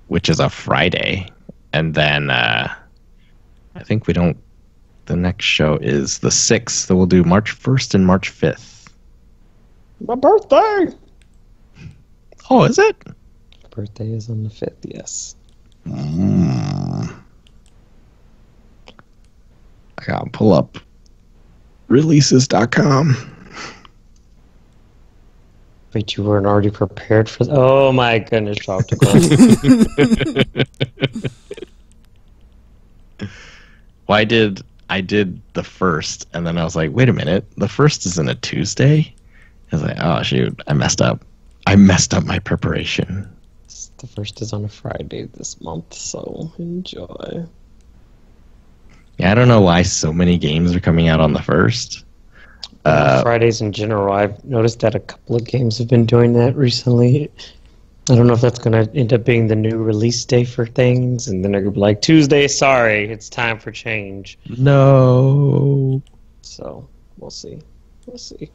which is a Friday. And then I think the next show is the 6th. So we'll do March 1st and March 5th. My birthday! Oh, is it? My birthday is on the 5th, yes. I gotta pull up releases.com. Wait, you weren't already prepared for Oh my goodness, Tropical. Well, I did the first, and then I was like, wait a minute, the first isn't a Tuesday? I was like, oh shoot, I messed up. I messed up my preparation. The first is on a Friday this month, so enjoy. Yeah, I don't know why so many games are coming out on the first. Fridays in general, I've noticed that a couple of games have been doing that recently. I don't know if that's going to end up being the new release day for things, and then they're going to be like, Tuesday, sorry, it's time for change. No. So, we'll see. We'll see.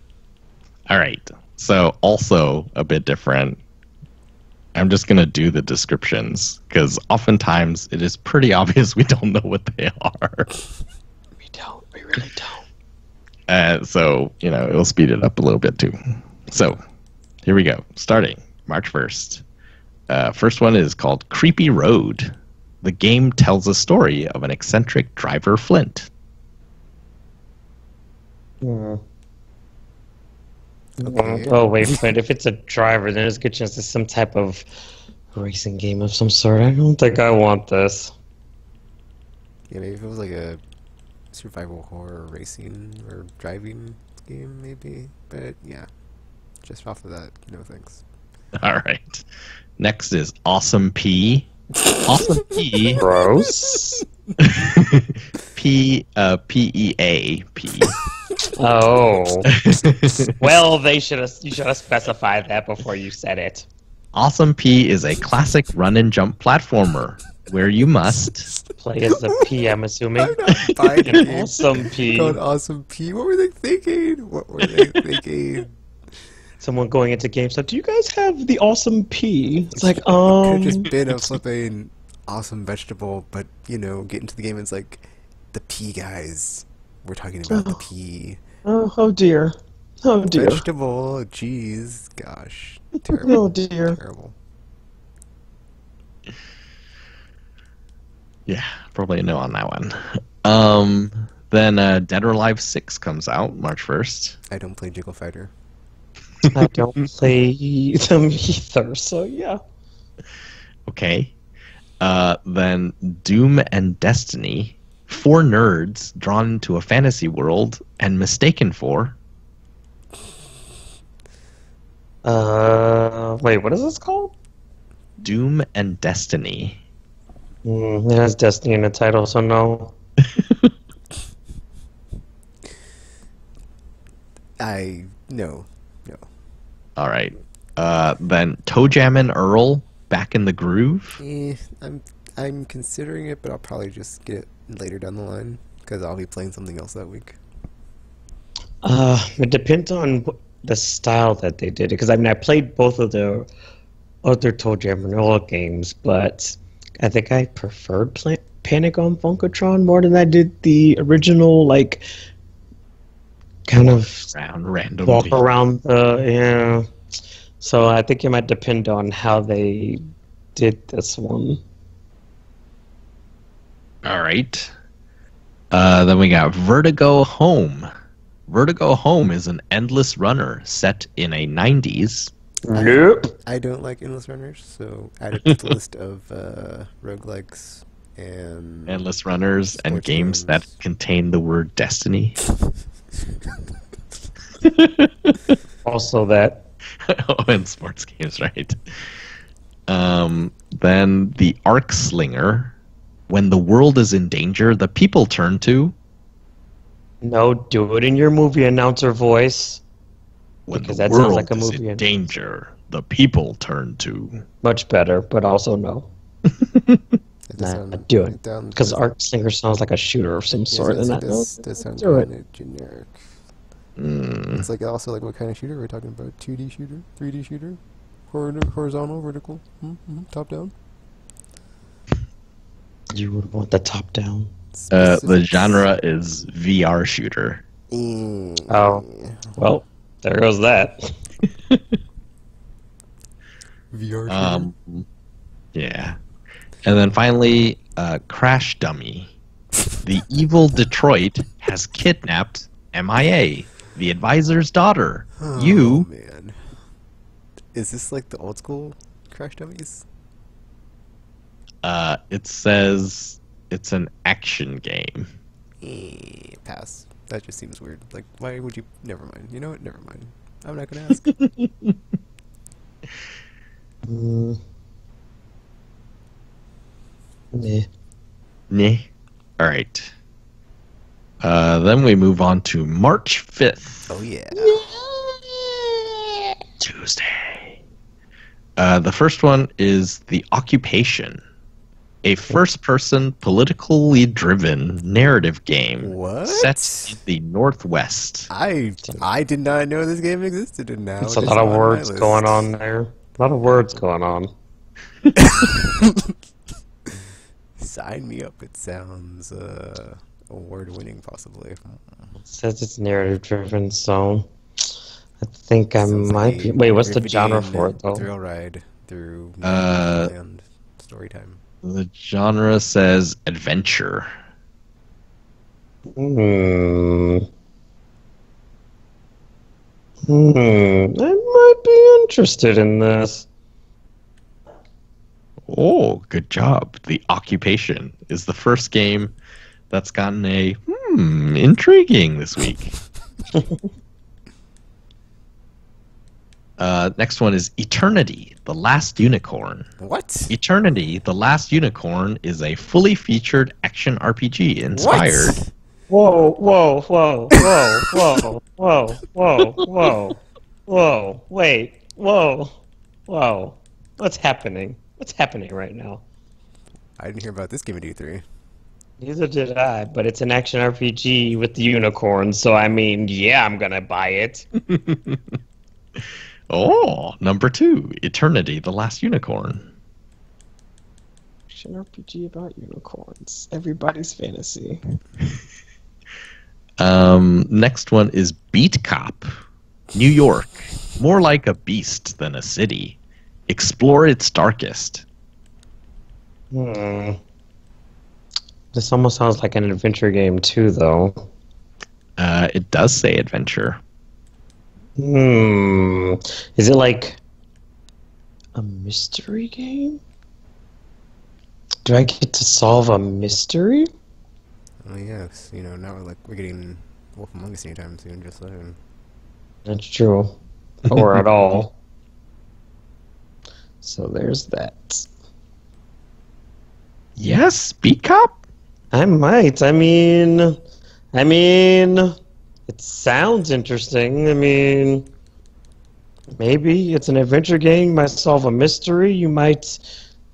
All right. So, also a bit different. I'm just going to do the descriptions, because oftentimes it is pretty obvious we don't know what they are. We don't. We really don't. So, it'll speed it up a little bit too. So, here we go. Starting March 1st. First one is called Creepy Road. The game tells a story of an eccentric driver, Flint. Hmm. Okay. Oh, wait, but if it's a driver, then there's a good chance it's some type of racing game of some sort. I don't think I want this. Yeah, maybe if it was like a survival horror racing or driving game, maybe. But yeah, just off of that, no thanks. All right. Next is Awesome P. Awesome P. Gross. P-E-A-P. Oh. Well, you should have specified that before you said it. Awesome P is a classic run and jump platformer where you must Play as a P, I'm assuming. I'm not buying An it. awesome P. Called Awesome P. What were they thinking? What were they thinking? Someone going into GameStop, do you guys have the awesome P? It's like, Could have just been a flipping awesome vegetable, but get into the game and it's like the pea guys. We're talking about the pea. oh dear. Oh dear. Vegetable, jeez, gosh. Terrible. Oh dear. Terrible. Yeah, probably a no on that one. Then Dead or Alive 6 comes out March 1st. I don't play Jiggle Fighter. I don't play them either, so yeah. Okay. Then Doom and Destiny. 4 nerds drawn into a fantasy world and mistaken for... Wait, what is this called? Doom and Destiny. It has Destiny in the title, so no. No. All right. Then Toe Jam and Earl, Back in the Groove. I'm considering it, but I'll probably just get it later down the line because I'll be playing something else that week. It depends on the style that they did it. Because I played both of the other Toe Jam and Earl games, but I think I preferred Panic on Funkatron more than I did the original, kind of Randomly. walk around yeah. So I think it might depend on how they did this one. All right. Then we got Vertigo Home. Vertigo Home is an endless runner set in a 90s. Nope. I don't like endless runners, so add it to the list of roguelikes and Endless runners and sports games that contain the word destiny. Also that. Oh, and sports games, right. Then the Arc Slinger. When the world is in danger, the people turn to... No, do it in your movie announcer voice. When Because the that sounds world like a is movie in announcer. danger, the people turn to... Much better, but also no. It does Nah, sound- do it. down- Because does- Arc Slinger sounds like a shooter of some yes, sort. yes, And it does sound do it. kind of generic. Mm. It's also what kind of shooter we're talking about? 2D shooter, 3D shooter, horizontal, vertical, top down. You would want the top down. The Specifics. genre is VR shooter. Oh. Well, there goes that. VR shooter. Yeah. And then finally, Crash Dummy. The evil Detroit has kidnapped MIA, the advisor's daughter. Oh, You man. Is this like the old school Crash Dummies? It says it's an action game. Pass. That just seems weird. Like, why would you? Never mind. You know what? Never mind. I'm not gonna ask. Nah. Nah. All right. Then we move on to March 5th. Oh yeah. Tuesday. The first one is The Occupation, a first-person, politically driven narrative game What? set in the Northwest. I did not know this game existed, and now It's it a is lot of on my words list. going on there. A lot of words going on. Sign me up. It sounds award-winning, possibly. It says it's narrative driven, so I think I Sounds might like be. a Wait, what's the riveting genre for it though? Thrill ride through and story time. The genre says adventure. I might be interested in this. Oh, good job. The Occupation is the first game that's gotten a intriguing this week. Next one is Eternity, The Last Unicorn. What? Eternity, The Last Unicorn is a fully featured action RPG inspired. What? Whoa, whoa, whoa, whoa, whoa, whoa, whoa, whoa, whoa, wait, whoa. What's happening? What's happening right now? I didn't hear about this game at E3. Neither did I, but it's an action RPG with the unicorns, so I mean, yeah, I'm gonna buy it. Oh, number 2, Eternity, The Last Unicorn. Action RPG about unicorns. Everybody's fantasy. Next one is Beat Cop, New York, more like a beast than a city. Explore its darkest. This almost sounds like an adventure game too, though. It does say adventure. Is it like a mystery game? Do I get to solve a mystery? Oh yes, now we're getting Wolf Among Us anytime soon. Just saying. That's true. Or at all. So there's that. Yes, Beat Cop? I might. I mean, it sounds interesting. I mean, maybe it's an adventure game. You might solve a mystery. You might,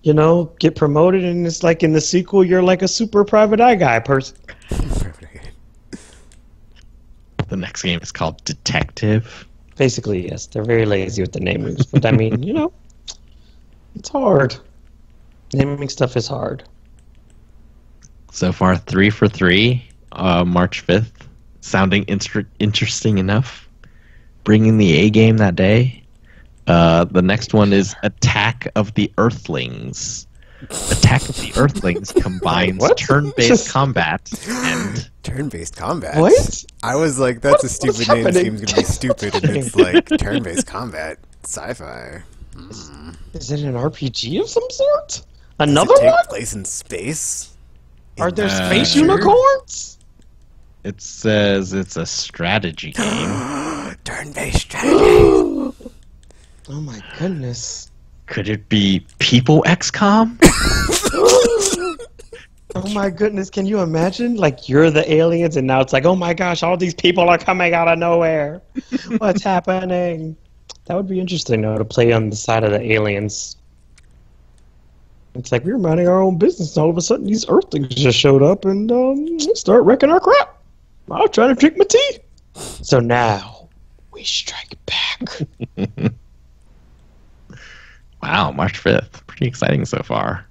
get promoted, and it's like in the sequel, you're like a super private eye guy person. The next game is called Detective. Basically, yes. They're very lazy with the namings, but I mean, it's hard. Naming stuff is hard. So far, 3 for 3, March 5th. Sounding interesting enough. Bringing the A game that day. The next one is Attack of the Earthlings. Attack of the Earthlings combines What? turn-based combat and... Turn-based combat? What? I was like, that's a stupid name. This happening? game's gonna be stupid, and it's like turn-based combat, sci-fi. Is it an RPG of some sort? Does Another it take one? place in space? Are there space Adventure? unicorns? It says it's a strategy game. Turn-based strategy. Oh my goodness. Could it be People XCOM? Oh my goodness, can you imagine? Like, you're the aliens, and now it's like, oh my gosh, all these people are coming out of nowhere. What's happening? That would be interesting, though, to play on the side of the aliens. It's like, we're minding our own business, and all of a sudden these Earthlings just showed up and start wrecking our crap. I was trying to drink my tea. So now, we strike back. Wow, March 5th. Pretty exciting so far.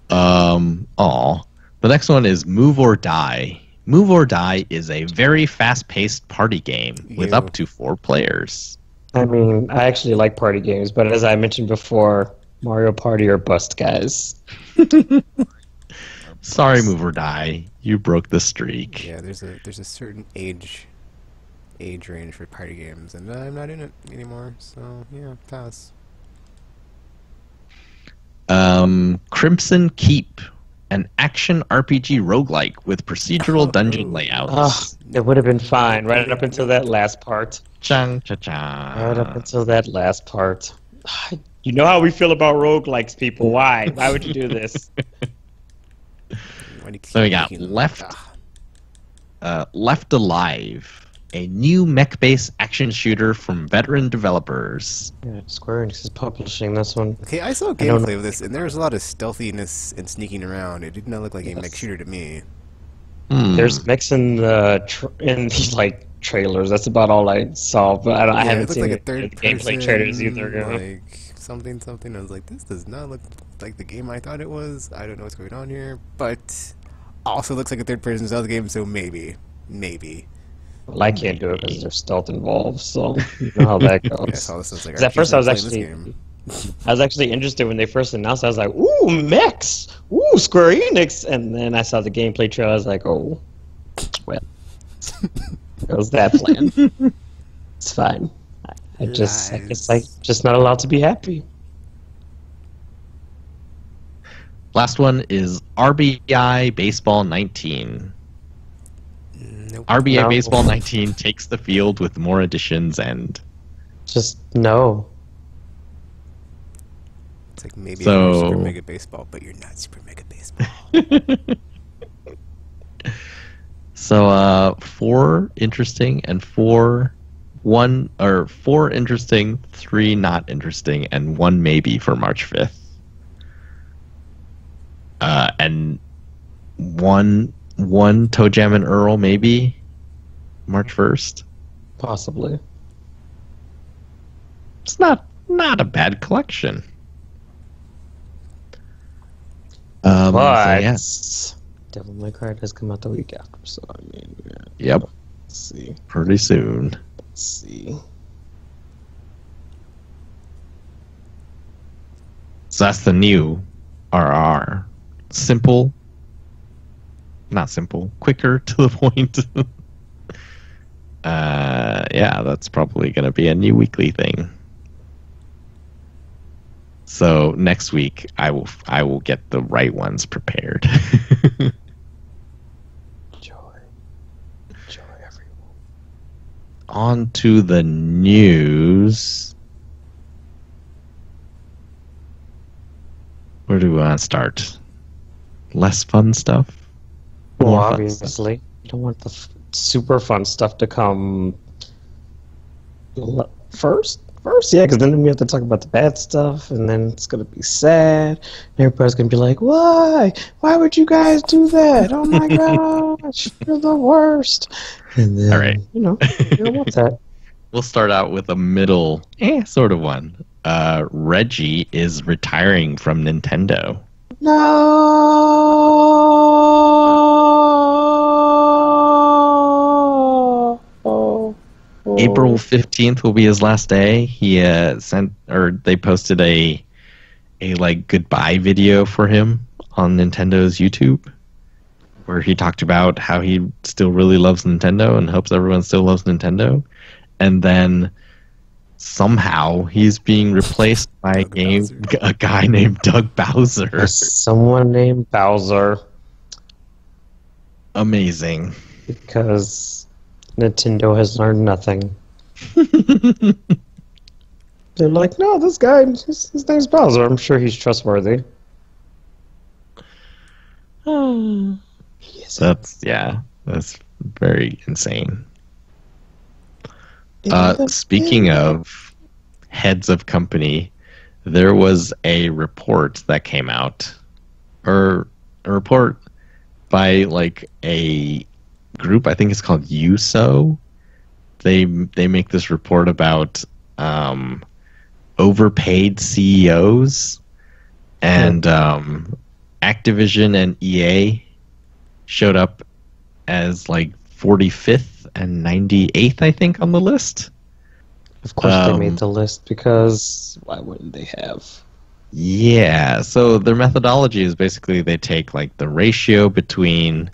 The next one is Move or Die. Move or Die is a very fast-paced party game with up to 4 players. I mean, I actually like party games, but as I mentioned before, Mario Party or bust, guys. Sorry, Move or Die. You broke the streak. Yeah, there's a certain age age range for party games, and I'm not in it anymore. So yeah, pass. Crimson Keep, an action RPG roguelike with procedural dungeon Oh, layouts. It would have been fine right up until that last part. Chang cha Right up cha. until that last part. You know how we feel about roguelikes, people. Why? Why would you do this? why do you So we keep got making them? Left Alive, a new mech-based action shooter from veteran developers. Yeah, Square Enix is publishing this one. Okay, I saw don't gameplay of this, and there was a lot of stealthiness and sneaking around. It did not look like a mech shooter to me. There's mechs in the in these like trailers. That's about all I saw. But I Yeah, haven't it looked seen like a any third gameplay person, trailers either. You know? like something. I was like, this does not look like the game I thought it was. I don't know what's going on here, but also looks like a third person stealth game, so maybe. Well, I can't do it because there's stealth involved. So you know how that goes. Yeah, I saw this. I was like, 'Cause at first I was actually, game. I was actually interested when they first announced it. I was like, "Ooh, mechs! Ooh, Square Enix!" And then I saw the gameplay trailer. I was like, "Oh, well, that was that plan. It's fine. I guess I'm just not allowed to be happy." Last one is RBI Baseball 19. Nope. RBI No. Baseball 19 takes the field with more additions and Just no. It's like maybe So- you're Super Mega Baseball, but you're not Super Mega Baseball. so 4 interesting and 4 interesting, 3 not interesting, and 1 maybe for March 5th. And one Toe Jam and Earl maybe March 1st. Possibly. It's not a bad collection. But yes. Devil May Cry does come out the week after, so I mean, Yep, let's see. pretty soon. Let's see. So that's the new RR. Simple. Not simple. Quicker to the point. Yeah, that's probably going to be a new weekly thing. So next week I will get the right ones prepared. Joy, everyone. On to the news. Where do we want to start? Less fun stuff? Well, More fun obviously, you don't want the super fun stuff to come first. Yeah, because then we have to talk about the bad stuff, and then it's gonna be sad. And everybody's gonna be like, "Why? Why would you guys do that? Oh my gosh, you're the worst!" And then, All right. you know, you don't want that. We'll start out with a middle, sort of one. Reggie is retiring from Nintendo. No. April 15th will be his last day. He they posted a like goodbye video for him on Nintendo's YouTube, where he talked about how he still really loves Nintendo and hopes everyone still loves Nintendo. And then somehow he's being replaced by a guy named Doug Bowser. Someone named Bowser, Amazing. because Nintendo has learned nothing. They're like, no, this guy, his name's Bowser. I'm sure he's trustworthy. That's very insane. Speaking of heads of company, there was a report that came out, or a report by like a group. I think it's called USO. They make this report about overpaid CEOs, and Activision and EA showed up as like 45th and 98th, I think, on the list. Of course, they made the list because why wouldn't they have? Yeah, so their methodology is basically they take like the ratio between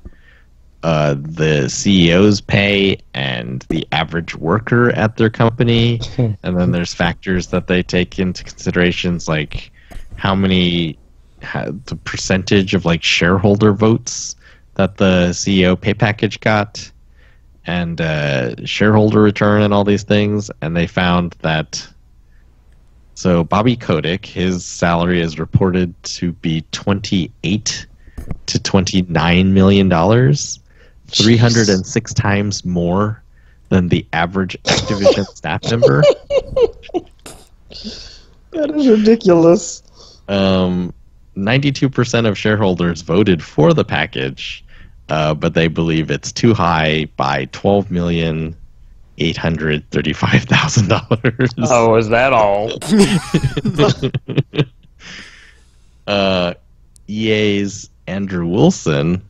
the CEO's pay and the average worker at their company, and then there's factors that they take into considerations like the percentage of like shareholder votes that the CEO pay package got, and shareholder return and all these things, and they found that. So Bobby Kotick, his salary is reported to be $28 to $29 million, 306 times more than the average Activision staff member. That is ridiculous. 92% of shareholders voted for the package, but they believe it's too high by $12,835,000. Oh, is that all? EA's Andrew Wilson,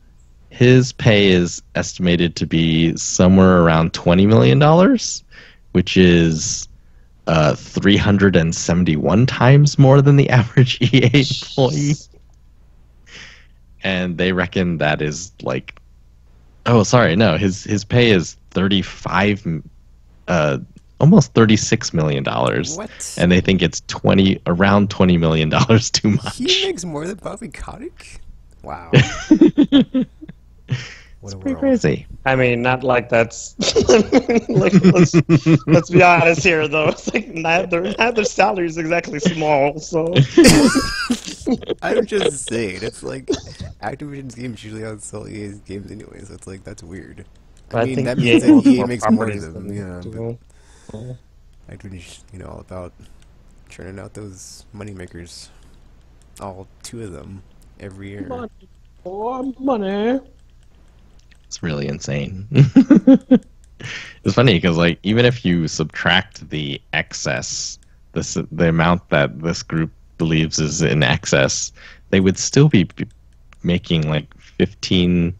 his pay is estimated to be somewhere around $20 million, which is 371 times more than the average EA employee. And they reckon that is like, his pay is 35, almost $36 million. What? And they think it's around $20 million too much. He makes more than Bobby Kotick? Wow. What a Pretty world. crazy. I mean, not like that's. Like, let's be honest here, though. It's like neither salary is exactly small, so. I'm just saying, it's like Activision's games usually outsell EA's games anyway, so it's like that's weird. I mean, think that means EA that owns EA more makes more properties of them, than yeah. they But do. Activision's, all about churning out those moneymakers. All two of them every year. Money, more money. It's really insane. It's funny because, like, even if you subtract the excess, the amount that this group believes is in excess, they would still be making like 15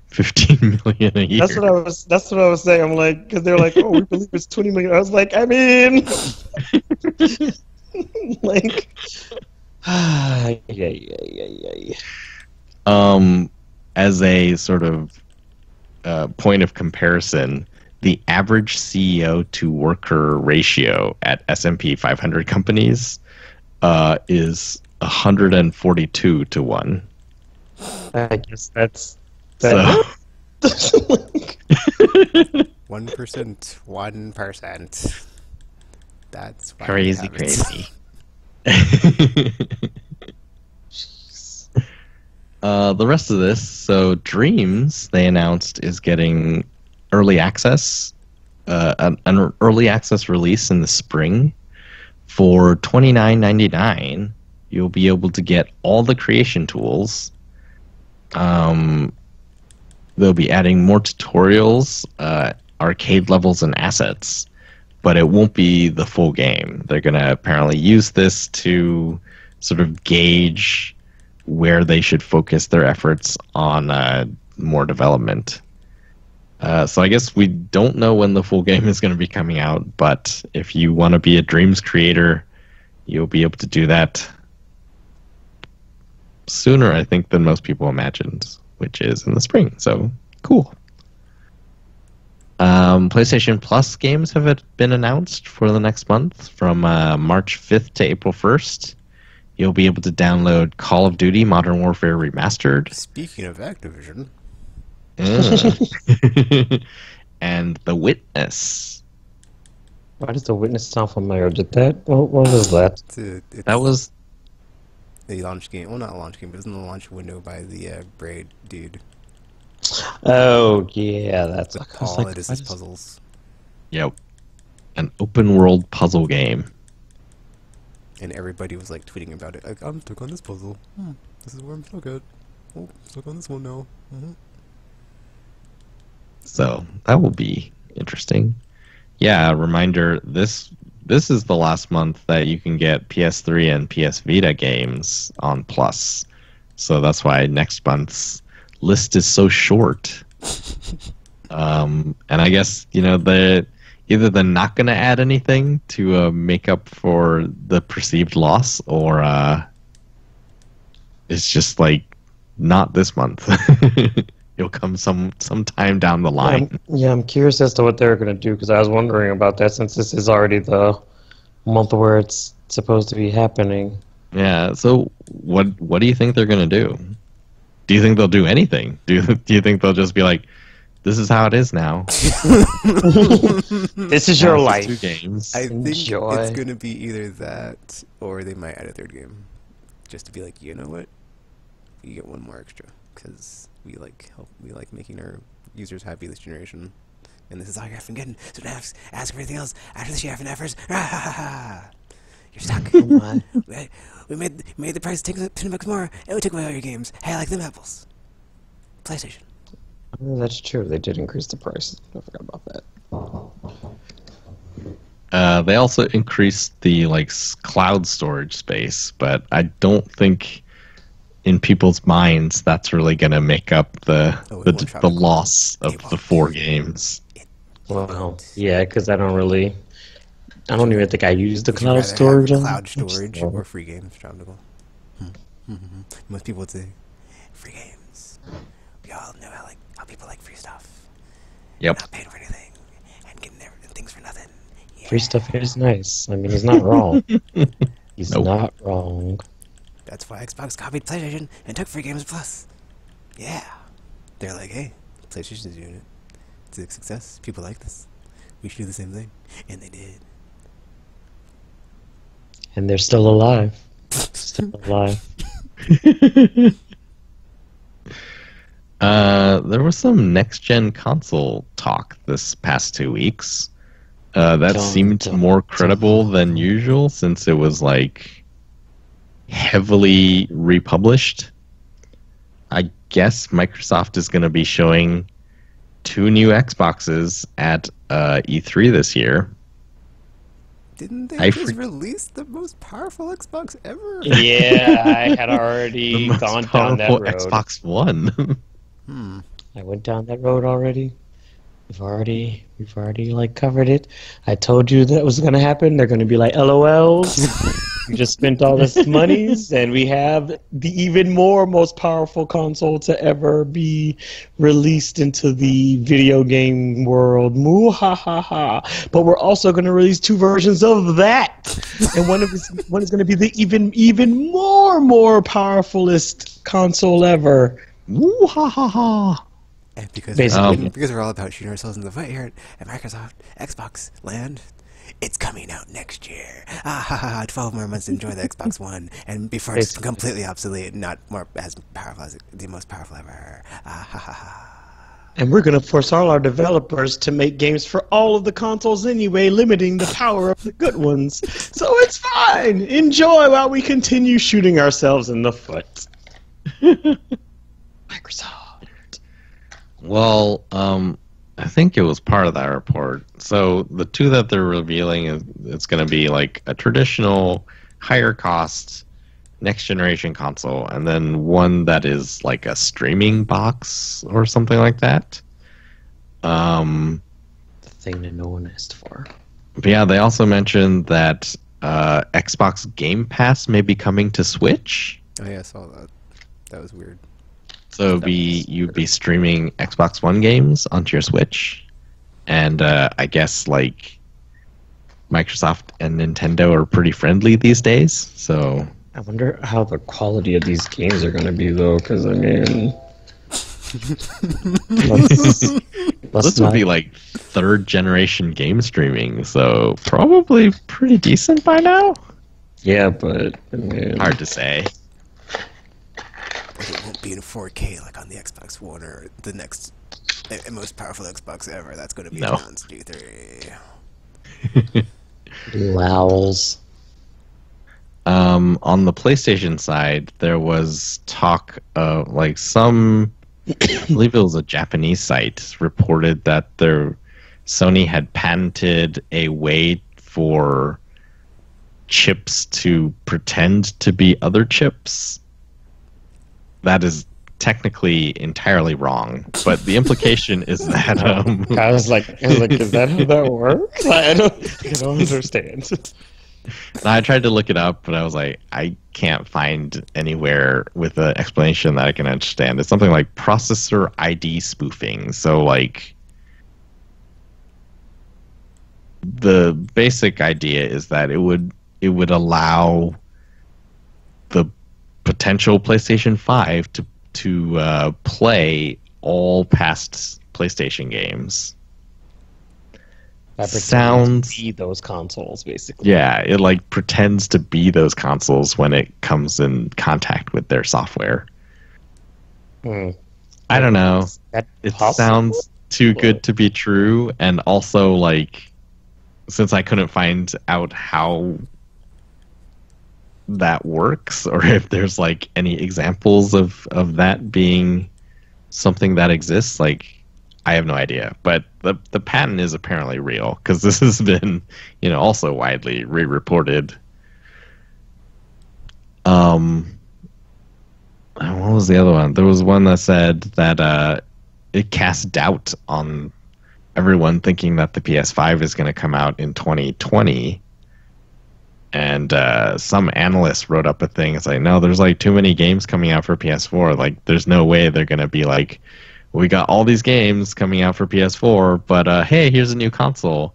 million a year. That's what I was saying. I'm like, because they're like, oh, we believe it's 20 million. I was like, I mean, like, yeah. As a sort of point of comparison, the average CEO to worker ratio at S&P 500 companies is 142 to 1. I guess that's. So, 1%, 1%. That's why crazy. The rest of this, so Dreams, they announced, is getting early access, an early access release in the spring. For $29.99, you'll be able to get all the creation tools. They'll be adding more tutorials, arcade levels, and assets, but it won't be the full game. They're going to apparently use this to sort of gauge where they should focus their efforts on more development. So I guess we don't know when the full game is going to be coming out, but if you want to be a Dreams creator, you'll be able to do that sooner, I think, than most people imagined, which is in the spring. So, cool. PlayStation Plus games have been announced for the next month from March 5th to April 1st. You'll be able to download Call of Duty Modern Warfare Remastered. Speaking of Activision. And The Witness. Why does The Witness sound familiar? What was that? That was the launch game. Well, not a launch game, but it was in the launch window by the Braid dude. Oh, yeah, that's... All it is puzzles. Yep. An open world puzzle game. And everybody was like tweeting about it. Like, I'm stuck on this puzzle. This is where I'm stuck at. Oh, stuck on this one now. So that will be interesting. Yeah, a reminder, this is the last month that you can get PS3 and PS Vita games on Plus. So that's why next month's list is so short. And I guess, either they're not going to add anything to make up for the perceived loss, or it's just like, not this month. It'll come sometime down the line. I'm curious as to what they're going to do, because I was wondering about that since this is already the month where it's supposed to be happening. Yeah. So what do you think they're going to do? Do you think they'll do anything? Do you think they'll just be like, this is how it is now? This is your life. 2 games. I think Enjoy. it's gonna be either that or they might add a 3rd game, just to be like, you know what, you get 1 more extra because we like making our users happy this generation, and this is all you're effing getting. So don't ask for anything else after this year effing efforts. You're stuck. we made the price $10 more, and we took away all your games. Hey, I like them apples. PlayStation. Oh, that's true. They did increase the price. I forgot about that. They also increased the cloud storage space, but I don't think in people's minds that's really going to make up the loss of the 4 games. Well, yeah, because I don't even think I use the cloud storage. Cloud storage or free games, Tropical. Most people would say free games. We all know how people like free stuff. Yep. Not paying for anything and getting things for nothing. Yeah. Free stuff is nice. I mean, he's not wrong. He's not wrong. That's why Xbox copied PlayStation and took free games plus. Yeah. They're like, hey, PlayStation's doing it. It's a success. People like this. We should do the same thing. And they did. And they're still alive. Still alive. There was some next-gen console talk this past 2 weeks. That seemed more credible than usual since it was heavily republished. I guess Microsoft is going to be showing 2 new Xboxes at E3 this year. Didn't they just release the most powerful Xbox ever? Yeah, I had already gone down that road. Xbox One. I went down that road already. We've already covered it. I told you that was going to happen. They're going to be like, LOLs. We just spent all this monies, and we have the even more most powerful console to ever be released into the video game world. Moo ha ha ha. But we're also going to release 2 versions of that, and one is going to be the even more powerfulest console ever. Moo ha ha ha. And because Basically. we're all about shooting ourselves in the foot here at Microsoft Xbox Land, it's coming out next year. 12 more months to enjoy the Xbox One, and before it's completely obsolete, not more as powerful as the most powerful ever. And we're going to force all our developers to make games for all of the consoles anyway, limiting the power of the good ones. So it's fine. Enjoy while we continue shooting ourselves in the foot. Microsoft. Well, I think it was part of that report. So the 2 that they're revealing is it's going to be a traditional, higher cost, next generation console, and then one that is a streaming box or something like that. The thing that no one asked for. But yeah, they also mentioned that Xbox Game Pass may be coming to Switch. Oh yeah, I saw that. That was weird. So you'd be streaming Xbox One games onto your Switch, and I guess Microsoft and Nintendo are pretty friendly these days. So I wonder how the quality of these games are going to be, though, because I mean, this would be 3rd generation game streaming, so probably pretty decent by now. Yeah, but I mean, hard to say. But it won't be in 4K like on the Xbox One or the next most powerful Xbox ever. That's going to be announced E3. Lowls. On the PlayStation side, there was talk of some, I believe it was a Japanese site, reported that Sony had patented a way for chips to pretend to be other chips. That is technically entirely wrong, but the implication is that I was like, is that how that works? I don't understand. I tried to look it up, but I was like, I can't find anywhere with an explanation that I can understand. It's something like processor ID spoofing. So, like, the basic idea is that it would allow the potential PlayStation 5 to play all past PlayStation games. That Sounds to be those consoles, basically. Yeah, it like pretends to be those consoles when it comes in contact with their software. Hmm. I don't know. Is that It possible? sounds too good to be true, and also like since I couldn't find out how that works or if there's like any examples of that being something that exists, like I have no idea. But the patent is apparently real because this has been, also widely re-reported. What was the other one? There was one that said that it cast doubt on everyone thinking that the PS5 is going to come out in 2020. And some analyst wrote up a thing. It's like, no, there's like too many games coming out for PS4. Like, there's no way they're going to be like, we got all these games coming out for PS4, but hey, here's a new console.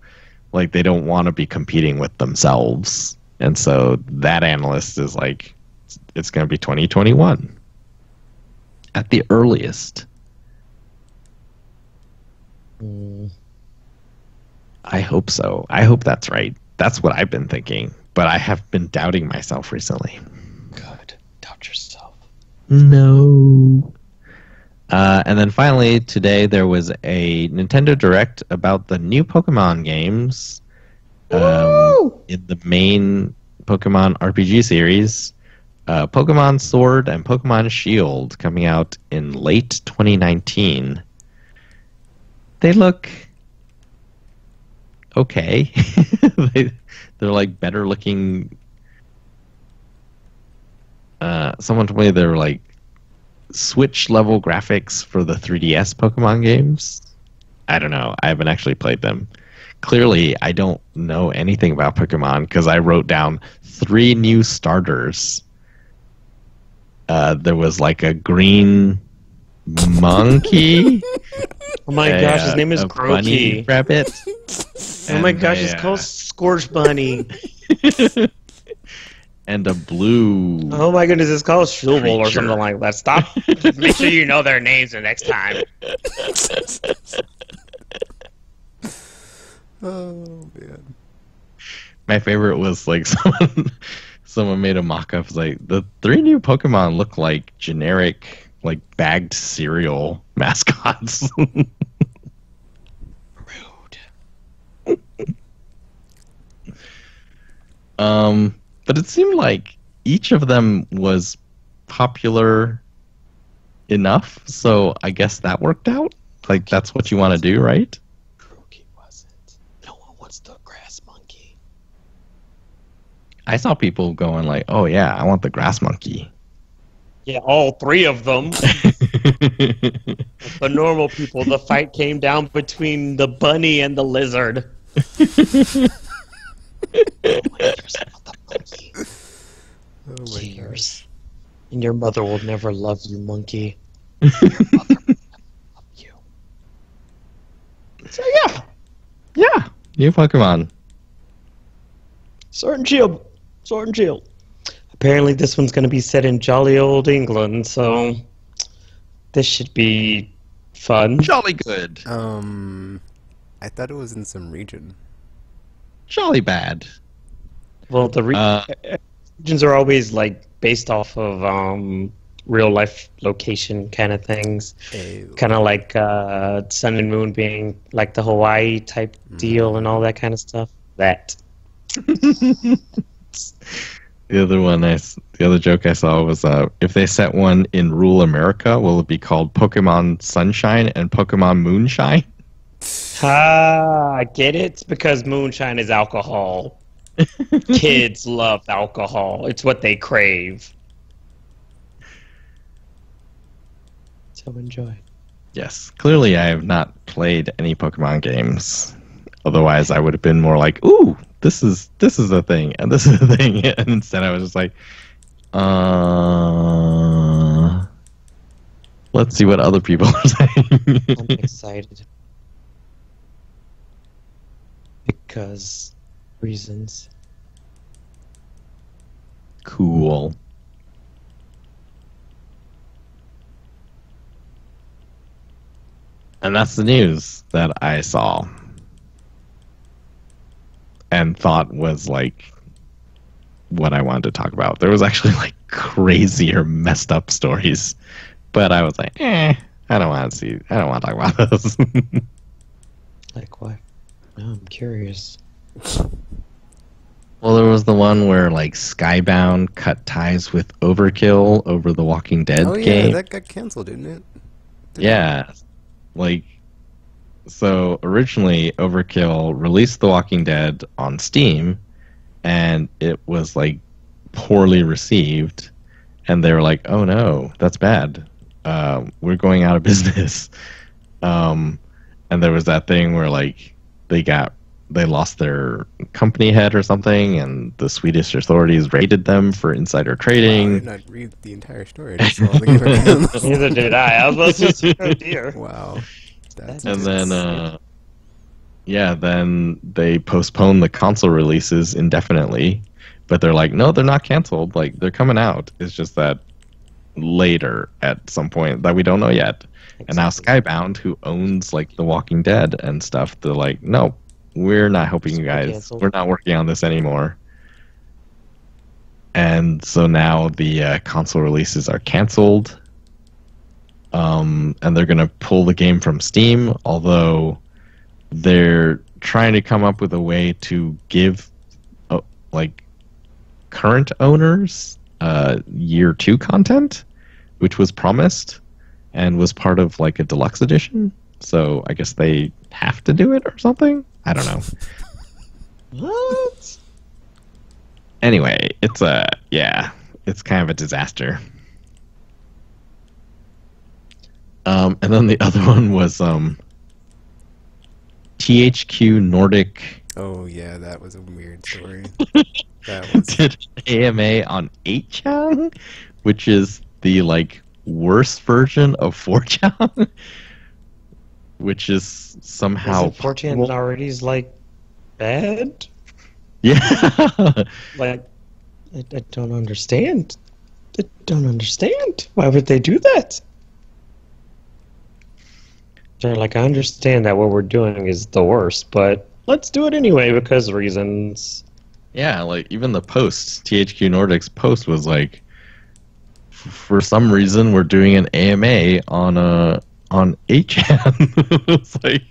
Like, they don't want to be competing with themselves. And so that analyst is like, it's going to be 2021 at the earliest. I hope so. I hope that's right. That's what I've been thinking. But I have been doubting myself recently. Good. Doubt yourself. No. And then finally, today there was a Nintendo Direct about the new Pokemon games in the main Pokemon RPG series. Pokemon Sword and Pokemon Shield coming out in late 2019. They look okay. They're like better looking. Someone told me they're like Switch level graphics for the 3DS Pokemon games. I don't know. I haven't actually played them. Clearly, I don't know anything about Pokemon because I wrote down 3 new starters. There was like a green monkey. Oh my gosh, his name is a bunny Grookey. rabbit. Oh my and gosh, a, it's called Scorch Bunny. and a blue. Oh my goodness, it's called Shulbul or Creature. something like that. Stop. Make sure you know their names the next time. Oh man. My favorite was like someone made a mock-up. It's like the 3 new Pokemon look like generic like bagged cereal mascots. Rude. But it seemed like each of them was popular enough, so I guess that worked out. Like that's what you want to do, right? Grookey wasn't. No one wants the grass monkey. I saw people going like, "Oh yeah, I want the grass monkey." Yeah, all 3 of them. The normal people, the fight came down between the bunny and the lizard. Monkey. Oh my Years. And your mother will never love you, monkey. Your mother will never love you. So yeah, new Pokemon. Sword and Shield. Sword and Shield. Apparently this one's going to be set in jolly old England, so this should be fun. Jolly good. I thought it was in some region. Jolly bad. Well, the regions are always like based off of real life location kind of things. Kind of like Sun and Moon being like the Hawaii type deal and all that kind of stuff. That. The other joke I saw was if they set one in rural America, will it be called Pokemon Sunshine and Pokemon Moonshine? I get it because moonshine is alcohol. Kids love alcohol. It's what they crave. So enjoy. Yes. Clearly, I have not played any Pokemon games. Otherwise, I would have been more like, "Ooh, this is a thing, and this is a thing." And instead, I was just like, let's see what other people are saying." I'm excited because reasons. Cool. And that's the news that I saw and thought was like what I wanted to talk about. There was actually like crazier, messed up stories, but I was like, I don't want to talk about those. Like what? No, I'm curious. Well, there was the one where like Skybound cut ties with Overkill over the Walking Dead Oh yeah, game. that got canceled, didn't it? Yeah. Like, so originally Overkill released The Walking Dead on Steam, and it was like poorly received, and they were like, "Oh no, that's bad. We're going out of business." And there was that thing where like they lost their company head or something, and the Swedish authorities raided them for insider Wow, I trading. did not read the entire story. I just saw the game again. Neither did I. I was about to say, oh dear. Wow. That's And intense. then then they postponed the console releases indefinitely, but they're like, no, they're not canceled. Like, they're coming out. It's just that later at some point that we don't know yet. And now Skybound, who owns like The Walking Dead and stuff, they're like, no, we're not helping you guys. Canceled. We're not working on this anymore. And so now the console releases are canceled. And they're going to pull the game from Steam, although they're trying to come up with a way to give like current owners year 2 content, which was promised and was part of like a deluxe edition. So I guess they have to do it or something. I don't know. What? Anyway, it's kind of a disaster. And then the other one was THQ Nordic Oh yeah, that was a weird story. That was did AMA on 8chan, which is the like worst version of 4chan, which is somehow Isn't 4chan already is like bad? yeah. Like, I don't understand. I don't understand. Why would they do that? They're like, I understand that what we're doing is the worst, but let's do it anyway because reasons. Yeah, like even the post, THQ Nordic's post was like, for some reason we're doing an AMA on 8chan.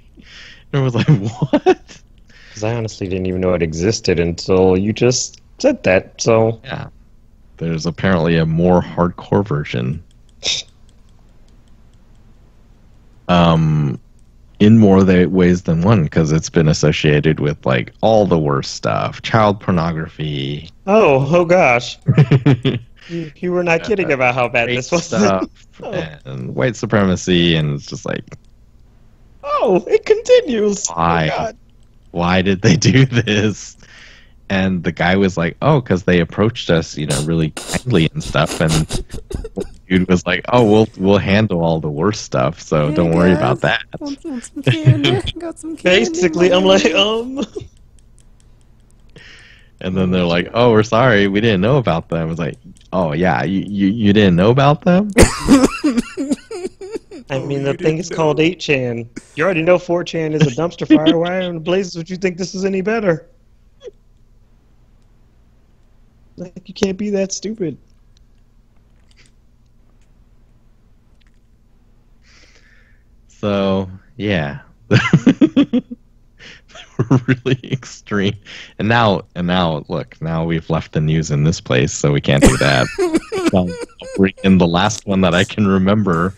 It was like what? Because I honestly didn't even know it existed until you just said that. So Yeah, there's apparently a more hardcore version. In more ways than one, because it's been associated with like all the worst stuff, child pornography, oh gosh, you were not kidding about how bad rape this was. stuff, Oh. and white supremacy, and it's just like, Oh, it continues. Why? Oh, God. why did they do this? And the guy was like, oh, because they approached us, really kindly and stuff. And the dude was like, oh, we'll handle all the worst stuff, so Hey, don't worry guys. about that. Want some candy? Got some candy. Basically, I'm like, And then they're like, oh, we're sorry, we didn't know about them. I was like, oh yeah, you didn't know about them? I mean, the thing is called 8chan. You already know 4chan is a dumpster fire. Why in the blazes would you think this is any better? Like, you can't be that stupid. So yeah, they were really extreme. And now, look, now we've left the news in this place, so we can't do that. I'll bring in the last one that I can remember,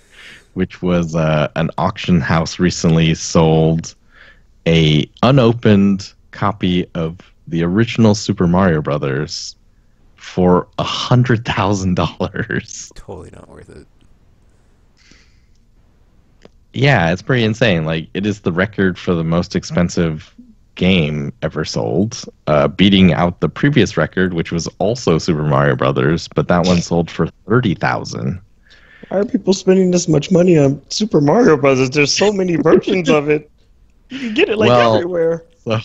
which was an auction house recently sold a unopened copy of the original Super Mario Brothers for $100,000. Totally not worth it. Yeah, it's pretty insane. Like, it is the record for the most expensive game ever sold, beating out the previous record, which was also Super Mario Brothers, but that one sold for 30,000. Why are people spending this much money on Super Mario Brothers? There's so many versions of it. You can get it like everywhere. So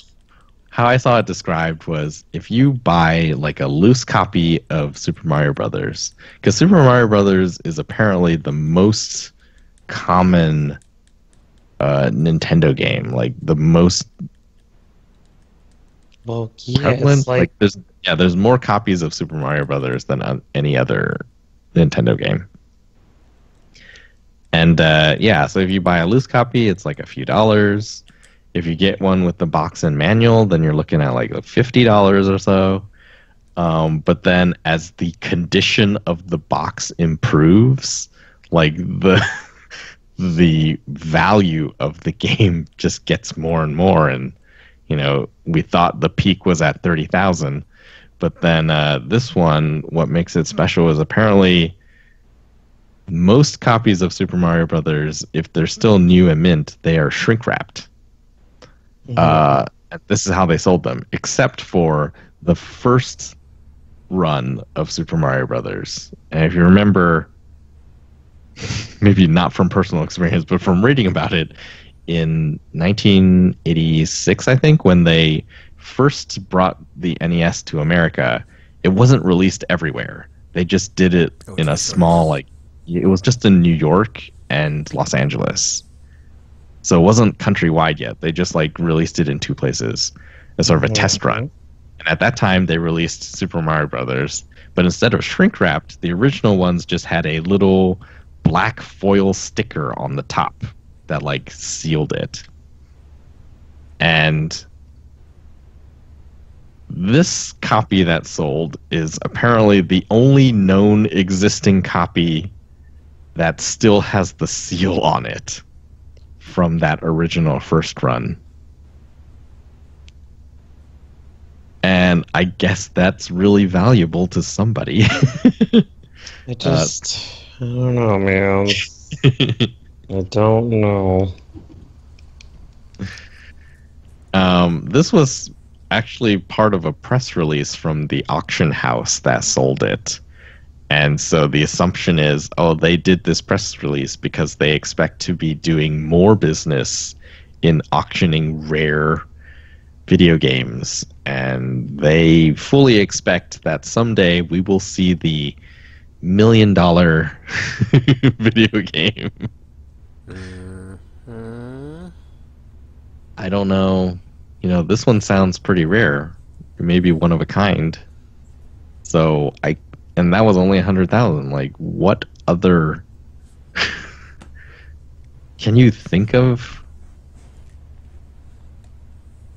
how I saw it described was if you buy like a loose copy of Super Mario Brothers, because Super Mario Brothers is apparently the most common Nintendo game, like the most prevalent. It's like there's more copies of Super Mario Brothers than on any other Nintendo game. And so if you buy a loose copy, it's like a few dollars. If you get one with the box and manual, then you're looking at like $50 or so. But then as the condition of the box improves, like the value of the game just gets more and more. And, we thought the peak was at 30,000. But then this one, what makes it special is apparently most copies of Super Mario Brothers, if they're still new and mint, they are shrink wrapped. This is how they sold them, except for the first run of Super Mario Brothers. And if you remember, maybe not from personal experience, but from reading about it, in 1986, I think, when they first brought the NES to America, it wasn't released everywhere. They just did it in a small, it was just in New York and Los Angeles. So it wasn't countrywide yet. They just released it in two places as sort of a test run. And at that time, they released Super Mario Brothers. But instead of shrink wrapped, the original ones just had a little black foil sticker on the top that sealed it. And this copy that sold is apparently the only known existing copy that still has the seal on it from that original first run. And I guess that's really valuable to somebody. I don't know, man. I don't know. This was actually part of a press release from the auction house that sold it. And so the assumption is, they did this press release because they expect to be doing more business in auctioning rare video games. And they fully expect that someday we will see the $1 million video game. I don't know. This one sounds pretty rare. Maybe one of a kind. So and that was only 100,000. What other? Can you think of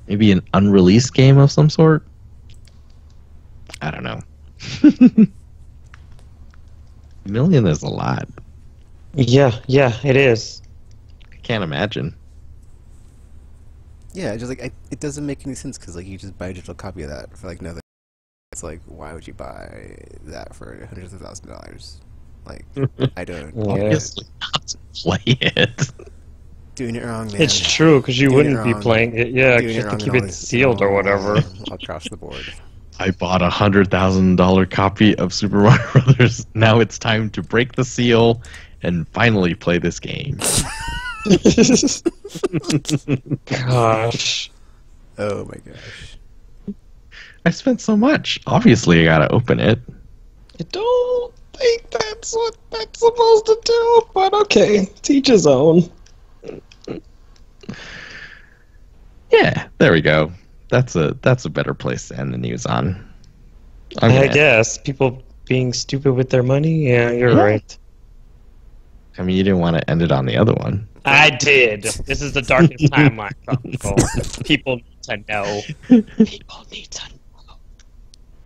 maybe an unreleased game of some sort? I don't know. $1 million is a lot. Yeah, it is. I can't imagine. Yeah, just it doesn't make any sense because you just buy a digital copy of that for nothing. It's why would you buy that for hundreds of thousands of dollars? I don't. Obviously not to play it. Doing it wrong, man. It's true because you wouldn't be playing it. Yeah, Doing you have it to keep wrong it sealed or whatever. Across the board. I bought $100,000 copy of Super Mario Brothers. Now it's time to break the seal and finally play this game. Gosh. Oh my gosh. I spent so much. Obviously, I gotta open it. I don't think that's what that's supposed to do, but okay. Teach his own. Yeah, there we go. That's a better place to end the news on. I guess. People being stupid with their money? Yeah, you're right. I mean, you didn't want to end it on the other one. I did. This is the darkest timeline, Uncle. People need to know. People need to know.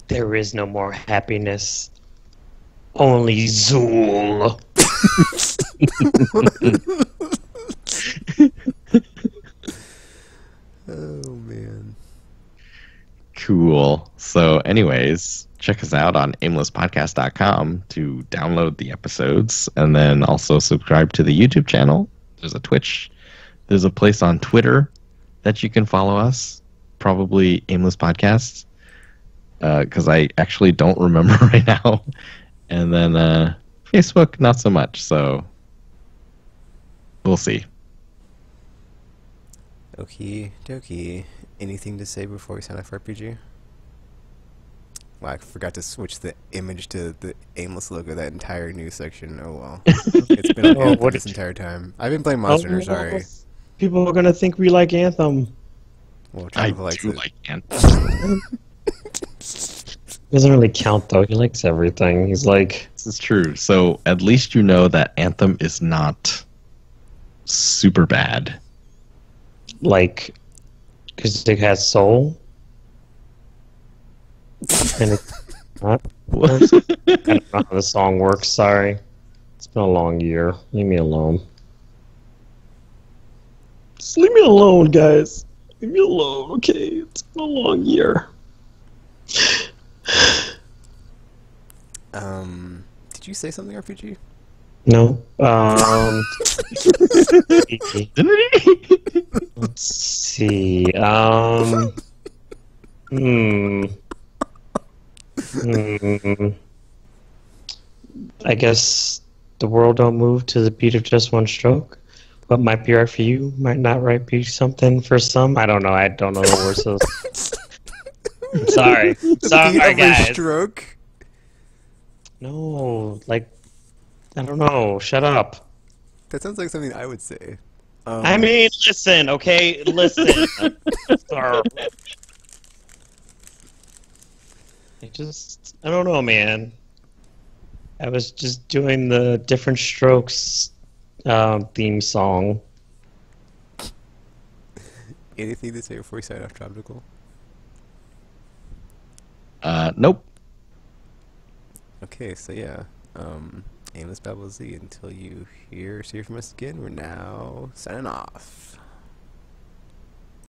There is no more happiness. Only Zool. Oh, man. Cool. So, anyways, check us out on aimlesspodcast.com to download the episodes and then also subscribe to the YouTube channel. There's a Twitch. There's a place on Twitter that you can follow us. probably Aimless Podcasts, because I actually don't remember right now. And then Facebook, not so much. So we'll see. Okie dokie. Anything to say before we sign off for RPG? Well, I forgot to switch the image to the Aimless logo, that entire news section. Oh well. It's been on Oh, Anthem what this did you- entire time. I've been playing Monster Hunter, sorry. People are gonna think we like Anthem. Well, I Tropical likes do it. like Anthem. He doesn't really count though. He likes everything. He's like, This is true. So at least you know that Anthem is not super bad. because it has soul, and it's not. I don't know how the song works. Sorry, it's been a long year. Leave me alone. Just leave me alone, guys. Leave me alone, okay? It's been a long year. Did you say something, RPG? No. Didn't he? Let's see. Hmm. Hmm. I guess the world don't move to the beat of just one stroke. What might be right for you might not right be something for some. I don't know. I don't know the words. So... Sorry. Sorry, Beat of a guys. stroke? No, like, I don't know. Shut up. That sounds like something I would say. I mean, listen, okay? Listen. Sir. I don't know, man. I was just doing the Different Strokes theme song. Anything to say before we sign off, Tropical? Nope. Okay, so yeah. Aimless Babble Z, until you see from us again, we're now signing off.